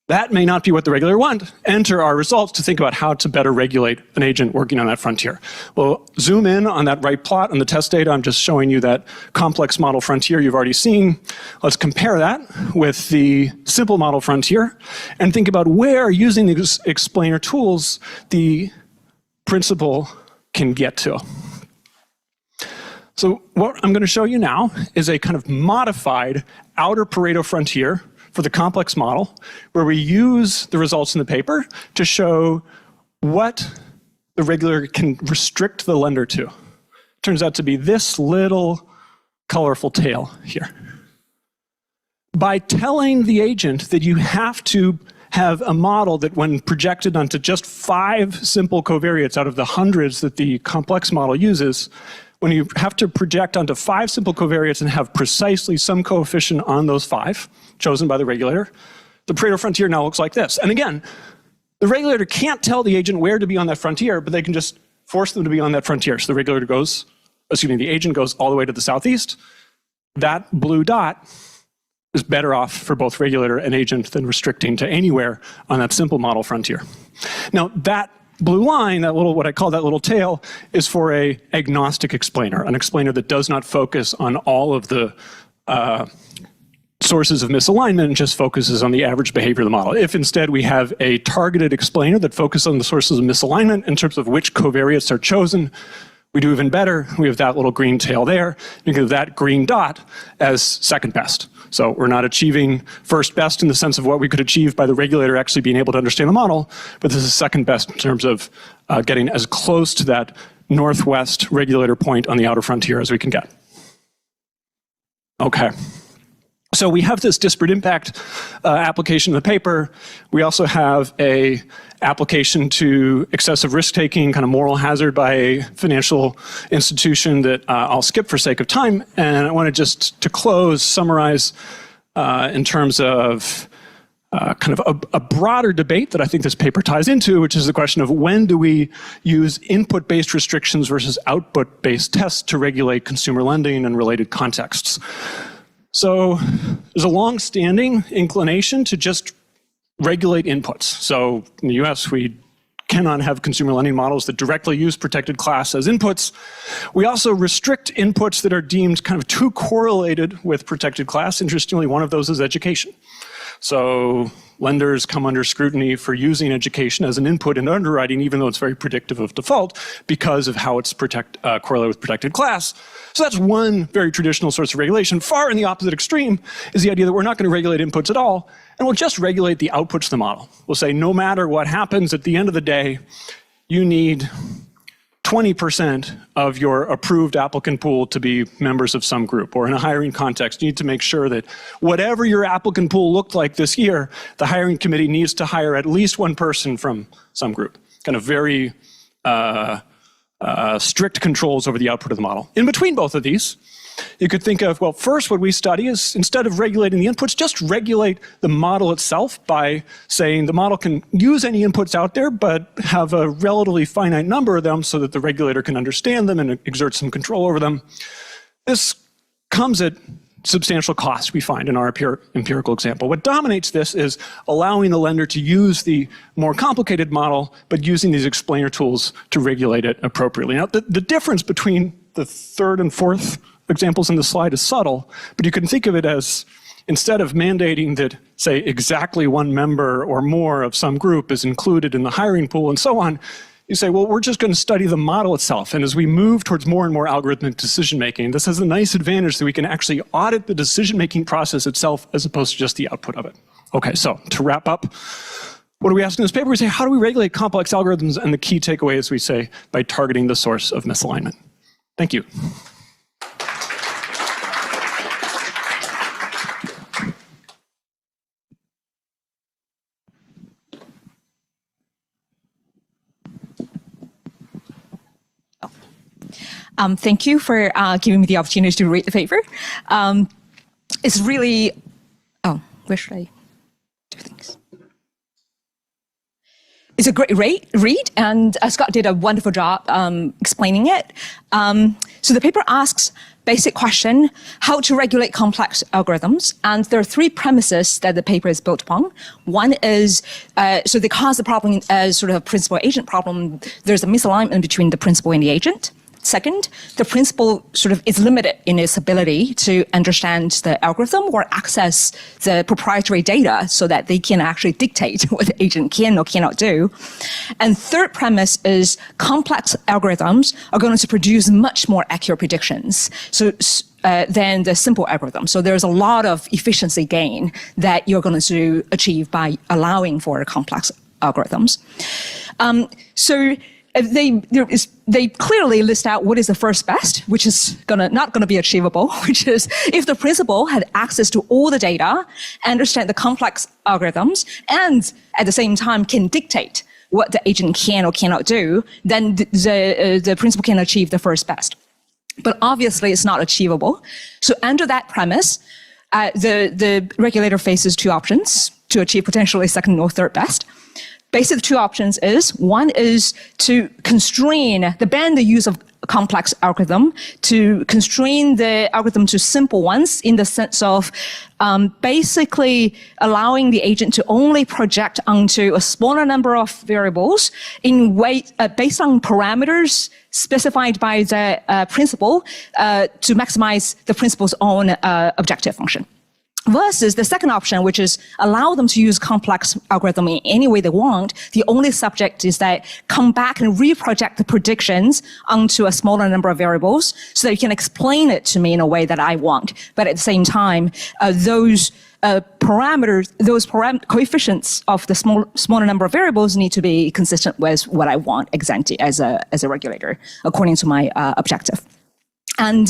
That may not be what the regulator wants. Enter our results to think about how to better regulate an agent working on that frontier. We'll zoom in on that right plot on the test data. I'm just showing you that complex model frontier you've already seen. Let's compare that with the simple model frontier and think about where, using these explainer tools, the principle can get to. So what I'm going to show you now is a kind of modified outer Pareto frontier for the complex model, where we use the results in the paper to show what the regulator can restrict the lender to. Turns out to be this little colorful tail here. By telling the agent that you have to have a model that, when projected onto just 5 simple covariates out of the hundreds that the complex model uses, when you have to project onto 5 simple covariates and have precisely some coefficient on those 5 chosen by the regulator, the Pareto frontier now looks like this. And again, the regulator can't tell the agent where to be on that frontier, but they can just force them to be on that frontier. So the regulator goes, the agent goes all the way to the southeast. That blue dot is better off for both regulator and agent than restricting to anywhere on that simple model frontier. Now, that blue line, that little, what I call that little tail, is for a agnostic explainer, an explainer that does not focus on all of the sources of misalignment and just focuses on the average behavior of the model. If instead we have a targeted explainer that focuses on the sources of misalignment in terms of which covariates are chosen, we do even better. We have that little green tail there. You can have that green dot as second best. So we're not achieving first best in the sense of what we could achieve by the regulator actually being able to understand the model, but this is second best in terms of getting as close to that northwest regulator point on the outer frontier as we can get. Okay. So we have this disparate impact application in the paper. We also have a application to excessive risk-taking, kind of moral hazard by a financial institution that I'll skip for sake of time. And I want to close, summarize in terms of kind of a broader debate that I think this paper ties into, which is the question of when do we use input-based restrictions versus output-based tests to regulate consumer lending and related contexts. So there's a long-standing inclination to just regulate inputs. So in the US, we cannot have consumer lending models that directly use protected class as inputs. We also restrict inputs that are deemed kind of too correlated with protected class. Interestingly, one of those is education. So lenders come under scrutiny for using education as an input in underwriting, even though it's very predictive of default because of how it's correlated with protected class. So that's one very traditional source of regulation. Far in the opposite extreme is the idea that we're not going to regulate inputs at all, and we'll just regulate the outputs of the model. We'll say no matter what happens at the end of the day, you need 20% of your approved applicant pool to be members of some group, or in a hiring context, you need to make sure that whatever your applicant pool looked like this year, the hiring committee needs to hire at least one person from some group. Kind of very strict controls over the output of the model. In between both of these, you could think of, well, first what we study is, instead of regulating the inputs, just regulate the model itself by saying the model can use any inputs out there, but have a relatively finite number of them so that the regulator can understand them and exert some control over them. This comes at substantial cost, we find in our empirical example. What dominates this is allowing the lender to use the more complicated model, but using these explainer tools to regulate it appropriately. Now, the difference between the third and fourth examples in the slide is subtle, but you can think of it as, instead of mandating that, say, exactly one member or more of some group is included in the hiring pool and so on, you say, well, we're just going to study the model itself. And as we move towards more and more algorithmic decision-making, this has a nice advantage that we can actually audit the decision-making process itself as opposed to just the output of it. Okay, so to wrap up, what do we ask in this paper? We say, how do we regulate complex algorithms? And the key takeaway is we say, by targeting the source of misalignment. Thank you. Thank you for giving me the opportunity to read the paper. It's really, where should I do things? It's a great read, and Scott did a wonderful job explaining it. So the paper asks basic question, how to regulate complex algorithms. And there are three premises that the paper is built upon. One is, so they cause the problem as sort of a principal-agent problem. There's a misalignment between the principal and the agent. Second, the principal sort of is limited in its ability to understand the algorithm or access the proprietary data so that they can actually dictate what the agent can or cannot do. And third premise is complex algorithms are going to produce much more accurate predictions than the simple algorithm. So there's a lot of efficiency gain that you're going to achieve by allowing for complex algorithms. They clearly list out what is the first best, which is not going to be achievable, which is if the principal had access to all the data, understand the complex algorithms, and at the same time can dictate what the agent can or cannot do, then the principal can achieve the first best. But obviously it's not achievable. So under that premise, the regulator faces two options to achieve potentially second or third best. Basically, the two options is, one is to ban the use of complex algorithm, to constrain the algorithm to simple ones in the sense of basically allowing the agent to only project onto a smaller number of variables based on parameters specified by the principal to maximize the principal's own objective function. Versus the second option, which is allow them to use complex algorithm in any way they want. The only subject is that come back and reproject the predictions onto a smaller number of variables so that you can explain it to me in a way that I want. But at the same time, those coefficients of the smaller number of variables need to be consistent with what I want ex ante as a regulator, according to my objective. And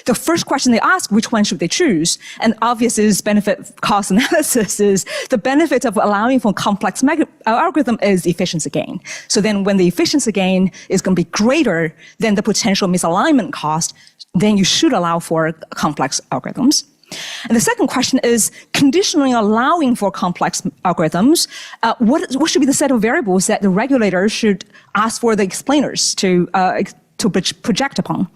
the first question they ask, which one should they choose? And obviously, this benefit cost analysis is the benefit of allowing for complex algorithm is efficiency gain. So then when the efficiency gain is going to be greater than the potential misalignment cost, then you should allow for complex algorithms. And the second question is, conditionally allowing for complex algorithms, what should be the set of variables that the regulator should ask for the explainers to project upon?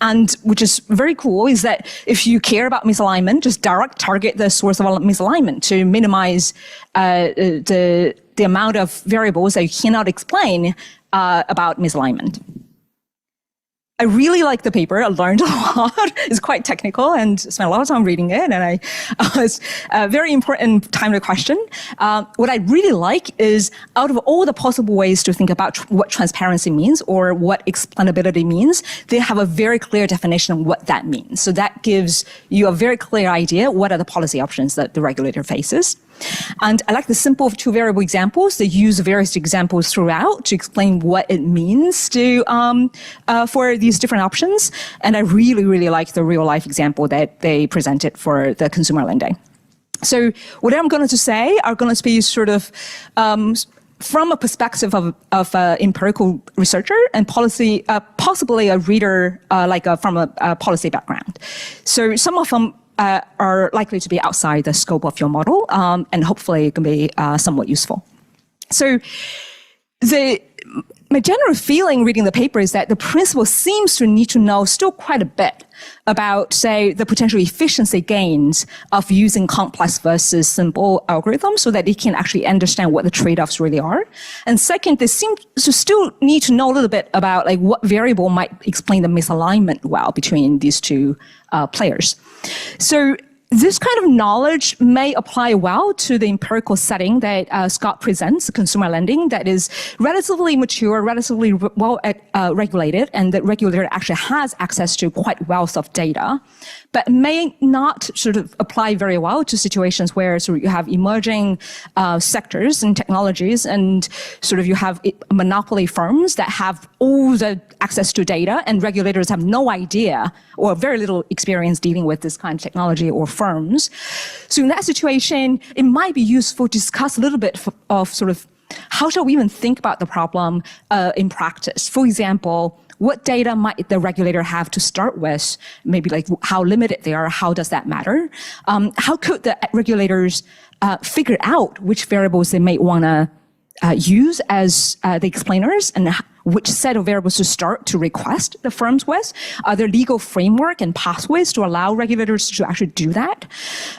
And which is very cool is that if you care about misalignment, just target the source of misalignment to minimize the amount of variables that you cannot explain about misalignment. I really like the paper. I learned a lot. It's quite technical and spent a lot of time reading it. And it's a very important timely question. What I really like is out of all the possible ways to think about what transparency means or what explainability means, they have a very clear definition of what that means. So that gives you a very clear idea what are the policy options that the regulator faces. And I like the simple two variable examples. They use various examples throughout to explain what it means to for these different options. And I really, really like the real life example that they presented for the consumer lending. So what I'm going to say are going to be sort of from a perspective of an empirical researcher and policy, possibly a reader from a policy background. So some of them are likely to be outside the scope of your model, and hopefully it can be somewhat useful. So my general feeling reading the paper is that the principal seems to need to know still quite a bit about, say, the potential efficiency gains of using complex versus simple algorithms so that they can actually understand what the trade-offs really are. And second, they seem to still need to know a little bit about like what variable might explain the misalignment well between these two players. So this kind of knowledge may apply well to the empirical setting that Scott presents, consumer lending, that is relatively mature, relatively well regulated, and the regulator actually has access to quite wealth of data, but may not sort of apply very well to situations where sort of you have emerging sectors and technologies, and sort of you have monopoly firms that have all the access to data, and regulators have no idea or very little experience dealing with this kind of technology or firms. So in that situation, it might be useful to discuss a little bit of sort of how shall we even think about the problem in practice. For example, what data might the regulator have to start with? Maybe like how limited they are, how does that matter? How could the regulators figure out which variables they may want to use as the explainers, and which set of variables to start to request the firms with? Are there legal framework and pathways to allow regulators to actually do that?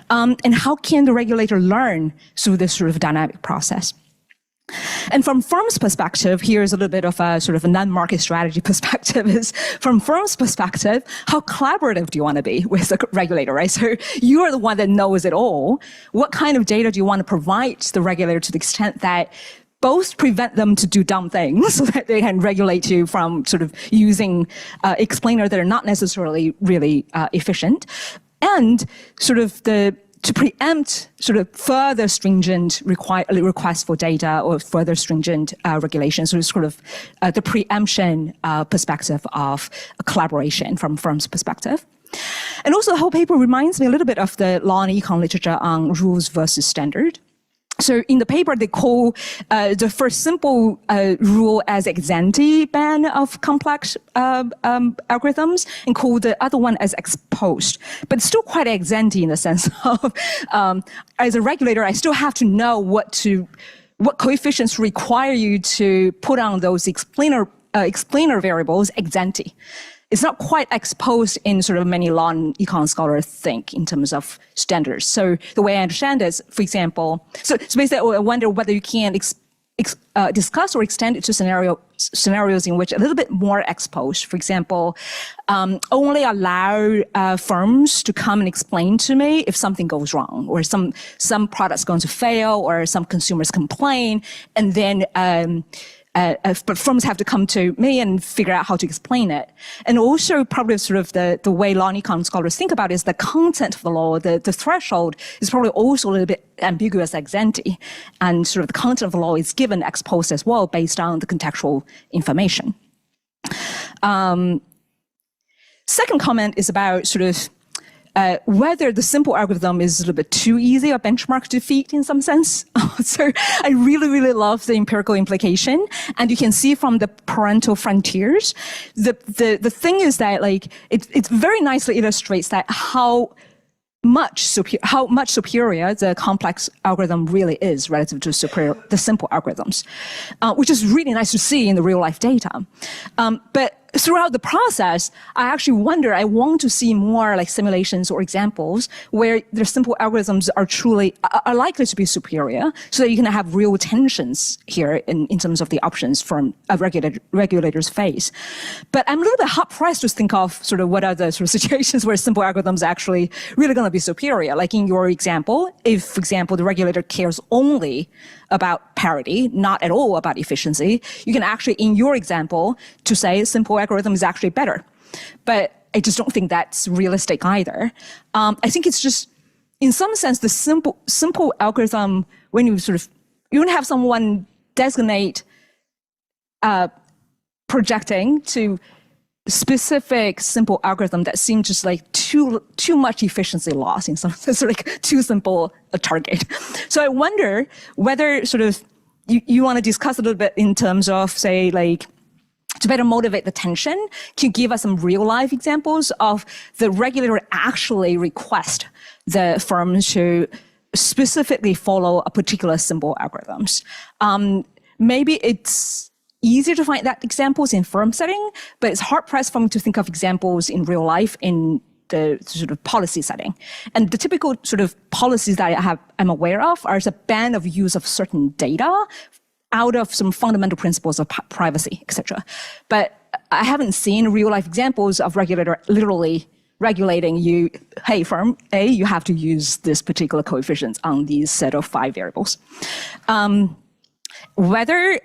And how can the regulator learn through this sort of dynamic process? And from firms' perspective, here's a little bit of a sort of a non-market strategy perspective, is from firms' perspective, how collaborative do you want to be with the regulator, right? So you are the one that knows it all. What kind of data do you want to provide to the regulator to the extent that both prevent them to do dumb things so that they can regulate you from sort of using explainers that are not necessarily really efficient, and sort of to preempt sort of further stringent requests for data or further stringent regulations. So it's sort of the preemption perspective of collaboration from firms' perspective. And also the whole paper reminds me a little bit of the law and econ literature on rules versus standard. So in the paper, they call the first simple rule as ex ante ban of complex algorithms, and call the other one as ex post. But it's still quite ex ante in the sense of, as a regulator, I still have to know what coefficients require you to put on those explainer variables ex ante. It's not quite exposed in sort of many law and econ scholars think in terms of standards. So the way I understand it is, for example, so basically I wonder whether you can discuss or extend it to scenarios in which a little bit more exposed. For example, only allow firms to come and explain to me if something goes wrong, or some product's going to fail, or some consumers complain, and then but firms have to come to me and figure out how to explain it. And also probably sort of the way law and econ scholars think about it is the content of the law, the threshold is probably also a little bit ambiguous ex ante. And sort of the content of the law is given ex post as well based on the contextual information. Second comment is about sort of whether the simple algorithm is a little bit too easy a benchmark to defeat in some sense. So I really, really love the empirical implication. And you can see from the parental frontiers, the thing is that like, it very nicely illustrates that how much superior the complex algorithm really is relative to the simple algorithms, which is really nice to see in the real life data. But throughout the process, I actually wonder, I want to see more like simulations or examples where the simple algorithms are likely to be superior, so that you can have real tensions here in terms of the options from regulators face. But I'm a little bit hard pressed to think of sort of what are the sort of situations where simple algorithms are actually really going to be superior. Like in your example, if, for example, the regulator cares only about parity, not at all about efficiency, you can actually, in your example, to say simple algorithm is actually better. But I just don't think that's realistic either. I think it's just, in some sense, the simple algorithm, when you don't have someone designate projecting to specific simple algorithm that seem just like too much efficiency loss in some sense, like too simple a target. So I wonder whether sort of you want to discuss a little bit in terms of, say, like, to better motivate the tension, can you give us some real life examples of the regulator actually request the firms to specifically follow a particular symbol algorithms? Maybe it's easier to find that examples in firm setting, but it's hard pressed for me to think of examples in real life in the sort of policy setting. And the typical sort of policies that I'm aware of are a ban of use of certain data out of some fundamental principles of privacy, etc. But I haven't seen real life examples of regulator literally regulating you, hey, firm A, you have to use this particular coefficient on these set of 5 variables. Whether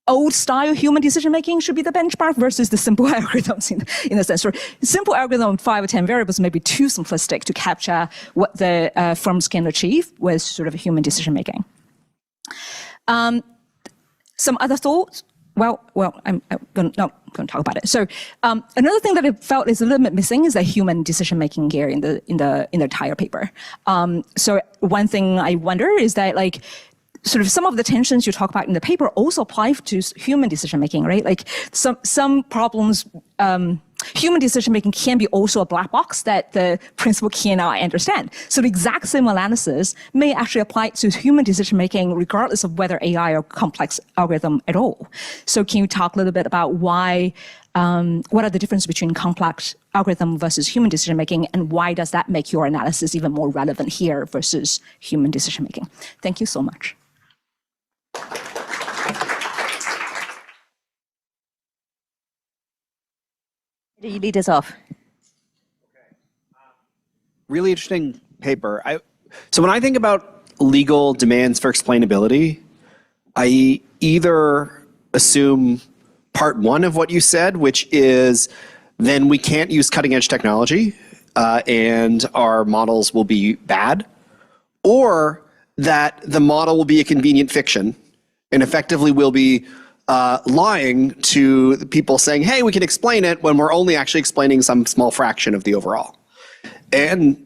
old style human decision making should be the benchmark versus the simple algorithms in a sense. Or simple algorithm 5 or 10 variables may be too simplistic to capture what the firms can achieve with sort of human decision making. Some other thoughts? Well, I'm not going to talk about it. So another thing that I felt is a little bit missing is the human decision making here in the entire paper. So one thing I wonder is that, like, sort of some of the tensions you talk about in the paper also apply to human decision making, right? Like some problems, human decision making can be also a black box that the principal cannot understand. So the exact same analysis may actually apply to human decision making regardless of whether AI or complex algorithm at all. So can you talk a little bit about why, what are the differences between complex algorithm versus human decision making, and why does that make your analysis even more relevant here versus human decision making? Thank you so much. You lead us off. Really interesting paper. So when I think about legal demands for explainability, I either assume part one of what you said, which is then we can't use cutting edge technology and our models will be bad, or that the model will be a convenient fiction and effectively will be lying to the people saying, hey, we can explain it, when we're only actually explaining some small fraction of the overall. And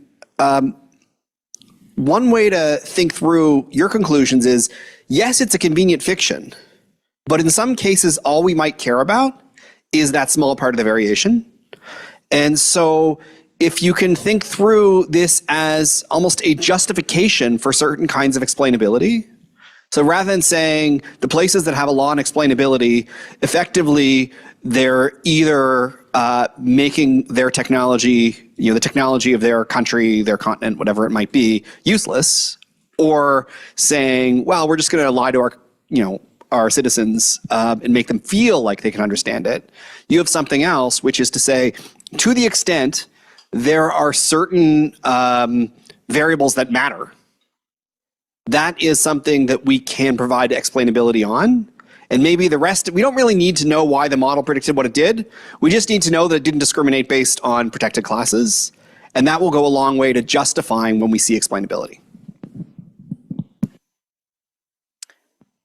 one way to think through your conclusions is, yes, it's a convenient fiction, but in some cases, all we might care about is that small part of the variation. And so if you can think through this as almost a justification for certain kinds of explainability, so rather than saying the places that have a law on explainability, effectively they're either making their technology, the technology of their country, their continent, whatever it might be, useless, or saying, well, we're just going to lie to our citizens and make them feel like they can understand it. You have something else, which is to say, to the extent there are certain variables that matter, that is something that we can provide explainability on. And maybe the rest, we don't really need to know why the model predicted what it did. We just need to know that it didn't discriminate based on protected classes. And that will go a long way to justifying when we see explainability.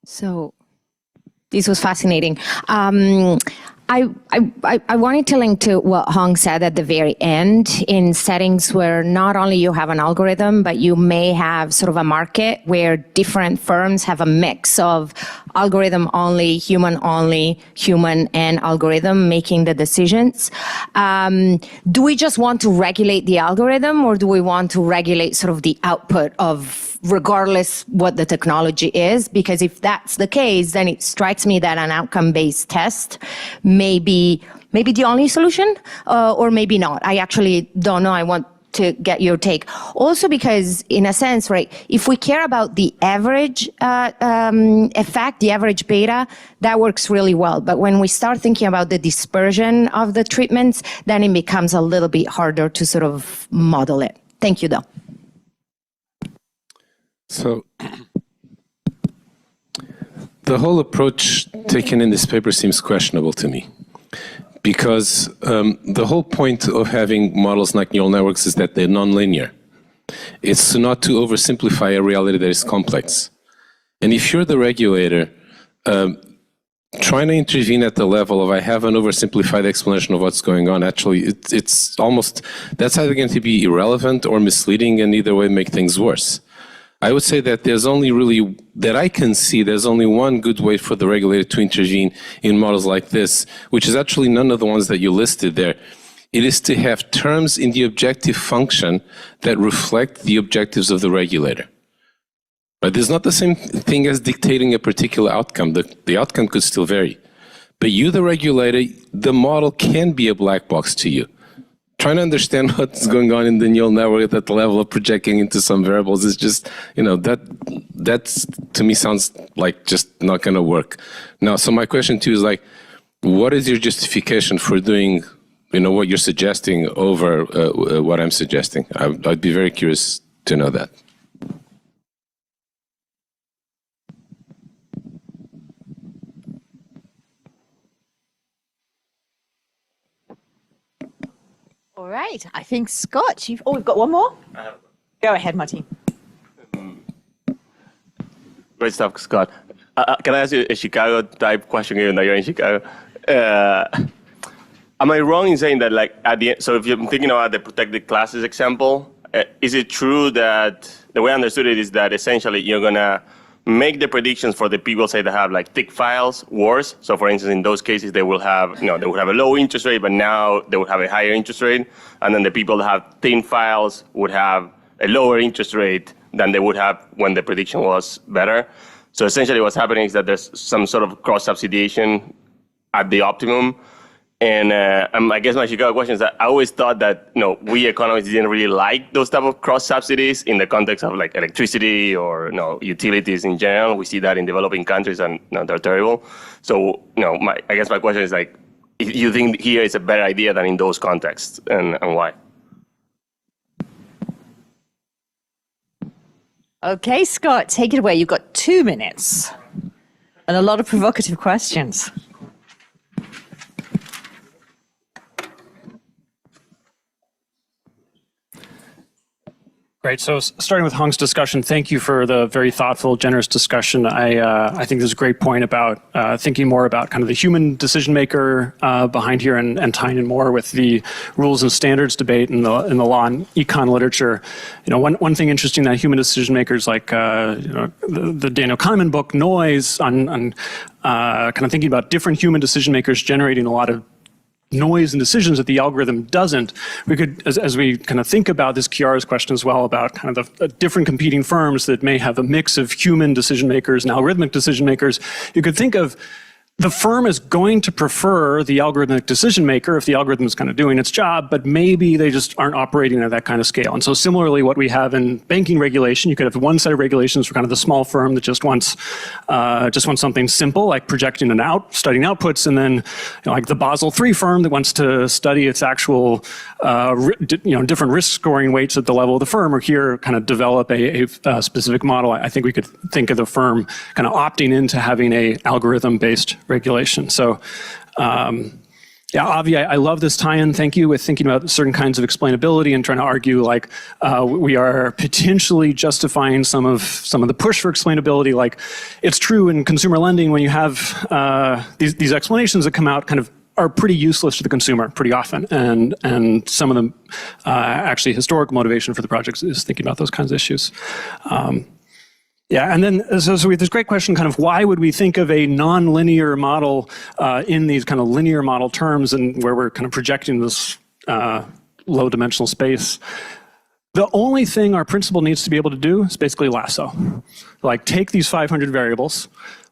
So this was fascinating. I wanted to link to what Hong said at the very end, in settings where not only you have an algorithm, but you may have sort of a market where different firms have a mix of algorithm only, human and algorithm making the decisions. Do we just want to regulate the algorithm, or do we want to regulate sort of the output of, regardless what the technology is? Because if that's the case, then it strikes me that an outcome-based test may be the only solution, or maybe not. I actually don't know. I want to get your take. Also because, in a sense, right, if we care about the average effect, the average beta, that works really well. But when we start thinking about the dispersion of the treatments, then it becomes a little bit harder to sort of model it. Thank you, though. So the whole approach taken in this paper seems questionable to me, because the whole point of having models like neural networks is that they're nonlinear. It's not to oversimplify a reality that is complex. And if you're the regulator, trying to intervene at the level of I have an oversimplified explanation of what's going on, actually, it's almost, that's either going to be irrelevant or misleading, and either way make things worse. I would say that there's only really, that I can see, there's only one good way for the regulator to intervene in models like this, which is actually none of the ones that you listed there. It is to have terms in the objective function that reflect the objectives of the regulator. But it's not the same thing as dictating a particular outcome. The outcome could still vary. But you, the regulator, the model can be a black box to you. Trying to understand what's going on in the neural network at the level of projecting into some variables is just, that's to me sounds like just not going to work. Now, so my question to you is like, what is your justification for doing, what you're suggesting over what I'm suggesting? I'd be very curious to know that. All right. I think Scott, we've got one more. Go ahead, Martin. Great stuff, Scott. Can I ask you a Chicago type question, even though you're in Chicago? Am I wrong in saying that, like, at the end, so if you're thinking about the protected classes example, is it true that the way I understood it is that essentially you're gonna make the predictions for the people, say, that have like thick files worse? So for instance, in those cases, they will have, they would have a low interest rate, but now they would have a higher interest rate. And then the people that have thin files would have a lower interest rate than they would have when the prediction was better. So essentially what's happening is that there's some sort of cross-subsidization at the optimum. And I guess my Chicago question is that I always thought that we economists didn't really like those type of cross subsidies in the context of like electricity or utilities in general. We see that in developing countries and they're terrible. So I guess my question is like, if you think here is a better idea than in those contexts, and why? Okay, Scott, take it away. You've got 2 minutes and a lot of provocative questions. Great. So starting with Hong's discussion, thank you for the very thoughtful, generous discussion. I think there's a great point about thinking more about kind of the human decision maker behind here and tying in more with the rules and standards debate in the law and econ literature. One thing interesting that human decision makers like the Daniel Kahneman book Noise on kind of thinking about different human decision makers generating a lot of noise and decisions that the algorithm doesn't. We could, as we kind of think about this Chiara's question as well about kind of the different competing firms that may have a mix of human decision makers and algorithmic decision makers, you could think of the firm is going to prefer the algorithmic decision maker if the algorithm is kind of doing its job, but maybe they just aren't operating at that kind of scale. And so similarly, what we have in banking regulation, you could have one set of regulations for kind of the small firm that just wants something simple, like projecting studying outputs, and then like the Basel III firm that wants to study its actual different risk scoring weights at the level of the firm, or here kind of develop a specific model. I think we could think of the firm kind of opting into having a algorithm-based regulation. So Avi, I love this tie-in. Thank you with thinking about certain kinds of explainability and trying to argue like we are potentially justifying some of the push for explainability. Like it's true in consumer lending when you have these explanations that come out kind of are pretty useless to the consumer pretty often, and some of them actually historical motivation for the projects is thinking about those kinds of issues. And then, so we have this great question, kind of why would we think of a non-linear model in these kind of linear model terms and where we're kind of projecting this low dimensional space? The only thing our principal needs to be able to do is basically lasso. Like take these 500 variables,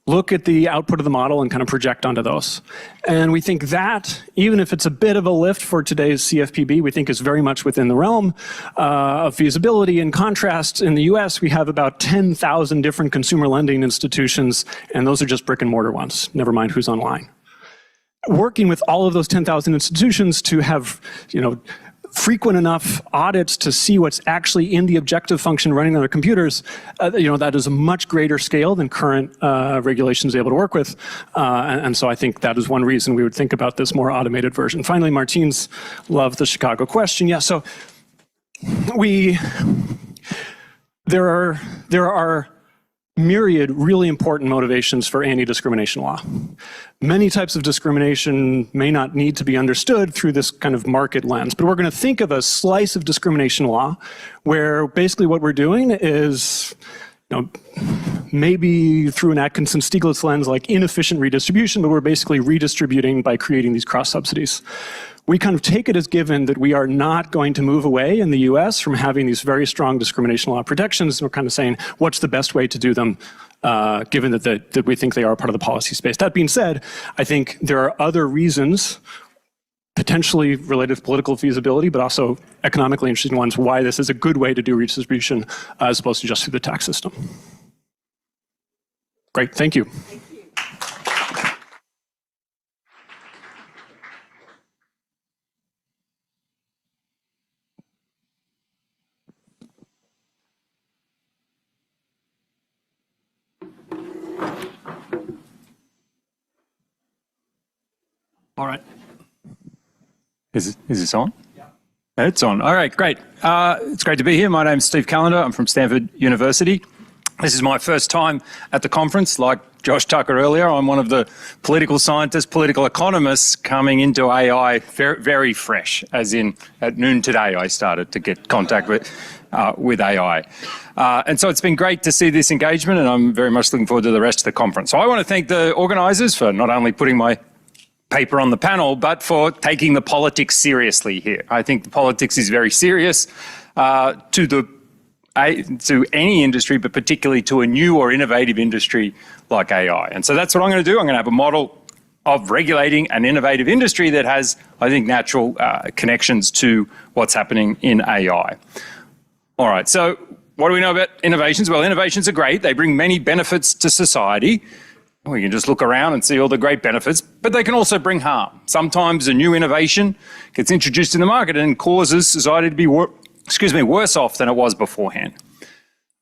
look at the output of the model and kind of project onto those. And we think that, even if it's a bit of a lift for today's CFPB, we think is very much within the realm of feasibility. In contrast, in the US, we have about 10,000 different consumer lending institutions, and those are just brick and mortar ones, never mind who's online. Working with all of those 10,000 institutions to have, frequent enough audits to see what's actually in the objective function running on their computers, that is a much greater scale than current regulations are able to work with. And so I think that is one reason we would think about this more automated version. Finally, Martine's loved the Chicago question. Yeah, so there are myriad really important motivations for anti-discrimination law. Many types of discrimination may not need to be understood through this kind of market lens, but we're going to think of a slice of discrimination law where basically what we're doing is, maybe through an Atkinson-Stiglitz lens like inefficient redistribution, but we're basically redistributing by creating these cross-subsidies. We kind of take it as given that we are not going to move away in the US from having these very strong discrimination law protections. We're kind of saying, what's the best way to do them, given that we think they are part of the policy space. That being said, I think there are other reasons, potentially related to political feasibility, but also economically interesting ones, why this is a good way to do redistribution as opposed to just through the tax system. Great, thank you. All right. Is this on? Yeah. It's on. All right, great. It's great to be here. My name's Steve Callender. I'm from Stanford University. This is my first time at the conference. Like Josh Tucker earlier, I'm one of the political scientists, political economists coming into AI very, very fresh, as in at noon today I started to get contact with AI. And so it's been great to see this engagement, and I'm very much looking forward to the rest of the conference. So I want to thank the organisers for not only putting my paper on the panel, but for taking the politics seriously here. I think the politics is very serious to any industry, but particularly to a new or innovative industry like AI. And so that's what I'm going to do. I'm going to have a model of regulating an innovative industry that has, I think, natural connections to what's happening in AI. All right, so what do we know about innovations? Well, innovations are great. They bring many benefits to society. We can just look around and see all the great benefits, but they can also bring harm. Sometimes a new innovation gets introduced in the market and causes society to be worse off than it was beforehand.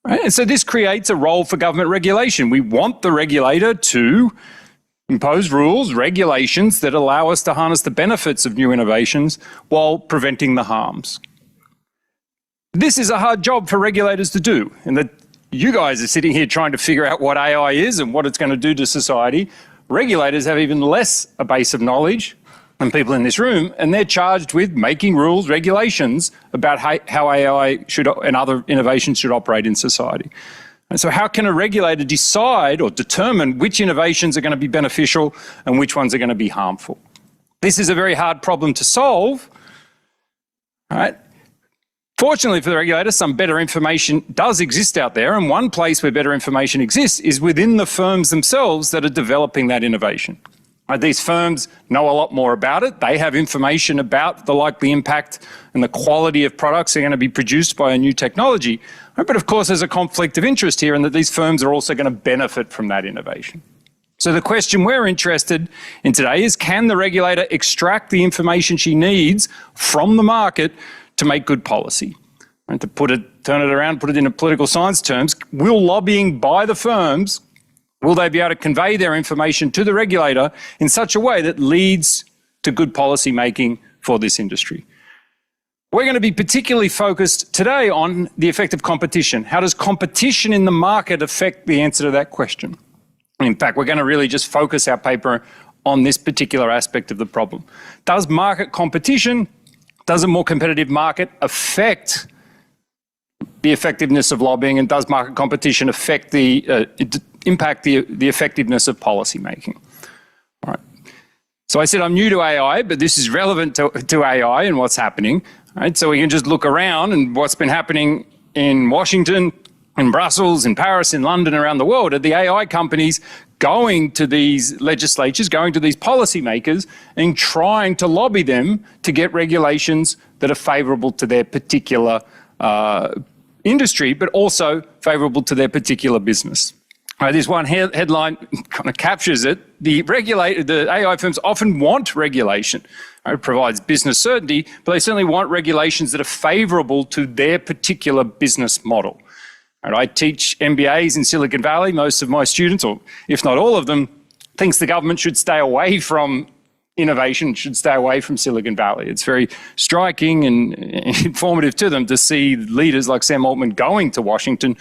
Right? And so this creates a role for government regulation. We want the regulator to impose rules, regulations that allow us to harness the benefits of new innovations while preventing the harms. This is a hard job for regulators to do, and that you guys are sitting here trying to figure out what AI is and what it's going to do to society. Regulators have even less a base of knowledge than people in this room, and they're charged with making rules, regulations about how AI should and other innovations should operate in society. And so how can a regulator decide or determine which innovations are going to be beneficial and which ones are going to be harmful? This is a very hard problem to solve. All right? Fortunately for the regulator, some better information does exist out there, and one place where better information exists is within the firms themselves that are developing that innovation. These firms know a lot more about it. They have information about the likely impact and the quality of products that are going to be produced by a new technology. But of course, there's a conflict of interest here in that these firms are also going to benefit from that innovation. So the question we're interested in today is, can the regulator extract the information she needs from the market to make good policy? And to turn it around, put it into political science terms, will lobbying by the firms, will they be able to convey their information to the regulator in such a way that leads to good policy making for this industry? We're going to be particularly focused today on the effect of competition. How does competition in the market affect the answer to that question? In fact, we're going to really just focus our paper on this particular aspect of the problem. Does market competition, does a more competitive market affect the effectiveness of lobbying, and does market competition affect impact the effectiveness of policy making? All right. So I said I'm new to AI, but this is relevant to AI and what's happening. All right. So we can just look around and what's been happening in Washington, in Brussels, in Paris, in London, around the world, are the AI companies going to these legislatures, going to these policymakers and trying to lobby them to get regulations that are favourable to their particular industry, but also favourable to their particular business. This one headline kind of captures it. The AI firms often want regulation. It provides business certainty, but they certainly want regulations that are favourable to their particular business model. I teach MBAs in Silicon Valley. Most of my students, or if not all of them, thinks the government should stay away from innovation, should stay away from Silicon Valley. It's very striking and informative to them to see leaders like Sam Altman going to Washington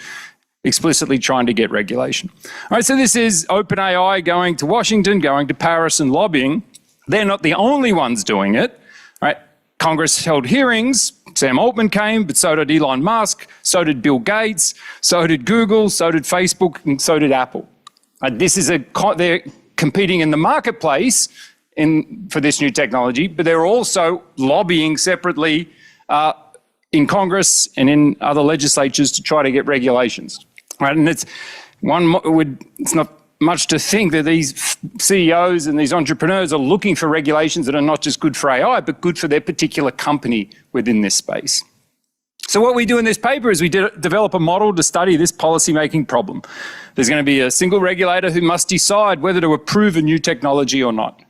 explicitly trying to get regulation. All right, so this is OpenAI going to Washington, going to Paris and lobbying. They're not the only ones doing it. All right, Congress held hearings. Sam Altman came, but so did Elon Musk, so did Bill Gates, so did Google, so did Facebook, and so did Apple. They're competing in the marketplace for this new technology, but they're also lobbying separately in Congress and in other legislatures to try to get regulations. Right? And it's not much to think that these CEOs and these entrepreneurs are looking for regulations that are not just good for AI, but good for their particular company within this space. So what we do in this paper is we develop a model to study this policymaking problem. There's going to be a single regulator who must decide whether to approve a new technology or not.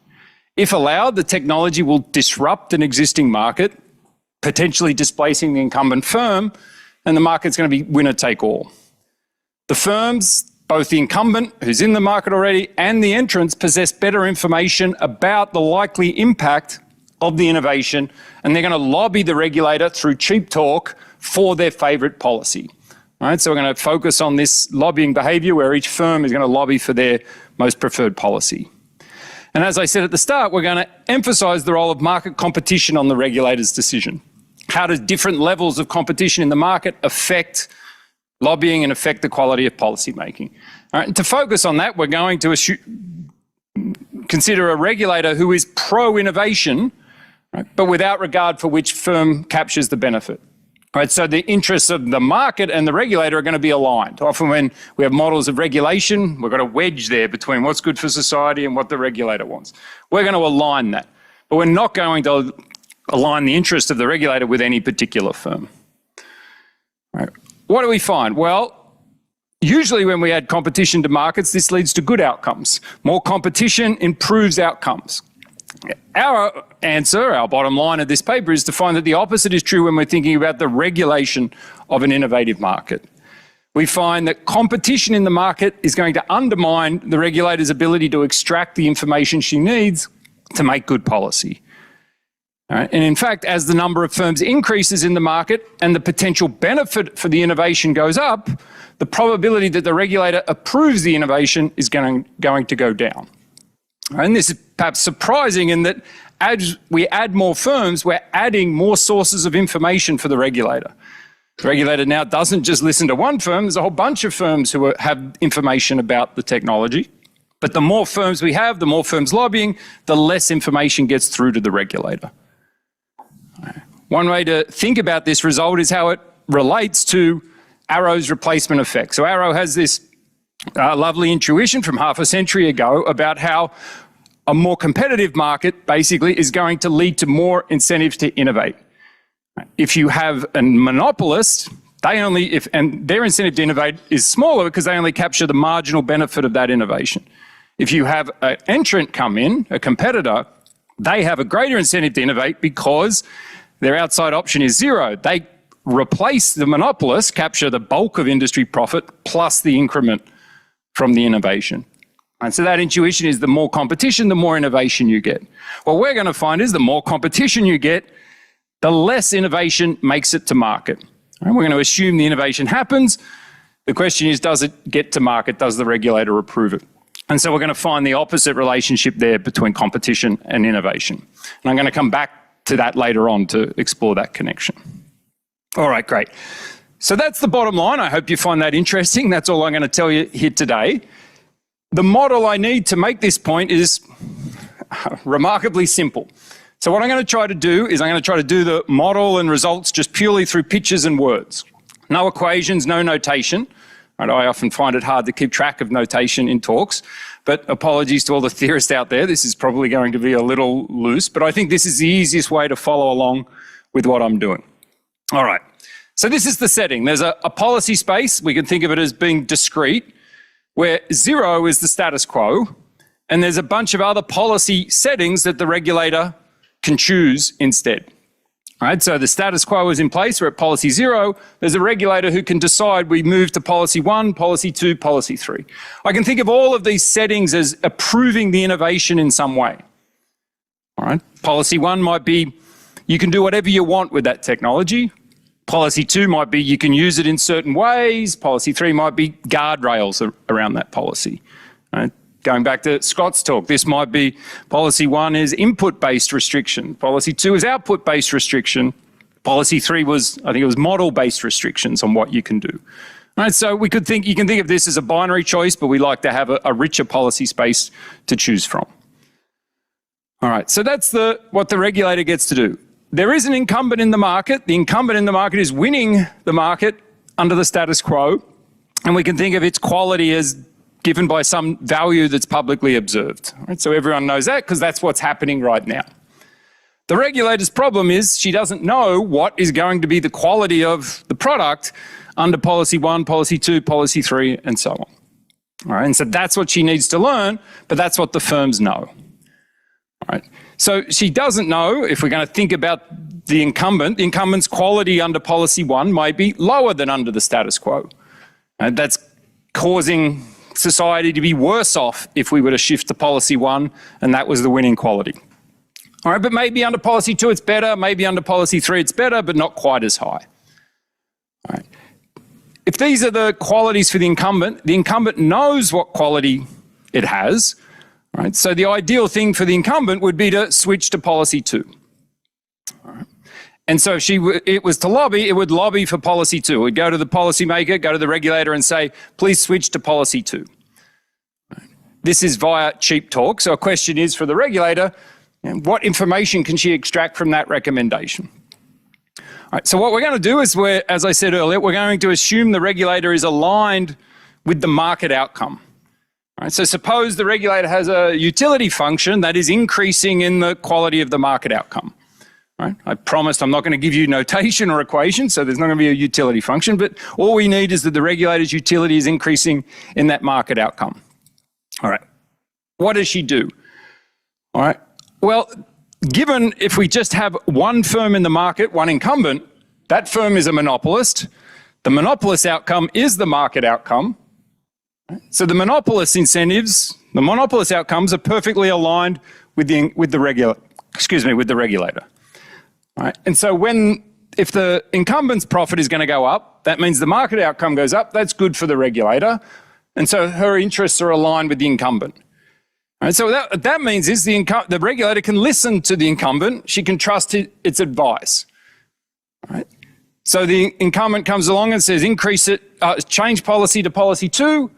If allowed, the technology will disrupt an existing market, potentially displacing the incumbent firm, and the market's going to be winner take all. The firms, both the incumbent, who's in the market already, and the entrants possess better information about the likely impact of the innovation, and they're going to lobby the regulator through cheap talk for their favourite policy. All right, so we're going to focus on this lobbying behaviour where each firm is going to lobby for their most preferred policy. And as I said at the start, we're going to emphasise the role of market competition on the regulator's decision. How does different levels of competition in the market affect lobbying and affect the quality of policy making? All right, and to focus on that, we're going to consider a regulator who is pro-innovation, right, but without regard for which firm captures the benefit. Right, so the interests of the market and the regulator are going to be aligned. Often when we have models of regulation, we've got a wedge there between what's good for society and what the regulator wants. We're going to align that, but we're not going to align the interest of the regulator with any particular firm. Right. What do we find? Well, usually when we add competition to markets, this leads to good outcomes. More competition improves outcomes. Our answer, our bottom line of this paper, is to find that the opposite is true when we're thinking about the regulation of an innovative market. We find that competition in the market is going to undermine the regulator's ability to extract the information she needs to make good policy. All right? And in fact, as the number of firms increases in the market and the potential benefit for the innovation goes up, the probability that the regulator approves the innovation is going to go down. And this is perhaps surprising in that as we add more firms, we're adding more sources of information for the regulator. The regulator now doesn't just listen to one firm, there's a whole bunch of firms who have information about the technology. But the more firms we have, the more firms lobbying, the less information gets through to the regulator. One way to think about this result is how it relates to Arrow's replacement effect. So Arrow has this lovely intuition from half a century ago about how a more competitive market basically is going to lead to more incentives to innovate. If you have a monopolist, and their incentive to innovate is smaller because they only capture the marginal benefit of that innovation. If you have an entrant come in, a competitor, they have a greater incentive to innovate because their outside option is zero. They replace the monopolist, capture the bulk of industry profit plus the increment from the innovation. And so that intuition is the more competition, the more innovation you get. What we're going to find is the more competition you get, the less innovation makes it to market. And we're going to assume the innovation happens. The question is, does it get to market? Does the regulator approve it? And so we're going to find the opposite relationship there between competition and innovation. And I'm going to come back to that later on to explore that connection. All right, great. So that's the bottom line. I hope you find that interesting. That's all I'm going to tell you here today. The model I need to make this point is remarkably simple. So what I'm going to try to do is I'm going to try to do the model and results just purely through pictures and words. No equations, no notation. I often find it hard to keep track of notation in talks, but apologies to all the theorists out there. This is probably going to be a little loose, but I think this is the easiest way to follow along with what I'm doing. All right. So this is the setting. There's a policy space. We can think of it as being discrete, where 0 is the status quo, and there's a bunch of other policy settings that the regulator can choose instead. All right, so the status quo is in place. We're at policy 0. There's a regulator who can decide we move to policy 1, policy 2, policy 3. I can think of all of these settings as approving the innovation in some way. All right, policy 1 might be you can do whatever you want with that technology. Policy 2 might be you can use it in certain ways. Policy 3 might be guardrails around that policy. Right? Going back to Scott's talk, this might be policy 1 is input-based restriction. Policy 2 is output-based restriction. Policy 3 was, I think it was model-based restrictions on what you can do. Right, so you can think of this as a binary choice, but we like to have a richer policy space to choose from. All right, so that's what the regulator gets to do. There is an incumbent in the market. The incumbent in the market is winning the market under the status quo, and we can think of its quality as given by some value that's publicly observed. Right, so everyone knows that because that's what's happening right now. The regulator's problem is she doesn't know what is going to be the quality of the product under policy 1, policy 2, policy 3, and so on. All right, and so that's what she needs to learn, but that's what the firms know. All right, so she doesn't know, if we're going to think about the incumbent's quality under policy 1 might be lower than under the status quo. And that's causing society to be worse off if we were to shift to policy 1 and that was the winning quality. All right, but maybe under policy 2 it's better, maybe under policy 3 it's better, but not quite as high. All right. If these are the qualities for the incumbent knows what quality it has, right? So the ideal thing for the incumbent would be to switch to policy 2. All right. And so if it was to lobby, it would lobby for policy 2. It would go to the policymaker, go to the regulator and say, please switch to policy 2. Right. This is via cheap talk. So a question is for the regulator, what information can she extract from that recommendation? All right, so what we're going to do is, as I said earlier, we're going to assume the regulator is aligned with the market outcome. All right, so suppose the regulator has a utility function that is increasing in the quality of the market outcome. All right, I promised I'm not going to give you notation or equation, so there's not going to be a utility function, but all we need is that the regulator's utility is increasing in that market outcome. All right, what does she do? All right, well, given if we just have one firm in the market, one incumbent, that firm is a monopolist. The monopolist outcome is the market outcome. So the monopolist incentives, the monopolist outcomes are perfectly aligned with the regulator. All right. And so if the incumbent's profit is going to go up, that means the market outcome goes up. That's good for the regulator. And so her interests are aligned with the incumbent. Right, so that means is the regulator can listen to the incumbent. She can trust its advice. Right? So the incumbent comes along and says, change policy to policy 2.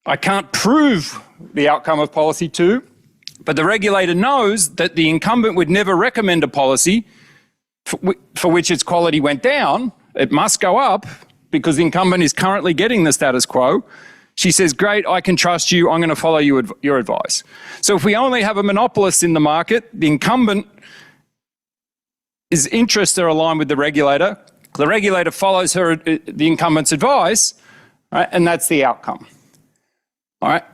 I can't prove the outcome of policy 2, but the regulator knows that the incumbent would never recommend a policy for which its quality went down. It must go up because the incumbent is currently getting the status quo. She says, great, I can trust you, I'm going to follow your advice. So if we only have a monopolist in the market, the incumbent, his interests are aligned with the regulator follows the incumbent's advice, right, and that's the outcome. All right.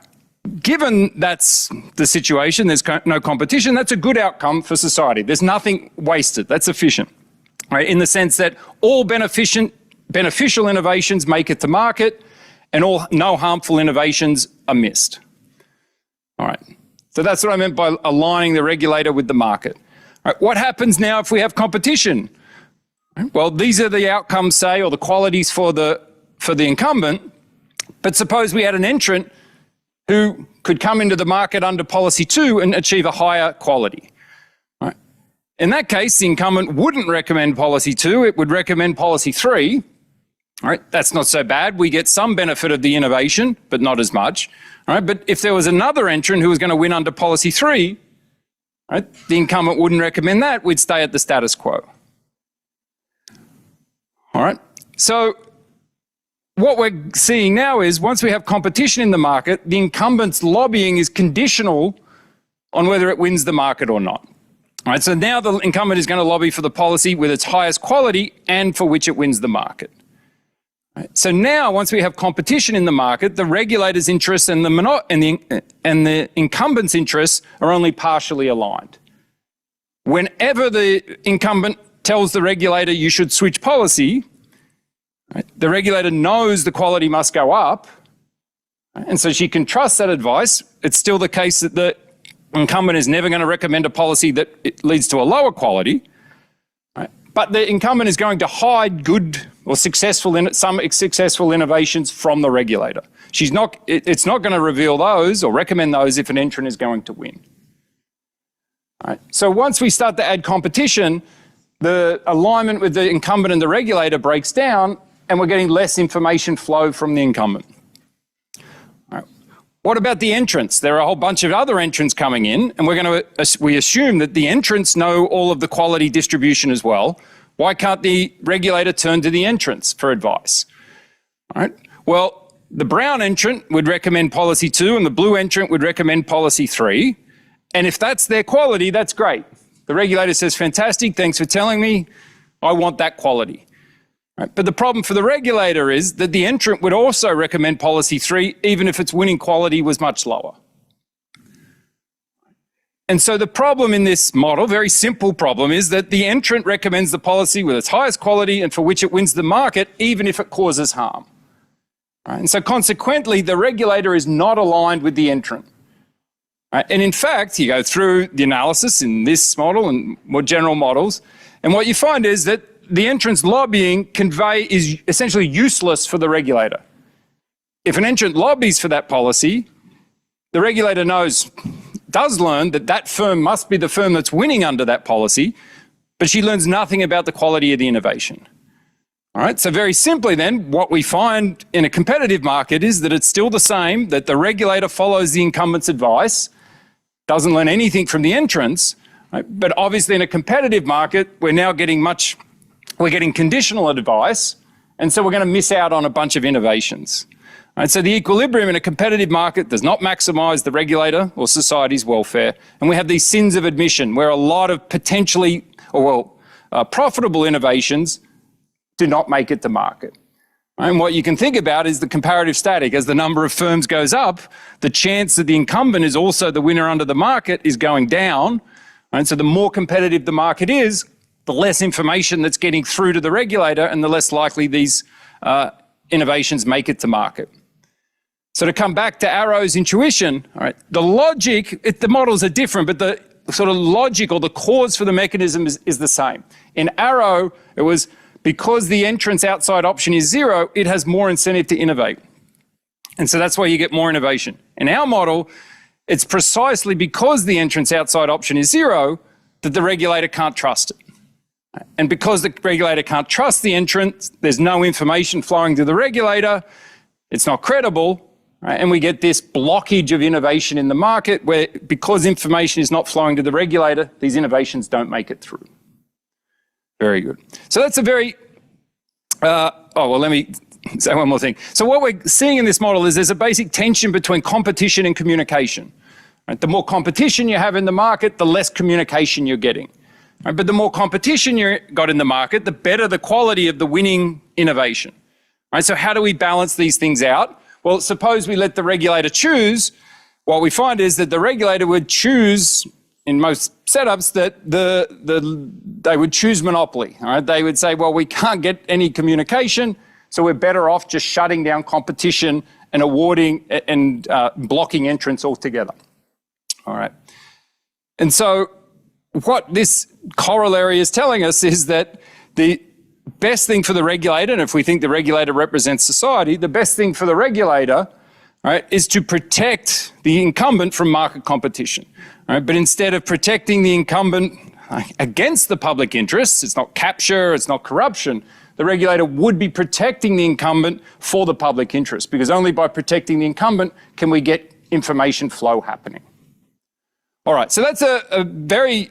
Given that's the situation, there's no competition, that's a good outcome for society. There's nothing wasted, that's efficient, right, in the sense that all beneficial innovations make it to market, and no harmful innovations are missed. All right, so that's what I meant by aligning the regulator with the market. All right, what happens now if we have competition? Well, these are the outcomes, say, or the qualities for the incumbent, but suppose we had an entrant who could come into the market under policy 2 and achieve a higher quality. All right. In that case, the incumbent wouldn't recommend policy 2, it would recommend policy 3. All right, that's not so bad. We get some benefit of the innovation, but not as much. All right, but if there was another entrant who was going to win under policy 3, right, the incumbent wouldn't recommend that. We'd stay at the status quo. All right, so what we're seeing now is once we have competition in the market, the incumbent's lobbying is conditional on whether it wins the market or not. All right, so now the incumbent is going to lobby for the policy with its highest quality and for which it wins the market. Right. So now, once we have competition in the market, the regulator's interests and the incumbent's interests are only partially aligned. Whenever the incumbent tells the regulator you should switch policy, right, the regulator knows the quality must go up, right, and so she can trust that advice. It's still the case that the incumbent is never going to recommend a policy that leads to a lower quality. Right? but the incumbent is going to hide good or some successful innovations from the regulator. It's not going to reveal those or recommend those if an entrant is going to win. All right. So once we start to add competition, the alignment with the incumbent and the regulator breaks down, and we're getting less information flow from the incumbent. All right. What about the entrants? There are a whole bunch of other entrants coming in, and we assume that the entrants know all of the quality distribution as well. Why can't the regulator turn to the entrants for advice? All right. Well, the brown entrant would recommend policy 2 and the blue entrant would recommend policy 3. And if that's their quality, that's great. The regulator says, fantastic, thanks for telling me, I want that quality. Right. But the problem for the regulator is that the entrant would also recommend policy 3, even if its winning quality was much lower. And so the problem in this model, very simple problem, is that the entrant recommends the policy with its highest quality and for which it wins the market, even if it causes harm. Right. And so consequently, the regulator is not aligned with the entrant. Right. And in fact, you go through the analysis in this model and more general models, and what you find is that the entrant's lobbying is essentially useless for the regulator. If an entrant lobbies for that policy, the regulator does learn that that firm must be the firm that's winning under that policy, but she learns nothing about the quality of the innovation. All right, so very simply then, what we find in a competitive market is that it's still the same, that the regulator follows the incumbent's advice, doesn't learn anything from the entrants, right? But obviously in a competitive market, we're now getting conditional advice, and so we're going to miss out on a bunch of innovations. Right, so the equilibrium in a competitive market does not maximize the regulator or society's welfare, and we have these sins of admission where a lot of potentially, profitable innovations do not make it to market. And what you can think about is the comparative static. As the number of firms goes up, the chance that the incumbent is also the winner under the market is going down. And so the more competitive the market is, the less information that's getting through to the regulator and the less likely these innovations make it to market. So to come back to Arrow's intuition, all right, the logic, the models are different, but the sort of logic or the cause for the mechanism is the same. In Arrow, it was because the entrance outside option is 0, it has more incentive to innovate. And so that's why you get more innovation. In our model, it's precisely because the entrance outside option is 0 that the regulator can't trust it. And because the regulator can't trust the entrant, there's no information flowing to the regulator, it's not credible, right? And we get this blockage of innovation in the market where, because information is not flowing to the regulator, these innovations don't make it through. Very good. So that's a very, let me say one more thing. So what we're seeing in this model is there's a basic tension between competition and communication. Right? The more competition you have in the market, the less communication you're getting. Right? But the more competition you got in the market, the better the quality of the winning innovation. Right? So how do we balance these things out? Well, suppose we let the regulator choose. What we find is that the regulator would choose, in most setups, that they would choose monopoly. All right? They would say, well, we can't get any communication, so we're better off just shutting down competition and awarding and blocking entrance altogether. All right. And so what this corollary is telling us is that the best thing for the regulator, and if we think the regulator represents society, the best thing for the regulator, right, is to protect the incumbent from market competition. Right? But instead of protecting the incumbent against the public interests, it's not capture, it's not corruption, the regulator would be protecting the incumbent for the public interest, because only by protecting the incumbent can we get information flow happening. All right, so that's a very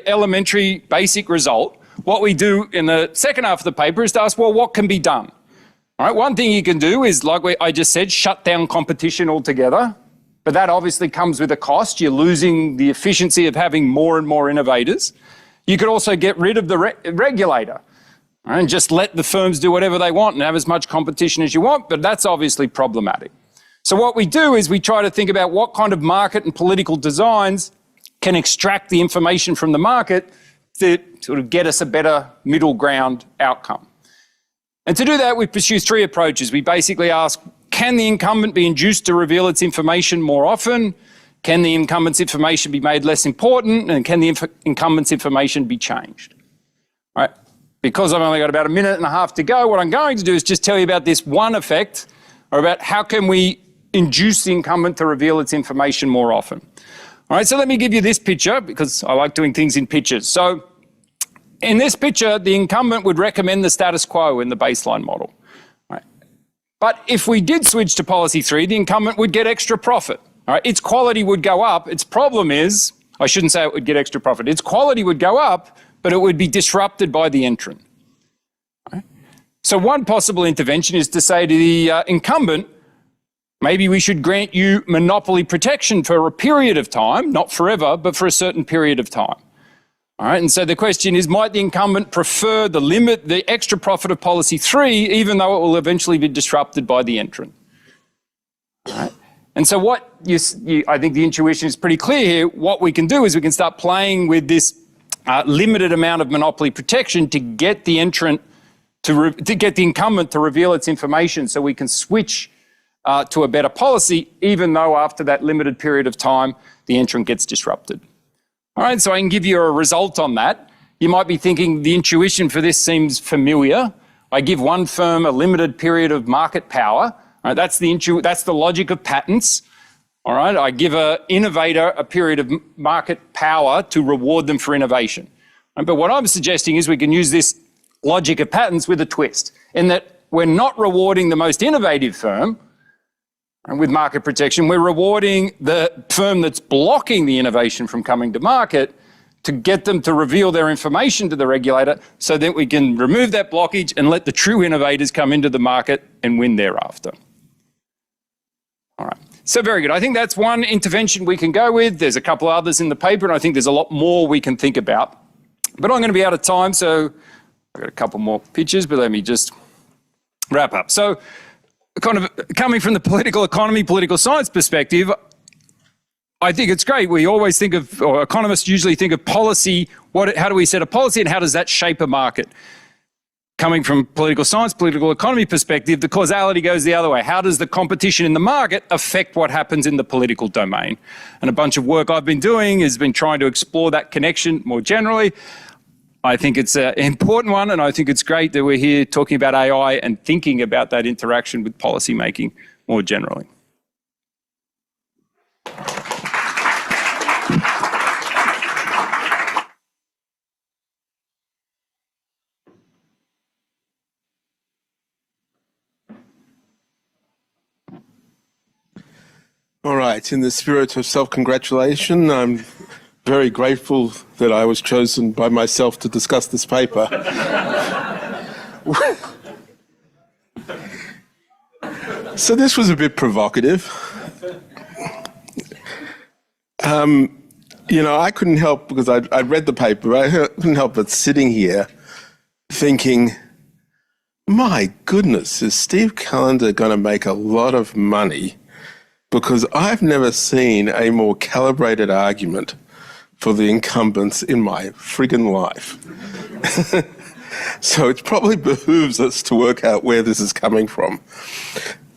elementary, basic result. What we do in the second half of the paper is to ask, well, what can be done? All right, one thing you can do is, like I just said, shut down competition altogether. But that obviously comes with a cost. You're losing the efficiency of having more and more innovators. You could also get rid of the regulator, right, and just let the firms do whatever they want and have as much competition as you want, but that's obviously problematic. So what we do is we try to think about what kind of market and political designs can extract the information from the market to sort of get us a better middle ground outcome. And to do that, we pursue 3 approaches. We basically ask, can the incumbent be induced to reveal its information more often? Can the incumbent's information be made less important? And can the incumbent's information be changed? All right. because I've only got about a minute and a half to go, what I'm going to do is just tell you about this one effect, or about how can we induce the incumbent to reveal its information more often. All right, so let me give you this picture, because I like doing things in pictures. So in this picture, the incumbent would recommend the status quo in the baseline model. All right. But if we did switch to policy 3, the incumbent would get extra profit. All right, its quality would go up. Its problem is, I shouldn't say it would get extra profit. Its quality would go up, but it would be disrupted by the entrant. All right. So one possible intervention is to say to the incumbent, maybe we should grant you monopoly protection for a period of time, not forever, but for a certain period of time. All right, and so the question is, might the incumbent prefer the extra profit of policy 3, even though it will eventually be disrupted by the entrant? All right. And so what I think the intuition is pretty clear here. What we can do is we can start playing with this limited amount of monopoly protection to get the entrant to get the incumbent to reveal its information, so we can switch to a better policy, even though after that limited period of time, the entrant gets disrupted. All right, so I can give you a result on that. You might be thinking the intuition for this seems familiar. I give one firm a limited period of market power. All right, that's the logic of patents. All right, I give an innovator a period of market power to reward them for innovation. Right, but what I'm suggesting is we can use this logic of patents with a twist, in that we're not rewarding the most innovative firm and with market protection, we're rewarding the firm that's blocking the innovation from coming to market to get them to reveal their information to the regulator, so that we can remove that blockage and let the true innovators come into the market and win thereafter. All right, so very good. I think that's one intervention we can go with. There's a couple others in the paper, and I think there's a lot more we can think about. But I'm going to be out of time, so I've got a couple more pictures, but let me just wrap up. So kind of coming from the political economy, political science perspective, I think it's great. We always think of, or economists usually think of policy, how do we set a policy and how does that shape a market? Coming from political science, political economy perspective, the causality goes the other way. How does the competition in the market affect what happens in the political domain? And a bunch of work I've been doing has been trying to explore that connection more generally. I think it's an important one, and I think it's great that we're here talking about AI and thinking about that interaction with policy making more generally. All right, in the spirit of self-congratulation, I'm very grateful that I was chosen by myself to discuss this paper. So this was a bit provocative. You know, I couldn't help, because I read the paper, I couldn't help but sitting here thinking, my goodness, is Steve Callender going to make a lot of money? Because I've never seen a more calibrated argument for the incumbents in my friggin' life. So it probably behooves us to work out where this is coming from.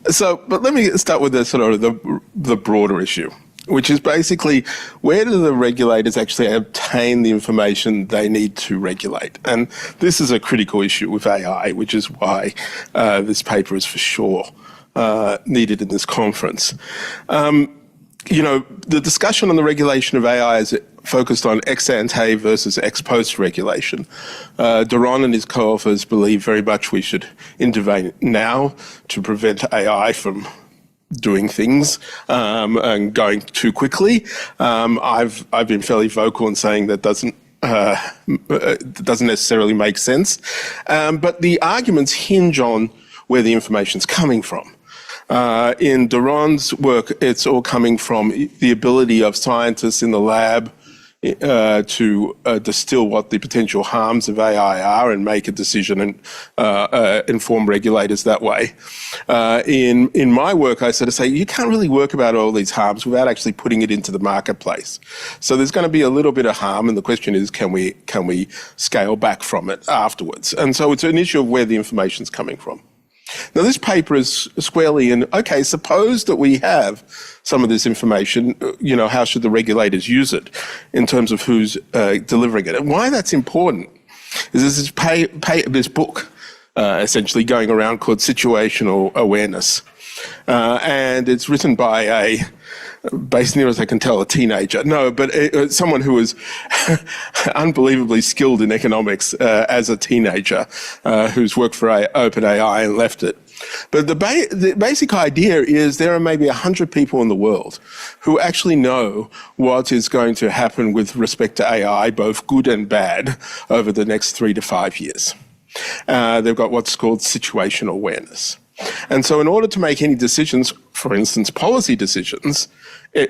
So, but let me start with the broader issue, which is basically, where do the regulators actually obtain the information they need to regulate? And this is a critical issue with AI, which is why this paper is for sure needed in this conference. You know, the discussion on the regulation of AI is focused on ex ante versus ex post regulation. Doron and his co-authors believe very much we should intervene now to prevent AI from doing things and going too quickly. I've been fairly vocal in saying that doesn't necessarily make sense. But the arguments hinge on where the information's coming from. In Doron's work, it's all coming from the ability of scientists in the lab to distill what the potential harms of AI are and make a decision and inform regulators that way. In my work, I sort of say, you can't really work about all these harms without actually putting it into the marketplace. So there's going to be a little bit of harm, and the question is, can we scale back from it afterwards? And so it's an issue of where the information's coming from. Now, this paper is squarely in, okay, suppose that we have some of this information, you know, how should the regulators use it in terms of who's delivering it? And why that's important is this book essentially going around called Situational Awareness. And it's written by based near as I can tell, a teenager. No, but someone who was unbelievably skilled in economics as a teenager, who's worked for OpenAI and left it. But the basic idea is there are maybe 100 people in the world who actually know what is going to happen with respect to AI, both good and bad, over the next 3 to 5 years. They've got what's called situational awareness. And so in order to make any decisions, for instance, policy decisions,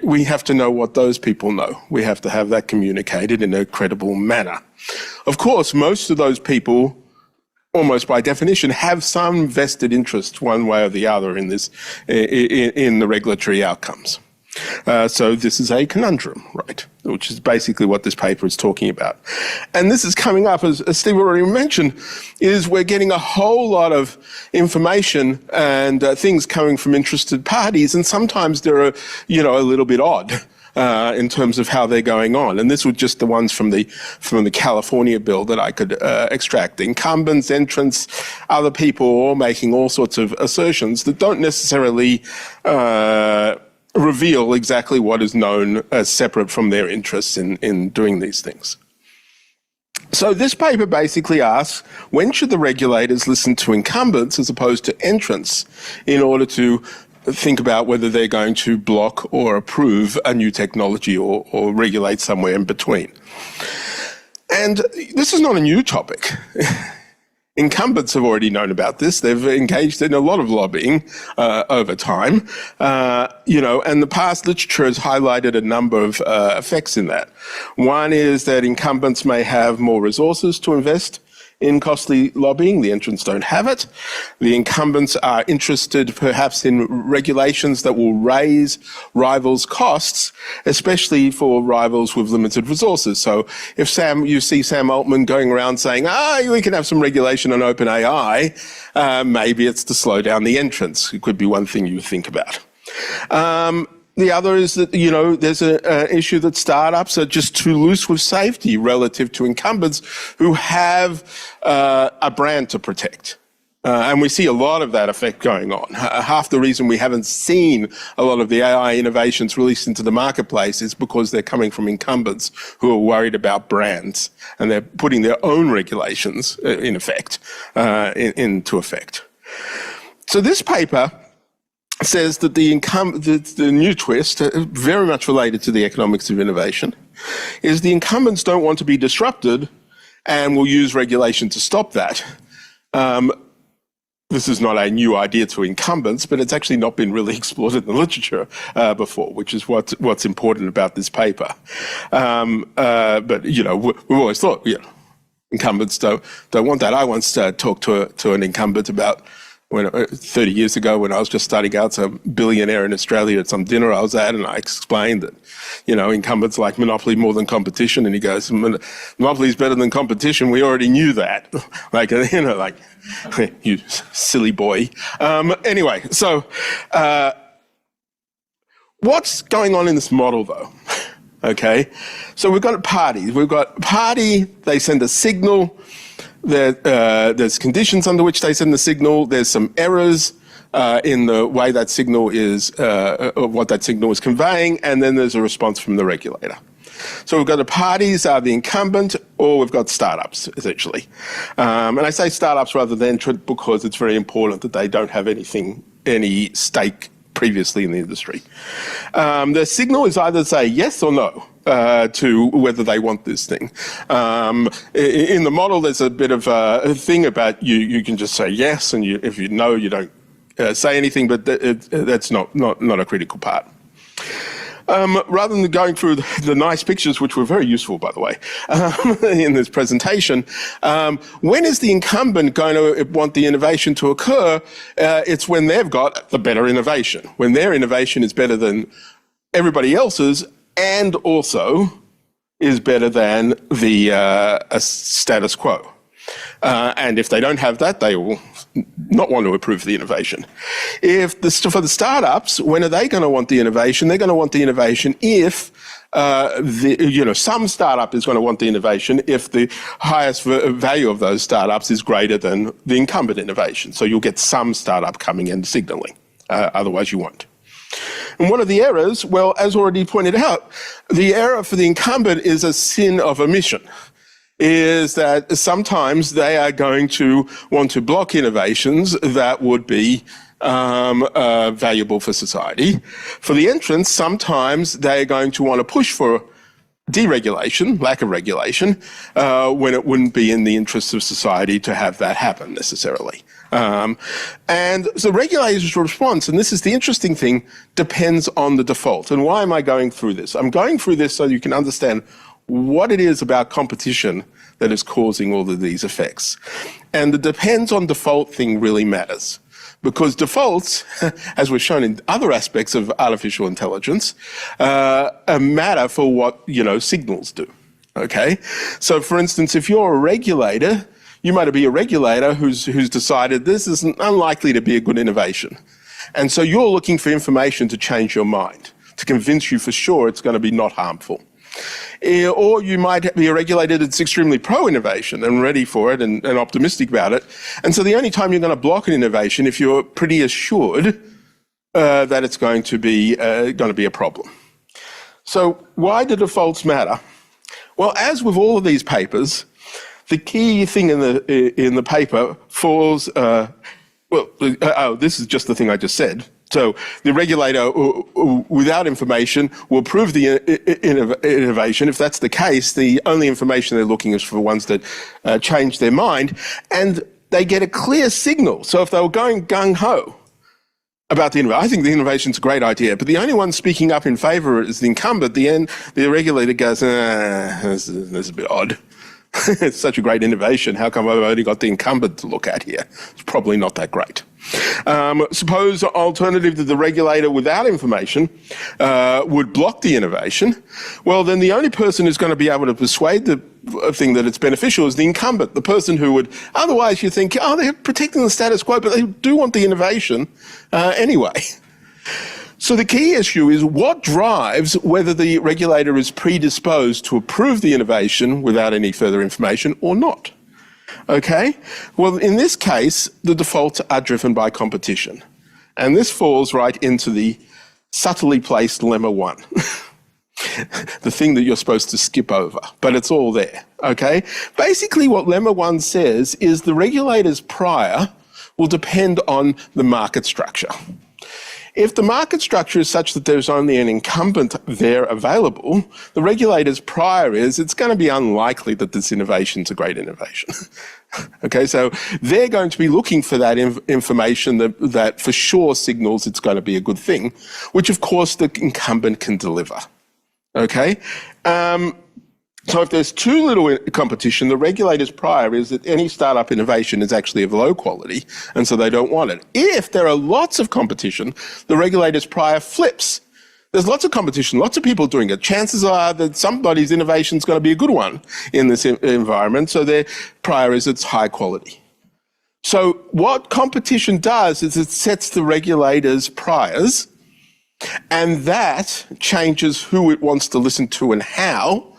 we have to know what those people know. We have to have that communicated in a credible manner. Of course, most of those people, almost by definition, have some vested interest one way or the other in this, in the regulatory outcomes. So this is a conundrum, right? Which is basically what this paper is talking about. And this is coming up, as Steve already mentioned, is we're getting a whole lot of information and things coming from interested parties, and sometimes they're, a little bit odd. In terms of how they're going on. And this was just the ones from the California bill that I could extract. Incumbents, entrants, other people all making all sorts of assertions that don't necessarily reveal exactly what is known as separate from their interests in doing these things. So this paper basically asks, when should the regulators listen to incumbents as opposed to entrants in order to think about whether they're going to block or approve a new technology or regulate somewhere in between? And this is not a new topic. Incumbents have already known about this. They've engaged in a lot of lobbying over time, and the past literature has highlighted a number of effects in that. One is that incumbents may have more resources to invest in costly lobbying. The entrants don't have it. The incumbents are interested perhaps in regulations that will raise rivals' costs, especially for rivals with limited resources. So if you see Sam Altman going around saying, we can have some regulation on OpenAI, maybe it's to slow down the entrants. It could be one thing you think about. The other is that, there's an issue that startups are just too loose with safety relative to incumbents who have a brand to protect. And we see a lot of that effect going on. Half the reason we haven't seen a lot of the AI innovations released into the marketplace is because they're coming from incumbents who are worried about brands, and they're putting their own regulations, in effect, into effect. So this paper says that the new twist, very much related to the economics of innovation, is the incumbents don't want to be disrupted and will use regulation to stop that. This is not a new idea to incumbents, but it's actually not been really explored in the literature before, which is what's important about this paper. But we've always thought, incumbents don't want that. I once talked to an incumbent about 30 years ago, when I was just starting out, some billionaire in Australia at some dinner I was at, and I explained that, incumbents like monopoly more than competition, and he goes, monopoly is better than competition. We already knew that. You silly boy. Anyway, so what's going on in this model, though? Okay, so we've got parties. We've got party. They send a signal. There's conditions under which they send the signal. There's some errors in the way that signal is, what that signal is conveying, and then there's a response from the regulator. So we've got the parties are the incumbent, or we've got startups, essentially. And I say startups rather than entrant because it's very important that they don't have any stake previously in the industry. The signal is either say yes or no to whether they want this thing. In the model, there's a bit of a thing about you can just say yes, and if you know, you don't say anything, but that's not a critical part. Rather than going through the nice pictures, which were very useful, by the way, in this presentation, when is the incumbent going to want the innovation to occur? It's when they've got the better innovation, when their innovation is better than everybody else's, and also is better than the status quo. And if they don't have that, they will not want to approve the innovation. For the startups, when are they going to want the innovation? They're going to want the innovation if some startup is going to want the innovation if the highest value of those startups is greater than the incumbent innovation. So you'll get some startup coming in signaling. Otherwise you won't. And one of the errors, well, as already pointed out, the error for the incumbent is a sin of omission, is that sometimes they are going to want to block innovations that would be valuable for society. For the entrants, sometimes they're going to want to push for deregulation, lack of regulation, when it wouldn't be in the interests of society to have that happen necessarily. And so regulators' response, and this is the interesting thing, depends on the default. And why am I going through this? I'm going through this so you can understand what it is about competition that is causing all of these effects. And the depends on default thing really matters. Because defaults, as we've shown in other aspects of artificial intelligence, matter for what, signals do, okay? So for instance, if you're a regulator, you might be a regulator who's decided this is unlikely to be a good innovation. And so you're looking for information to change your mind, to convince you for sure it's going to be not harmful. Or you might be a regulator that's extremely pro-innovation and ready for it and optimistic about it. And so the only time you're going to block an innovation if you're pretty assured that it's going to be a problem. So why do defaults matter? Well, as with all of these papers, the key thing in the paper falls. This is just the thing I just said. So the regulator, without information, will approve the innovation. If that's the case, the only information they're looking is for ones that change their mind, and they get a clear signal. So if they were going gung-ho about the innovation, I think the innovation's a great idea, but the only one speaking up in favour is the incumbent. The regulator goes, this is a bit odd. It's such a great innovation. How come I've only got the incumbent to look at here? It's probably not that great. Suppose alternatively the regulator without information would block the innovation. Well, then the only person who's going to be able to persuade the thing that it's beneficial is the incumbent, the person who would, otherwise you think, they're protecting the status quo, but they do want the innovation anyway. So the key issue is what drives whether the regulator is predisposed to approve the innovation without any further information or not. Okay? Well, in this case, the defaults are driven by competition. And this falls right into the subtly placed lemma 1. The thing that you're supposed to skip over, but it's all there. Okay? Basically what lemma 1 says is the regulator's prior will depend on the market structure. If the market structure is such that there's only an incumbent there available, the regulator's prior is it's going to be unlikely that this innovation's a great innovation. Okay, so they're going to be looking for that information that for sure signals it's going to be a good thing, which of course the incumbent can deliver. Okay? So if there's too little competition, the regulator's prior is that any startup innovation is actually of low quality, and so they don't want it. If there are lots of competition, the regulator's prior flips. There's lots of competition, lots of people doing it. Chances are that somebody's innovation is going to be a good one in this environment, so their prior is it's high quality. So what competition does is it sets the regulator's priors, and that changes who it wants to listen to and how,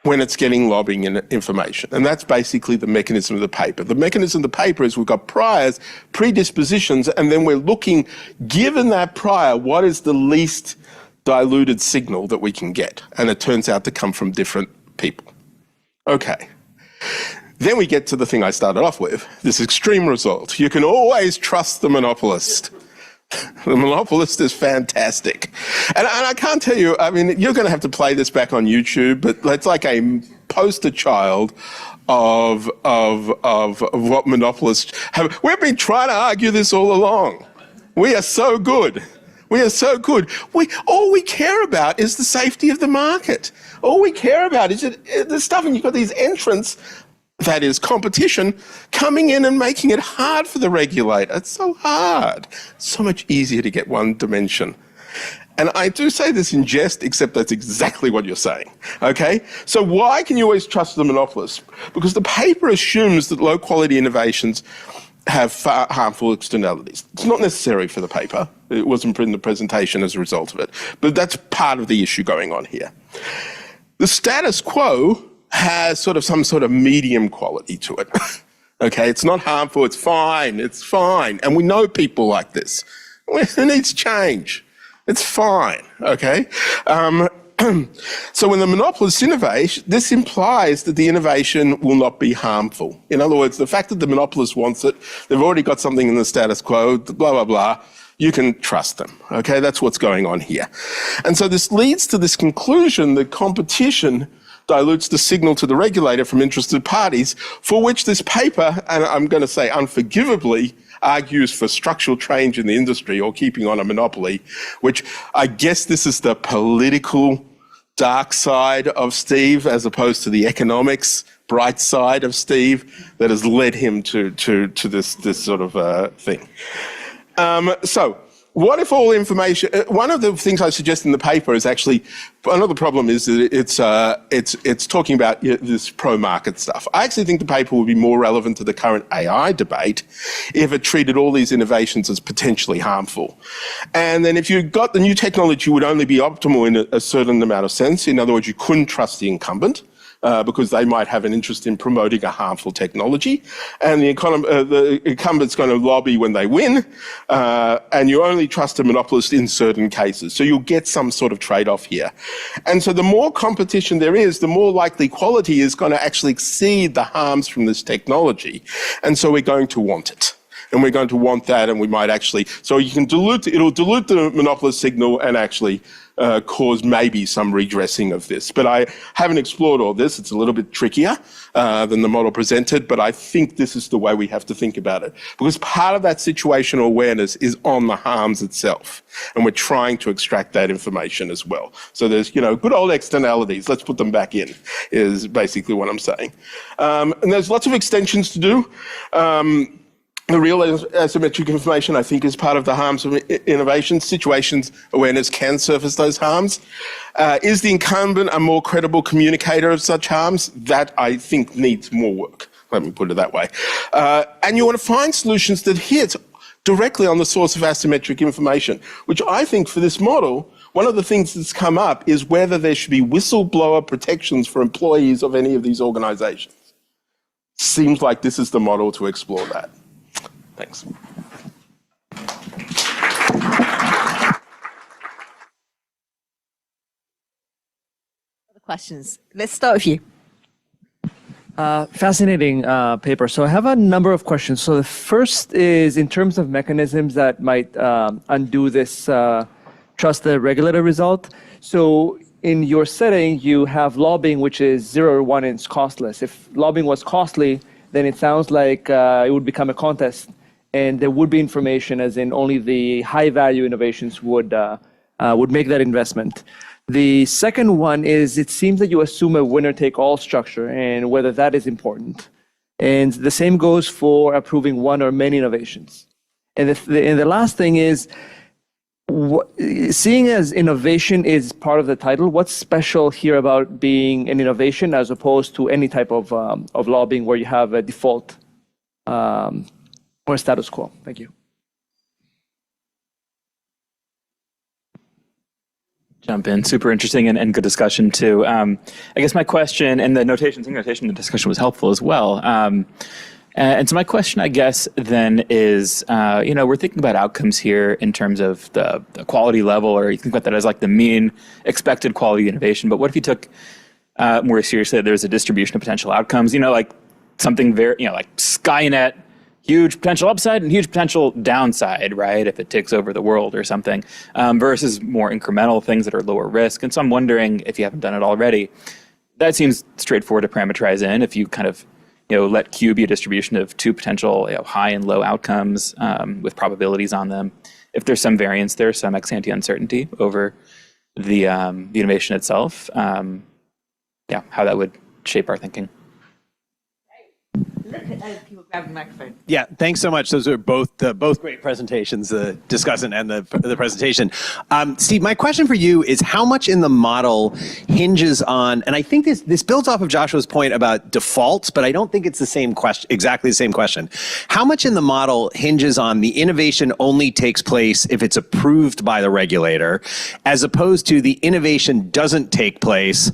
when it's getting lobbying information. And that's basically the mechanism of the paper. The mechanism of the paper is we've got priors, predispositions, and then we're looking, given that prior, what is the least diluted signal that we can get? And it turns out to come from different people. Okay. Then we get to the thing I started off with, this extreme result. You can always trust the monopolist. The monopolist is fantastic. And I can't tell you, I mean, you're going to have to play this back on YouTube, but it's like a poster child of what monopolists have. We've been trying to argue this all along. We are so good. We are so good. All we care about is the safety of the market. All we care about is the stuff, and you've got these entrants, that is competition, coming in and making it hard for the regulator. It's so hard. It's so much easier to get one dimension. And I do say this in jest, except that's exactly what you're saying. Okay? So why can you always trust the monopolist? Because the paper assumes that low quality innovations have harmful externalities. It's not necessary for the paper. It wasn't in the presentation as a result of it. But that's part of the issue going on here. The status quo has some sort of medium quality to it. Okay, it's not harmful, it's fine. And we know people like this. It needs change. It's fine, okay? So when the monopolists innovate, this implies that the innovation will not be harmful. In other words, the fact that the monopolist wants it, they've already got something in the status quo, blah, blah, blah, you can trust them, okay? That's what's going on here. And so this leads to this conclusion that competition dilutes the signal to the regulator from interested parties, for which this paper, and I'm going to say unforgivably, argues for structural change in the industry or keeping on a monopoly, which I guess this is the political dark side of Steve as opposed to the economics bright side of Steve that has led him to this sort of thing. So what if all information, one of the things I suggest in the paper is actually, another problem is that it's talking about this pro-market stuff. I actually think the paper would be more relevant to the current AI debate if it treated all these innovations as potentially harmful. And then if you got the new technology would only be optimal in a certain amount of sense. In other words, you couldn't trust the incumbent. Because they might have an interest in promoting a harmful technology. And the incumbent's going to lobby when they win, and you only trust a monopolist in certain cases. So you'll get some sort of trade-off here. And so the more competition there is, the more likely quality is going to actually exceed the harms from this technology. And so we're going to want it. And we're going to want that, and we might actually, so you can it'll dilute the monopolist signal and actually cause maybe some redressing of this. But I haven't explored all this. It's a little bit trickier than the model presented, but I think this is the way we have to think about it. Because part of that situational awareness is on the harms itself. And we're trying to extract that information as well. So there's, good old externalities. Let's put them back in, is basically what I'm saying. And there's lots of extensions to do. The real asymmetric information, I think, is part of the harms of innovation. Situations awareness can surface those harms. Is the incumbent a more credible communicator of such harms? That, I think, needs more work. Let me put it that way. And you want to find solutions that hit directly on the source of asymmetric information, which I think for this model, one of the things that's come up is whether there should be whistleblower protections for employees of any of these organizations. Seems like this is the model to explore that. Thanks. Questions. Let's start with you. Fascinating paper. So I have a number of questions. So the first is in terms of mechanisms that might undo this trust the regulator result. So in your setting, you have lobbying, which is 0 or 1 and it's costless. If lobbying was costly, then it sounds like it would become a contest. And there would be information, as in only the high-value innovations would make that investment. The second one is it seems that you assume a winner-take-all structure and whether that is important. And the same goes for approving one or many innovations. And the last thing is, seeing as innovation is part of the title, what's special here about being an innovation as opposed to any type of lobbying where you have a default or status quo? Thank you. Jump in. Super interesting and good discussion too. I guess my question, and the notation, the discussion was helpful as well. And so my question, I guess, then is, we're thinking about outcomes here in terms of the quality level, or you think about that as like the mean expected quality innovation. But what if you took more seriously that there's a distribution of potential outcomes, like something very, like Skynet, huge potential upside and huge potential downside, right? If it takes over the world or something, versus more incremental things that are lower risk. And so I'm wondering if you haven't done it already, that seems straightforward to parameterize in if you kind of, let Q be a distribution of two potential high and low outcomes with probabilities on them. If there's some variance there, some ex ante uncertainty over the innovation itself, how that would shape our thinking. People grab the microphone. Yeah, thanks so much. Those are both great presentations, the discussant and the presentation. Steve, my question for you is how much in the model hinges on, and I think this builds off of Joshua's point about defaults, but I don't think it's the same question, exactly the same question. How much in the model hinges on the innovation only takes place if it's approved by the regulator, as opposed to the innovation doesn't take place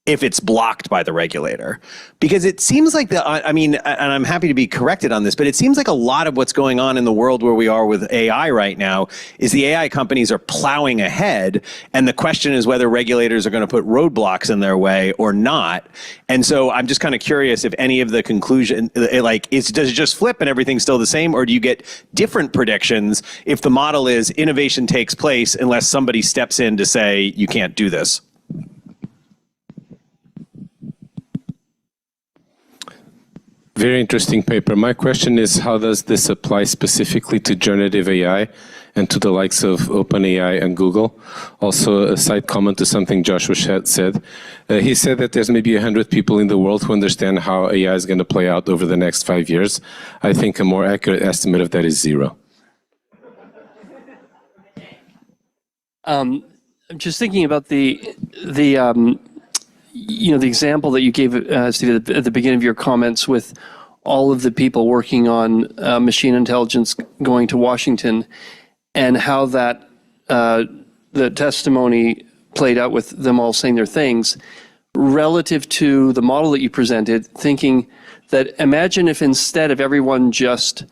if it's blocked by the regulator? Because it seems like and I'm happy to be corrected on this, but it seems like a lot of what's going on in the world where we are with AI right now is the AI companies are plowing ahead, and the question is whether regulators are going to put roadblocks in their way or not. And so I'm just kind of curious if any of the conclusion, does it just flip and everything's still the same, or do you get different predictions if the model is innovation takes place unless somebody steps in to say you can't do this? Very interesting paper. My question is, how does this apply specifically to generative AI and to the likes of OpenAI and Google? Also, a side comment to something Joshua said. He said that there's maybe 100 people in the world who understand how AI is going to play out over the next 5 years. I think a more accurate estimate of that is 0. I'm just thinking about the example that you gave, Steve, at the beginning of your comments with all of the people working on machine intelligence going to Washington, and how that the testimony played out with them all saying their things relative to the model that you presented, thinking that imagine if instead of everyone just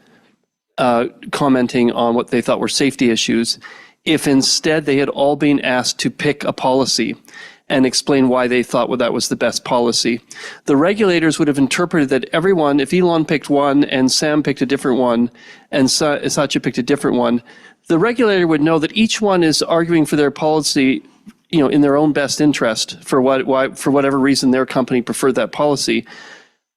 commenting on what they thought were safety issues, if instead they had all been asked to pick a policy and explain why they thought that was the best policy. The regulators would have interpreted that everyone, if Elon picked one and Sam picked a different one and Satya picked a different one, the regulator would know that each one is arguing for their policy, in their own best interest for whatever reason their company preferred that policy.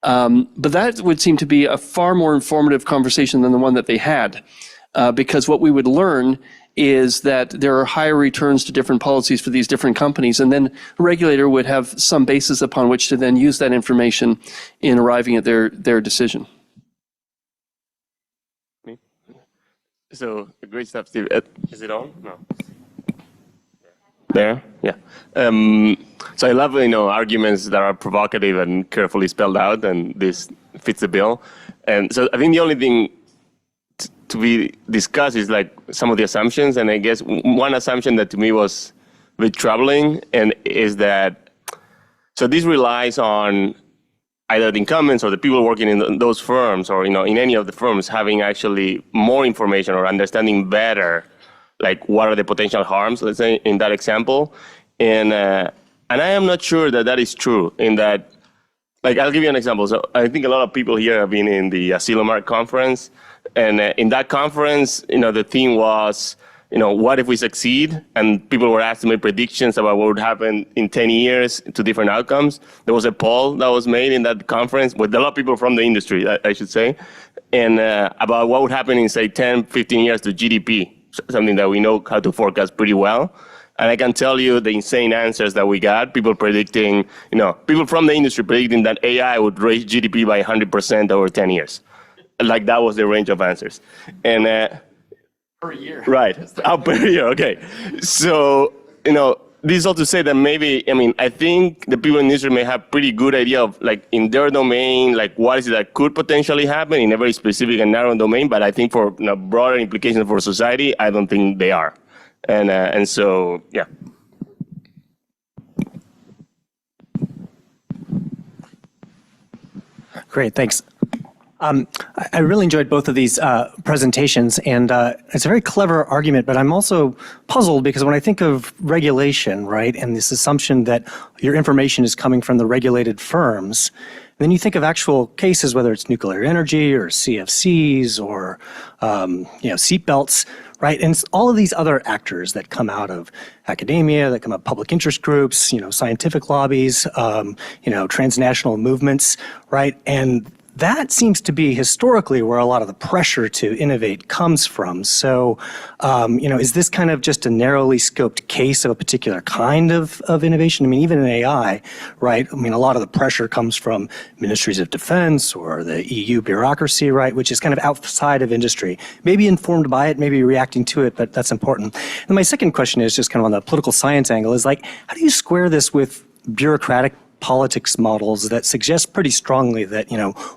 But that would seem to be a far more informative conversation than the one that they had, because what we would learn is that there are higher returns to different policies for these different companies, and then a regulator would have some basis upon which to then use that information in arriving at their decision. So, great stuff, Steve. Is it on? No. There? Yeah. So I love, arguments that are provocative and carefully spelled out, and this fits the bill. And so I think the only thing to be discussed is like some of the assumptions, and I guess one assumption that to me was a bit troubling, and is that, so this relies on either the incumbents or the people working in those firms, or in any of the firms, having actually more information or understanding better, like what are the potential harms, let's say in that example, and I am not sure that is true. In that, like, I'll give you an example. So I think a lot of people here have been in the Asilomar conference. And in that conference, the theme was, what if we succeed? And people were asked to make predictions about what would happen in 10 years to different outcomes. There was a poll that was made in that conference with a lot of people from the industry, I should say, and about what would happen in, say, 10, 15 years to GDP, something that we know how to forecast pretty well. And I can tell you the insane answers that we got, people predicting, people from the industry predicting that AI would raise GDP by 100% over 10 years. Like that was the range of answers. And per year. Right. Per year. Okay. So, this is all to say that maybe, I think the people in the industry may have pretty good idea of, like, in their domain, like, what is it that could potentially happen in a very specific and narrow domain. But I think for broader implications for society, I don't think they are. And so, yeah. Great. Thanks. I really enjoyed both of these presentations, and it's a very clever argument, but I'm also puzzled because when I think of regulation, right, and this assumption that your information is coming from the regulated firms, then you think of actual cases, whether it's nuclear energy or CFCs or seatbelts, right? And it's all of these other actors that come out of academia, that come out of public interest groups, scientific lobbies, transnational movements, right? And that seems to be historically where a lot of the pressure to innovate comes from. So, is this kind of just a narrowly scoped case of a particular kind of innovation? I mean, even in AI, right? I mean, a lot of the pressure comes from ministries of defense or the EU bureaucracy, right? Which is kind of outside of industry. Maybe informed by it, maybe reacting to it, but that's important. And my second question is just kind of on the political science angle is like, how do you square this with bureaucratic politics models that suggest pretty strongly that,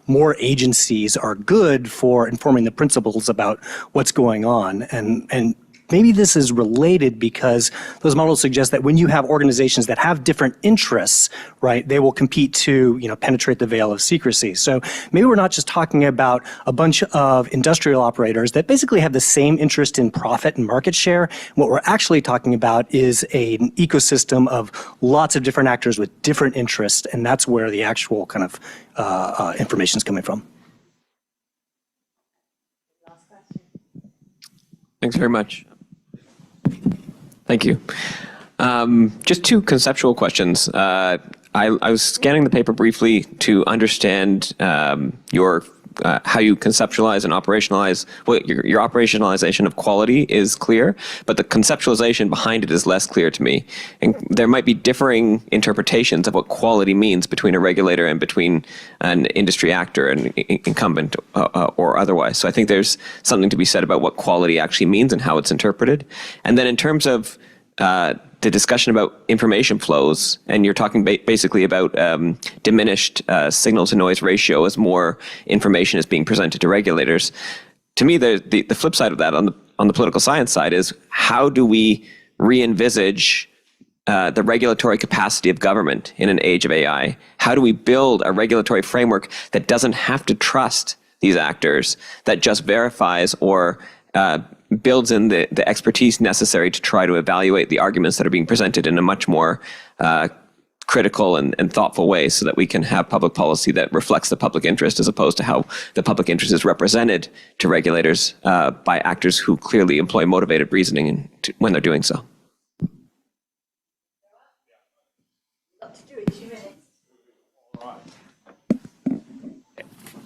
more agencies are good for informing the principles about what's going on. And maybe this is related because those models suggest that when you have organizations that have different interests, right, they will compete to, penetrate the veil of secrecy. So maybe we're not just talking about a bunch of industrial operators that basically have the same interest in profit and market share. What we're actually talking about is an ecosystem of lots of different actors with different interests, and that's where the actual kind of information is coming from. Thanks very much. Thank you. Just two conceptual questions. I was scanning the paper briefly to understand how you conceptualize and operationalize. Well, your operationalization of quality is clear, but the conceptualization behind it is less clear to me. And there might be differing interpretations of what quality means between a regulator and between an industry actor, an incumbent or otherwise. So I think there's something to be said about what quality actually means and how it's interpreted. And then in terms of the discussion about information flows, and you're talking basically about diminished signal to noise ratio as more information is being presented to regulators. To me, the flip side of that on the political science side is how do we re-envisage the regulatory capacity of government in an age of AI? How do we build a regulatory framework that doesn't have to trust these actors, that just verifies or builds in the expertise necessary to try to evaluate the arguments that are being presented in a much more critical and thoughtful way so that we can have public policy that reflects the public interest as opposed to how the public interest is represented to regulators by actors who clearly employ motivated reasoning when they're doing so.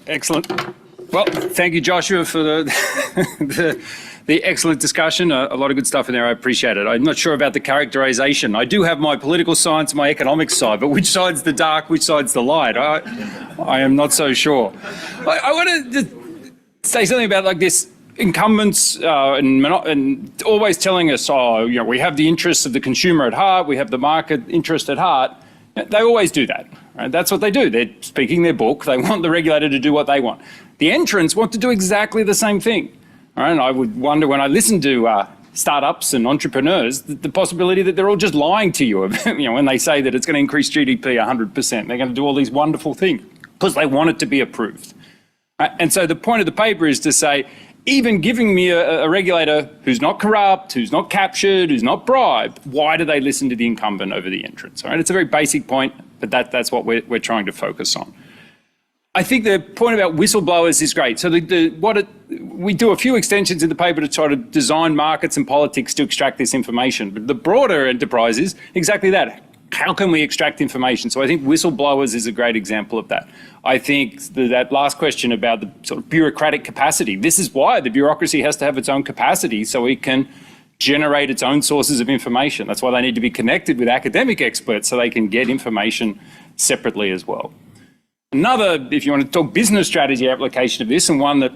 Excellent. Well, thank you, Joshua, for the excellent discussion. A lot of good stuff in there. I appreciate it. I'm not sure about the characterization. I do have my political science, my economics side, but which side's the dark, which side's the light? I am not so sure. I want to say something about like this incumbents and always telling us, we have the interests of the consumer at heart, we have the market interest at heart. They always do that. Right? That's what they do. They're speaking their book. They want the regulator to do what they want. The entrants want to do exactly the same thing. All right? And I would wonder when I listen to startups and entrepreneurs, the possibility that they're all just lying to you, when they say that it's going to increase GDP 100%. They're going to do all these wonderful things because they want it to be approved. Right? And so the point of the paper is to say, even giving me a regulator who's not corrupt, who's not captured, who's not bribed, why do they listen to the incumbent over the entrants? All right? It's a very basic point, but that's what we're trying to focus on. I think the point about whistleblowers is great. So we do a few extensions in the paper to try to design markets and politics to extract this information. But the broader enterprise is exactly that. How can we extract information? So I think whistleblowers is a great example of that. I think that last question about the sort of bureaucratic capacity, this is why the bureaucracy has to have its own capacity so it can generate its own sources of information. That's why they need to be connected with academic experts so they can get information separately as well. Another, if you want to talk business strategy application of this, and one that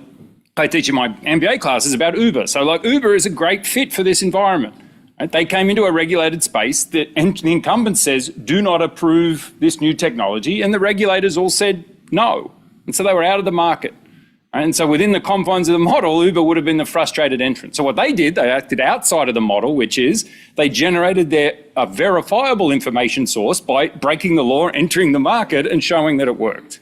I teach in my MBA class, is about Uber. So like Uber is a great fit for this environment. Right? They came into a regulated space and the incumbent says, do not approve this new technology. And the regulators all said no. And so they were out of the market. And so within the confines of the model, Uber would have been the frustrated entrant. So what they did, they acted outside of the model, which is they generated a verifiable information source by breaking the law, entering the market and showing that it worked.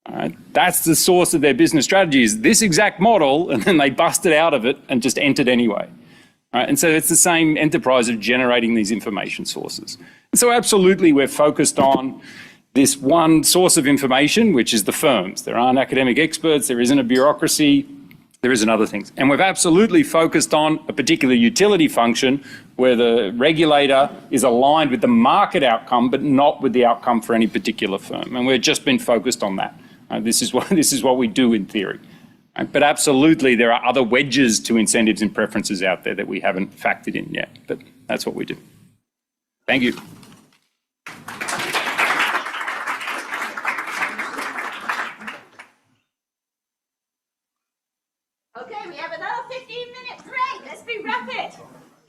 All right? That's the source of their business strategy, is this exact model, and then they busted out of it and just entered anyway. All right? And so it's the same enterprise of generating these information sources. And so absolutely we're focused on this one source of information, which is the firms. There aren't academic experts, there isn't a bureaucracy, there isn't other things. And we've absolutely focused on a particular utility function where the regulator is aligned with the market outcome, but not with the outcome for any particular firm. And we've just been focused on that. This is what we do in theory. But absolutely, there are other wedges to incentives and preferences out there that we haven't factored in yet. But that's what we do. Thank you. Okay, we have another 15-minute break. Let's be rapid.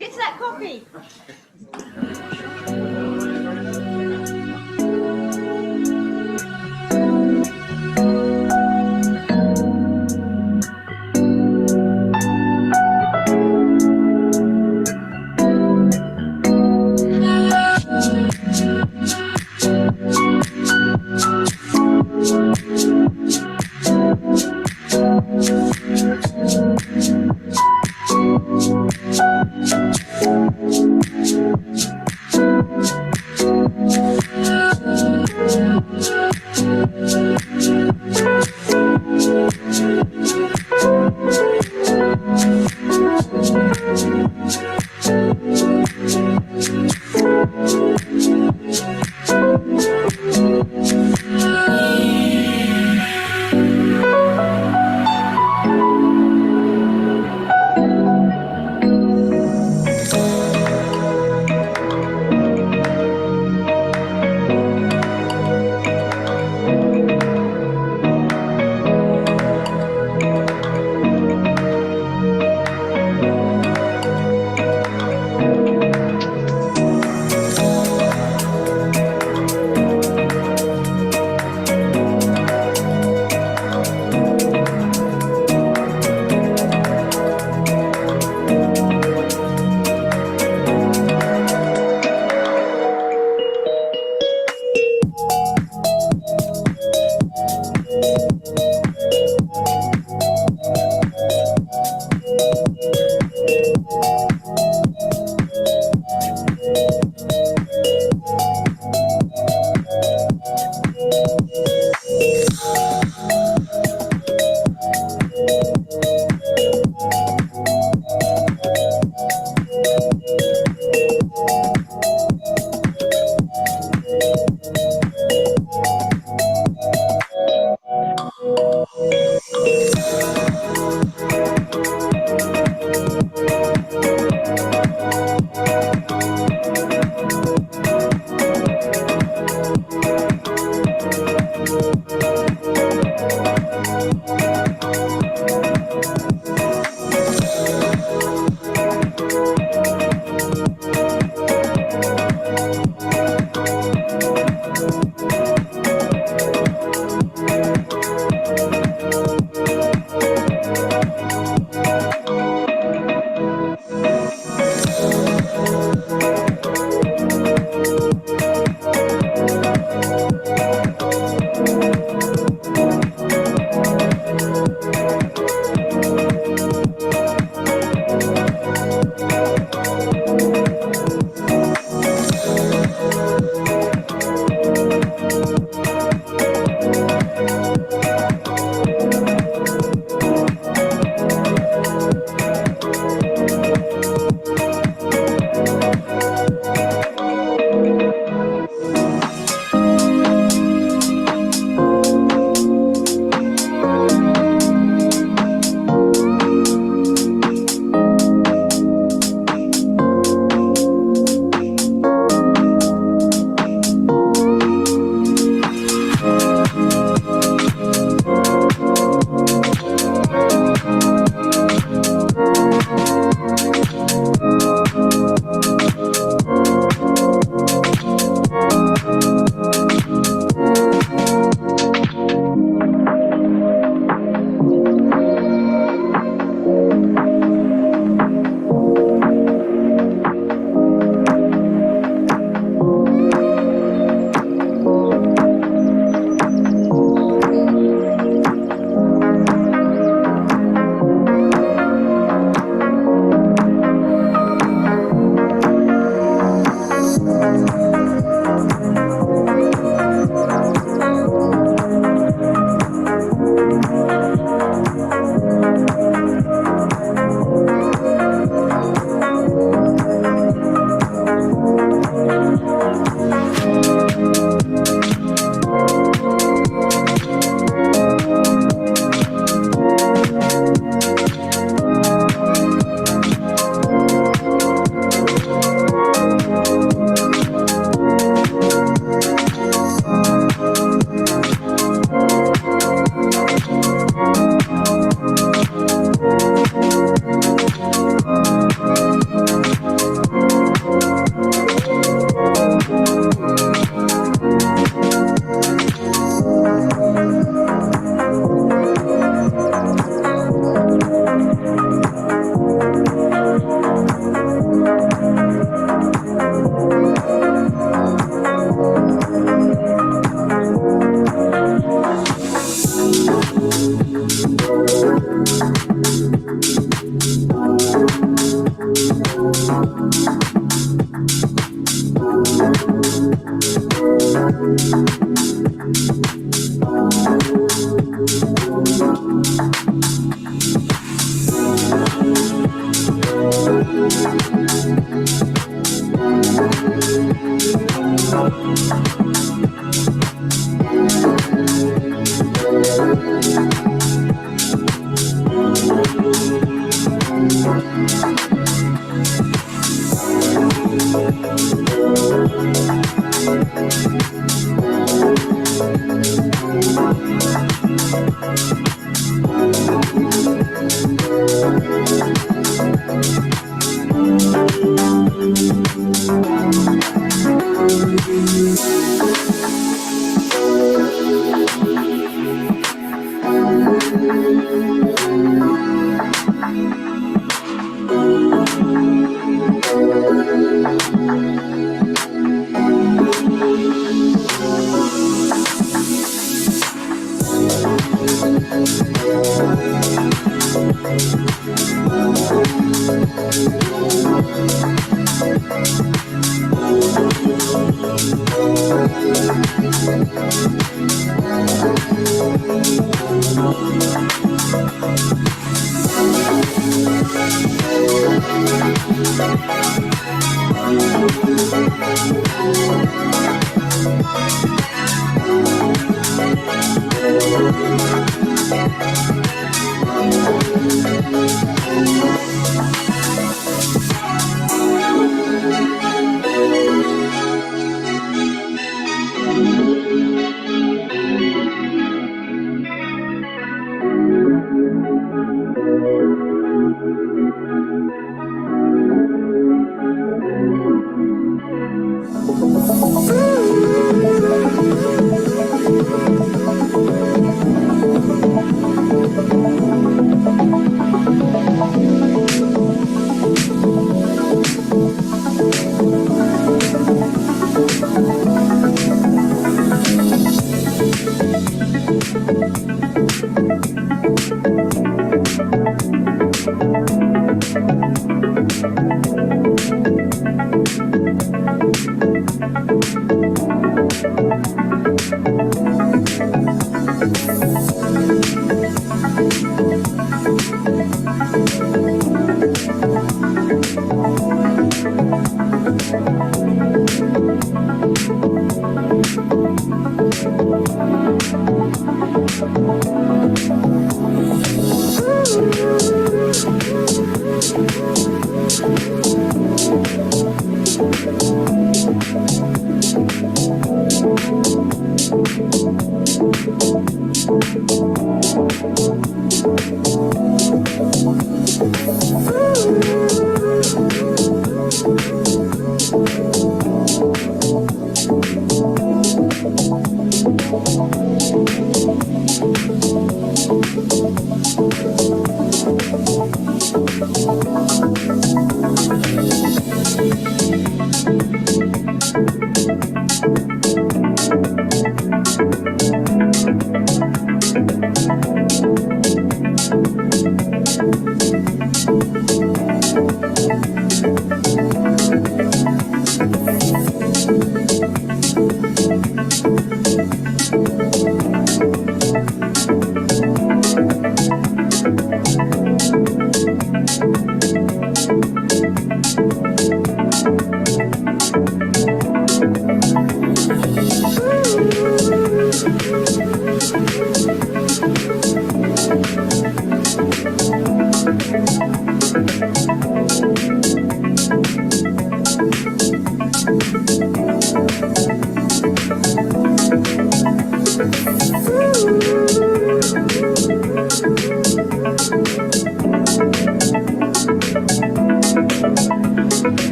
Get to that coffee.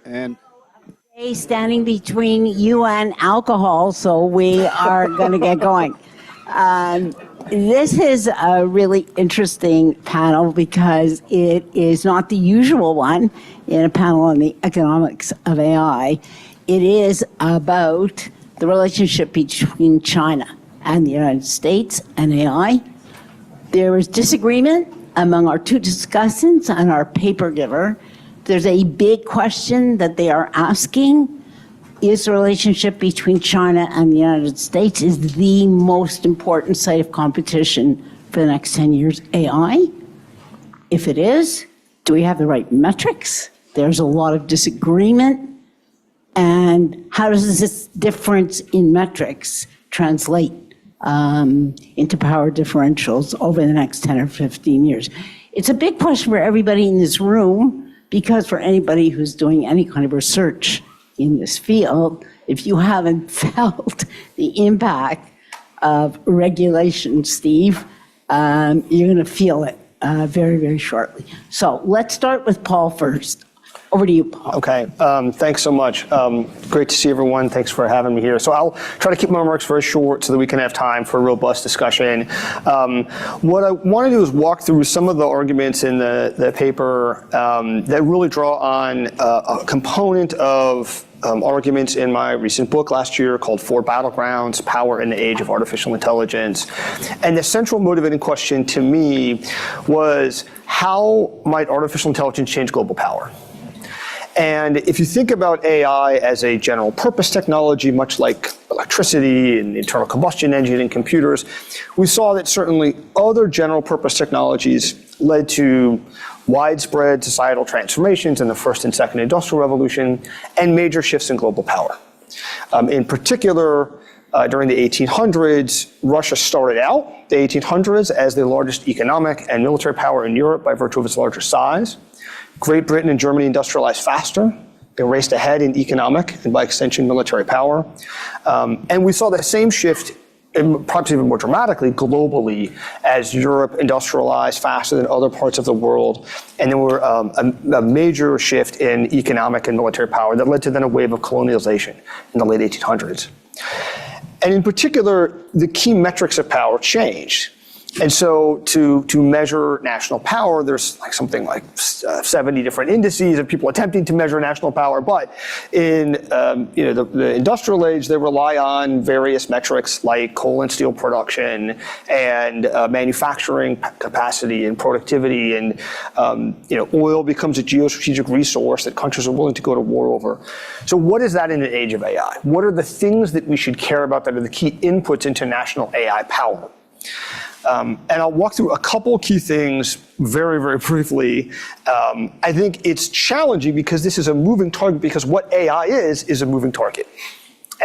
And standing between you and alcohol, so we are going to get going. This is a really interesting panel because it is not the usual one in a panel on the economics of AI. It is about the relationship between China and the United States and AI. There is disagreement among our two discussants and our paper giver. There's a big question that they are asking. Is the relationship between China and the United States is the most important site of competition for the next 10 years AI? If it is, do we have the right metrics? There's a lot of disagreement. And how does this difference in metrics translate into power differentials over the next 10 or 15 years? It's a big question for everybody in this room, because for anybody who's doing any kind of research in this field, if you haven't felt the impact of regulation, Steve, you're going to feel it very, very shortly. So let's start with Paul first. Over to you, Paul. Okay, thanks so much. Great to see everyone. Thanks for having me here. So I'll try to keep my remarks very short so that we can have time for a robust discussion. What I want to do is walk through some of the arguments in the paper that really draw on a component of arguments in my recent book last year called Four Battlegrounds, Power in the Age of Artificial Intelligence. And the central motivating question to me was, how might artificial intelligence change global power? And if you think about AI as a general purpose technology, much like electricity and internal combustion engine and computers, we saw that certainly other general purpose technologies led to widespread societal transformations in the first and second industrial revolution and major shifts in global power. In particular, during the 1800s, Russia started out the 1800s as the largest economic and military power in Europe by virtue of its larger size. Great Britain and Germany industrialized faster. They raced ahead in economic and by extension military power. And we saw the same shift, and perhaps even more dramatically, globally as Europe industrialized faster than other parts of the world. And there were a major shift in economic and military power that led to then a wave of colonialization in the late 1800s. And in particular, the key metrics of power changed. And so to measure national power, there's something like 70 different indices of people attempting to measure national power. But in the industrial age, they rely on various metrics like coal and steel production and manufacturing capacity and productivity. And oil becomes a geostrategic resource that countries are willing to go to war over. So what is that in an age of AI? What are the things that we should care about that are the key inputs into national AI power? And I'll walk through a couple key things very, very briefly. I think it's challenging because this is a moving target, because what AI is a moving target.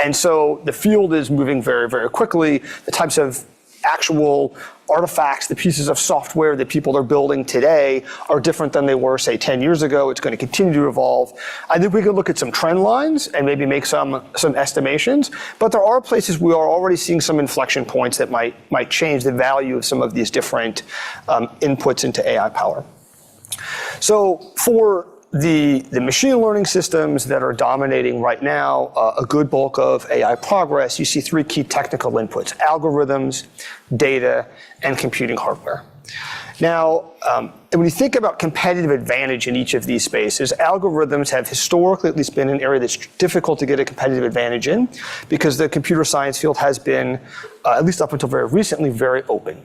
And so the field is moving very, very quickly. The types of actual artifacts, the pieces of software that people are building today are different than they were, say, 10 years ago. It's going to continue to evolve. I think we could look at some trend lines and maybe make some estimations, but there are places we are already seeing some inflection points that might change the value of some of these different inputs into AI power. So for the machine learning systems that are dominating right now a good bulk of AI progress, you see three key technical inputs: algorithms, data, and computing hardware. Now, when you think about competitive advantage in each of these spaces, algorithms have historically at least been an area that's difficult to get a competitive advantage in, because the computer science field has been, at least up until very recently, very open,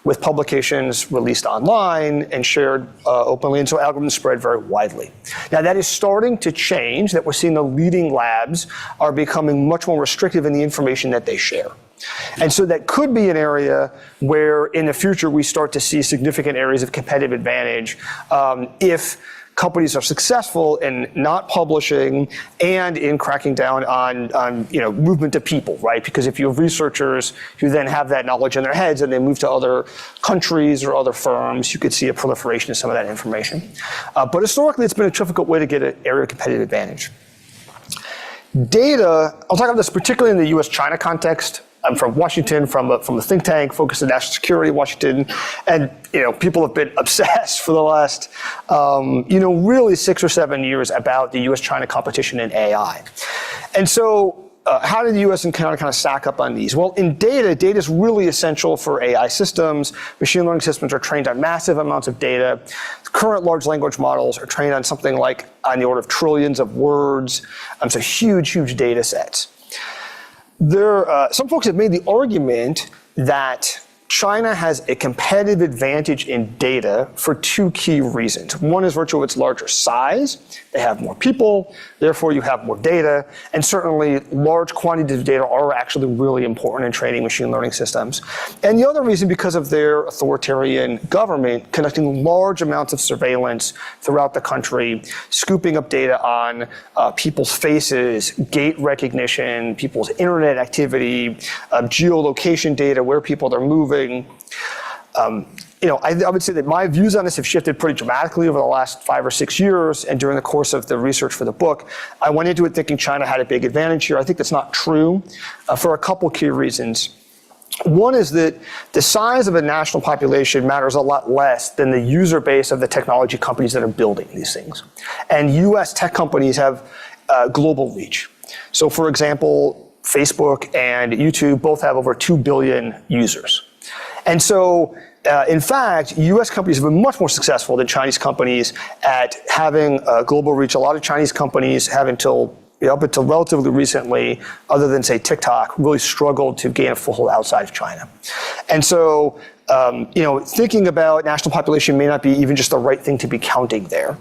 with publications released online and shared openly, and so algorithms spread very widely. Now that is starting to change, that we're seeing the leading labs are becoming much more restrictive in the information that they share. And so that could be an area where in the future we start to see significant areas of competitive advantage if companies are successful in not publishing and in cracking down on movement of people, right? Because if you have researchers who then have that knowledge in their heads and they move to other countries or other firms, you could see a proliferation of some of that information. But historically, it's been a difficult way to get an area of competitive advantage. Data, I'll talk about this particularly in the US-China context. I'm from Washington, from a think tank focused on national security, Washington, and people have been obsessed for the last really 6 or 7 years about the US-China competition in AI. And so how did the US and Canada kind of stack up on these? Well, in data is really essential for AI systems. Machine learning systems are trained on massive amounts of data. Current large language models are trained on something like on the order of trillions of words. So huge, huge data sets. Some folks have made the argument that China has a competitive advantage in data for two key reasons. One is virtue of its larger size. They have more people, therefore you have more data, and certainly large quantities of data are actually really important in training machine learning systems. And the other reason, because of their authoritarian government conducting large amounts of surveillance throughout the country, scooping up data on people's faces, gait recognition, people's internet activity, geolocation data, where people are moving. I would say that my views on this have shifted pretty dramatically over the last 5 or 6 years, and during the course of the research for the book, I went into it thinking China had a big advantage here. I think that's not true for a couple key reasons. One is that the size of a national population matters a lot less than the user base of the technology companies that are building these things. And US tech companies have global reach. So for example, Facebook and YouTube both have over 2 billion users. And so, in fact, US companies have been much more successful than Chinese companies at having global reach. A lot of Chinese companies have up until relatively recently, other than say TikTok, really struggled to gain a foothold outside of China. And so, thinking about national population may not be even just the right thing to be counting there.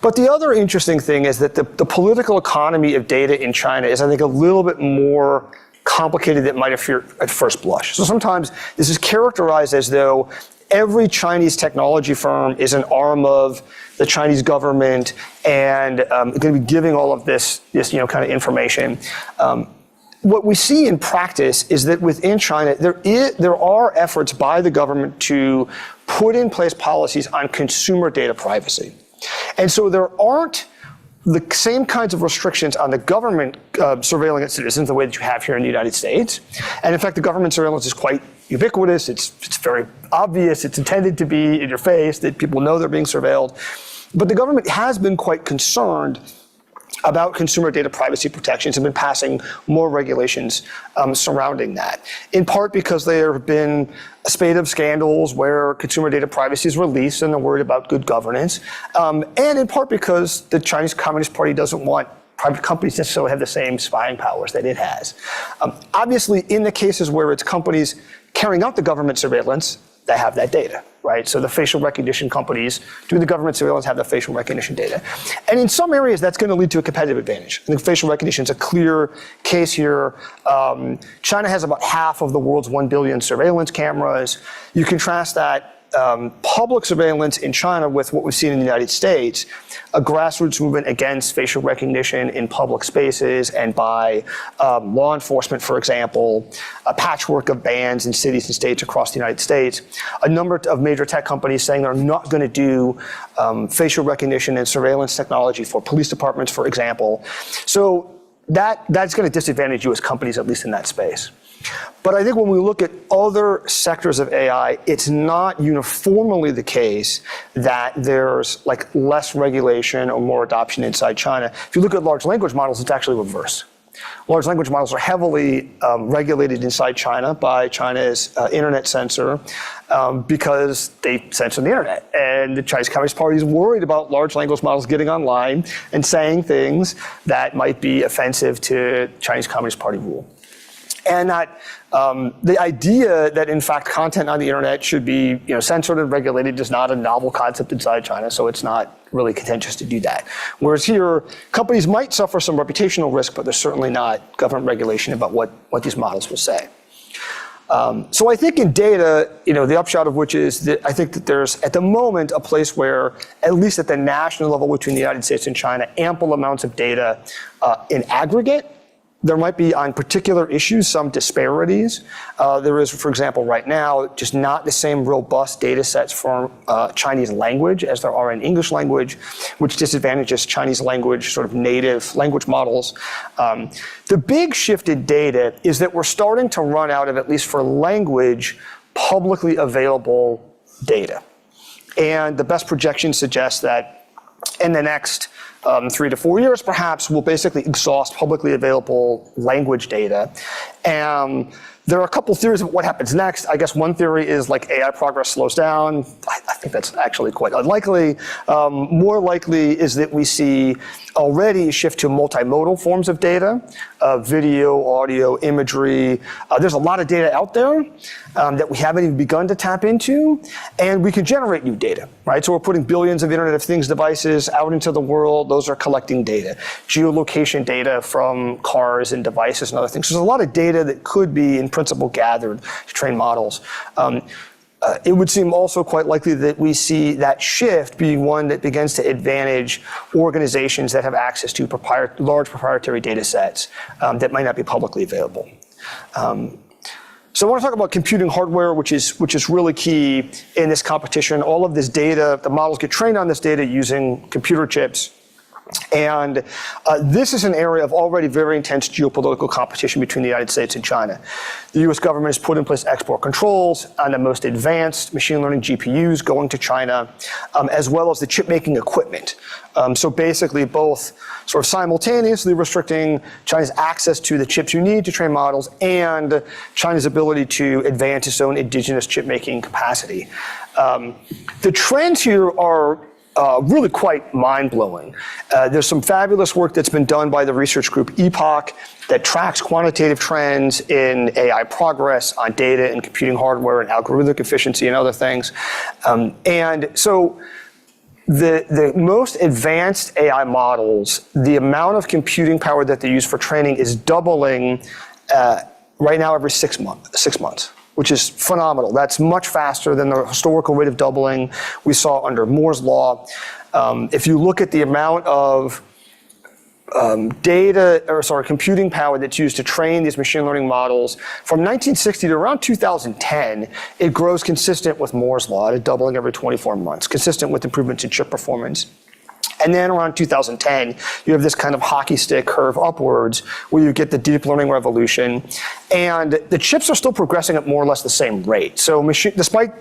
But the other interesting thing is that the political economy of data in China is, I think, a little bit more complicated than it might appear at first blush. So sometimes this is characterized as though every Chinese technology firm is an arm of the Chinese government and going to be giving all of this kind of information. What we see in practice is that within China, there are efforts by the government to put in place policies on consumer data privacy. And so there aren't the same kinds of restrictions on the government surveilling its citizens the way that you have here in the United States. And in fact, the government surveillance is quite ubiquitous. It's very obvious. It's intended to be in your face, that people know they're being surveilled. But the government has been quite concerned about consumer data privacy protections and been passing more regulations surrounding that, in part because there have been a spate of scandals where consumer data privacy is released and they're worried about good governance, and in part because the Chinese Communist Party doesn't want private companies necessarily have the same spying powers that it has. Obviously, in the cases where it's companies carrying out the government surveillance, they have that data, right? So the facial recognition companies doing the government surveillance have the facial recognition data. And in some areas, that's going to lead to a competitive advantage. I think facial recognition is a clear case here. China has about half of the world's 1 billion surveillance cameras. You contrast that public surveillance in China with what we've seen in the United States, a grassroots movement against facial recognition in public spaces and by law enforcement, for example, a patchwork of bans in cities and states across the United States, a number of major tech companies saying they're not going to do facial recognition and surveillance technology for police departments, for example. So that's going to disadvantage U.S. companies, at least in that space. But I think when we look at other sectors of AI, it's not uniformly the case that there's less regulation or more adoption inside China. If you look at large language models, it's actually reverse. Large language models are heavily regulated inside China by China's internet censor because they censor the internet. And the Chinese Communist Party is worried about large language models getting online and saying things that might be offensive to Chinese Communist Party rule. And that the idea that, in fact, content on the internet should be censored and regulated is not a novel concept inside China, so it's not really contentious to do that. Whereas here, companies might suffer some reputational risk, but there's certainly not government regulation about what these models will say. So I think in data, the upshot of which is that I think that there's, at the moment, a place where, at least at the national level between the United States and China, ample amounts of data in aggregate. There might be, on particular issues, some disparities. There is, for example, right now, just not the same robust data sets for Chinese language as there are in English language, which disadvantages Chinese language, sort of native language models. The big shift in data is that we're starting to run out of, at least for language, publicly available data. And the best projections suggest that in the next 3 to 4 years, perhaps, we'll basically exhaust publicly available language data. And there are a couple theories of what happens next. I guess one theory is AI progress slows down. I think that's actually quite unlikely. More likely is that we see already a shift to multimodal forms of data, video, audio, imagery. There's a lot of data out there that we haven't even begun to tap into, and we can generate new data, right? So we're putting billions of Internet of Things devices out into the world. Those are collecting data, geolocation data from cars and devices and other things. So there's a lot of data that could be, in principle, gathered to train models. It would seem also quite likely that we see that shift being one that begins to advantage organizations that have access to large proprietary data sets that might not be publicly available. So I want to talk about computing hardware, which is really key in this competition. All of this data, the models get trained on this data using computer chips. And this is an area of already very intense geopolitical competition between the United States and China. The US government has put in place export controls on the most advanced machine learning GPUs going to China, as well as the chip making equipment. So basically both sort of simultaneously restricting China's access to the chips you need to train models and China's ability to advance its own indigenous chip making capacity. The trends here are really quite mind-blowing. There's some fabulous work that's been done by the research group EPOC that tracks quantitative trends in AI progress on data and computing hardware and algorithmic efficiency and other things. And so the most advanced AI models, the amount of computing power that they use for training is doubling right now every 6 months. Which is phenomenal. That's much faster than the historical rate of doubling we saw under Moore's law. If you look at the amount of computing power that's used to train these machine learning models, from 1960 to around 2010, it grows consistent with Moore's law at a doubling every 24 months, consistent with improvements in chip performance. And then around 2010, you have this kind of hockey stick curve upwards where you get the deep learning revolution. And the chips are still progressing at more or less the same rate. So despite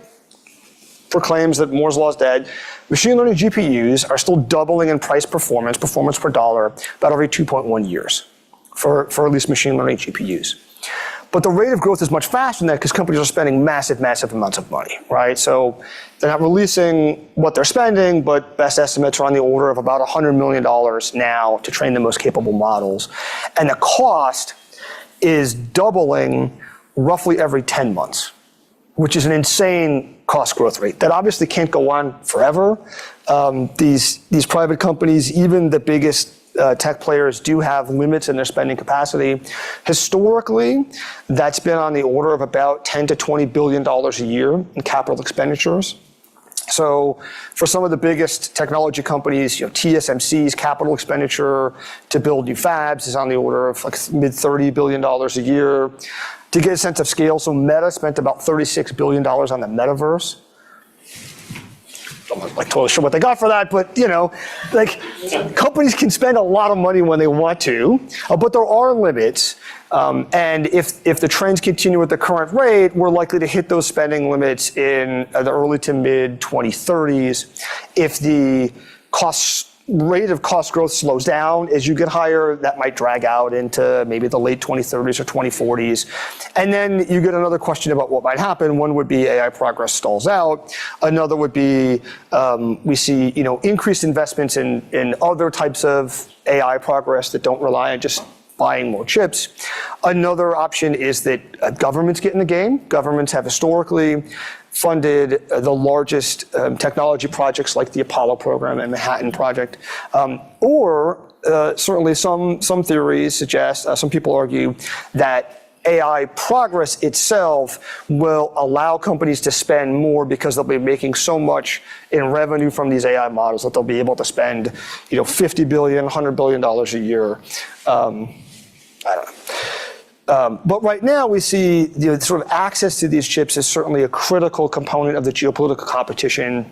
for claims that Moore's law is dead, machine learning GPUs are still doubling in performance per dollar, about every 2.1 years for at least machine learning GPUs. But the rate of growth is much faster than that because companies are spending massive amounts of money, right? So they're not releasing what they're spending, but best estimates are on the order of about $100 million now to train the most capable models. And the cost is doubling roughly every 10 months, which is an insane cost growth rate. That obviously can't go on forever. These private companies, even the biggest tech players, do have limits in their spending capacity. Historically, that's been on the order of about $10 to $20 billion a year in capital expenditures. So for some of the biggest technology companies, TSMC's capital expenditure to build new fabs is on the order of like mid $30 billion a year. To get a sense of scale, so Meta spent about $36 billion on the metaverse. I'm not totally sure what they got for that, but companies can spend a lot of money when they want to, but there are limits. And if the trends continue at the current rate, we're likely to hit those spending limits in the early to mid 2030s. If the rate of cost growth slows down as you get higher, that might drag out into maybe the late 2030s or 2040s. And then you get another question about what might happen. One would be AI progress stalls out. Another would be we see increased investments in other types of AI progress that don't rely on just buying more chips. Another option is that governments get in the game. Governments have historically funded the largest technology projects like the Apollo program and Manhattan Project. Certainly some theories suggest, some people argue, that AI progress itself will allow companies to spend more because they'll be making so much in revenue from these AI models that they'll be able to spend $50 billion, $100 billion a year. I don't know. But right now we see the sort of access to these chips is certainly a critical component of the geopolitical competition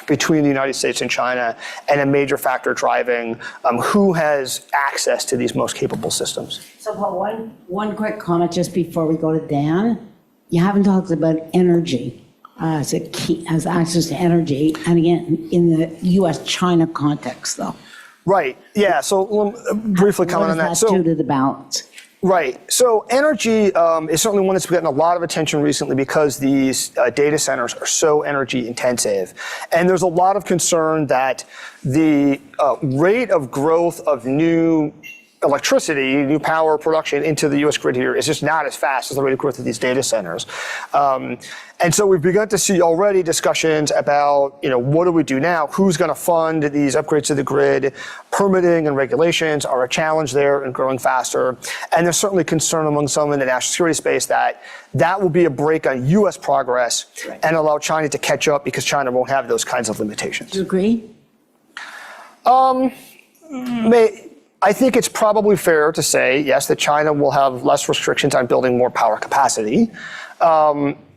between the United States and China, and a major factor driving who has access to these most capable systems. So Paul, one quick comment just before we go to Dan. You haven't talked about energy as a key, as access to energy, and again, in the US-China context though. Right, yeah, so briefly comment on that. What does that do to the balance? Right. So energy is certainly one that's gotten a lot of attention recently because these data centers are so energy intensive. And there's a lot of concern that the rate of growth of new electricity, new power production into the US grid here is just not as fast as the rate of growth of these data centers. And so we've begun to see already discussions about, what do we do now? Who's going to fund these upgrades to the grid? Permitting and regulations are a challenge there and growing faster. And there's certainly concern among some in the national security space that will be a break on US progress and allow China to catch up because China won't have those kinds of limitations. Do you agree? I think it's probably fair to say, yes, that China will have less restrictions on building more power capacity.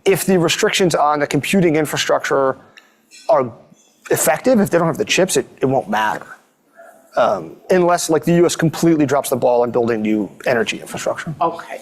If the restrictions on the computing infrastructure are effective, if they don't have the chips, it won't matter. unless like the U.S. completely drops the ball on building new energy infrastructure. Okay.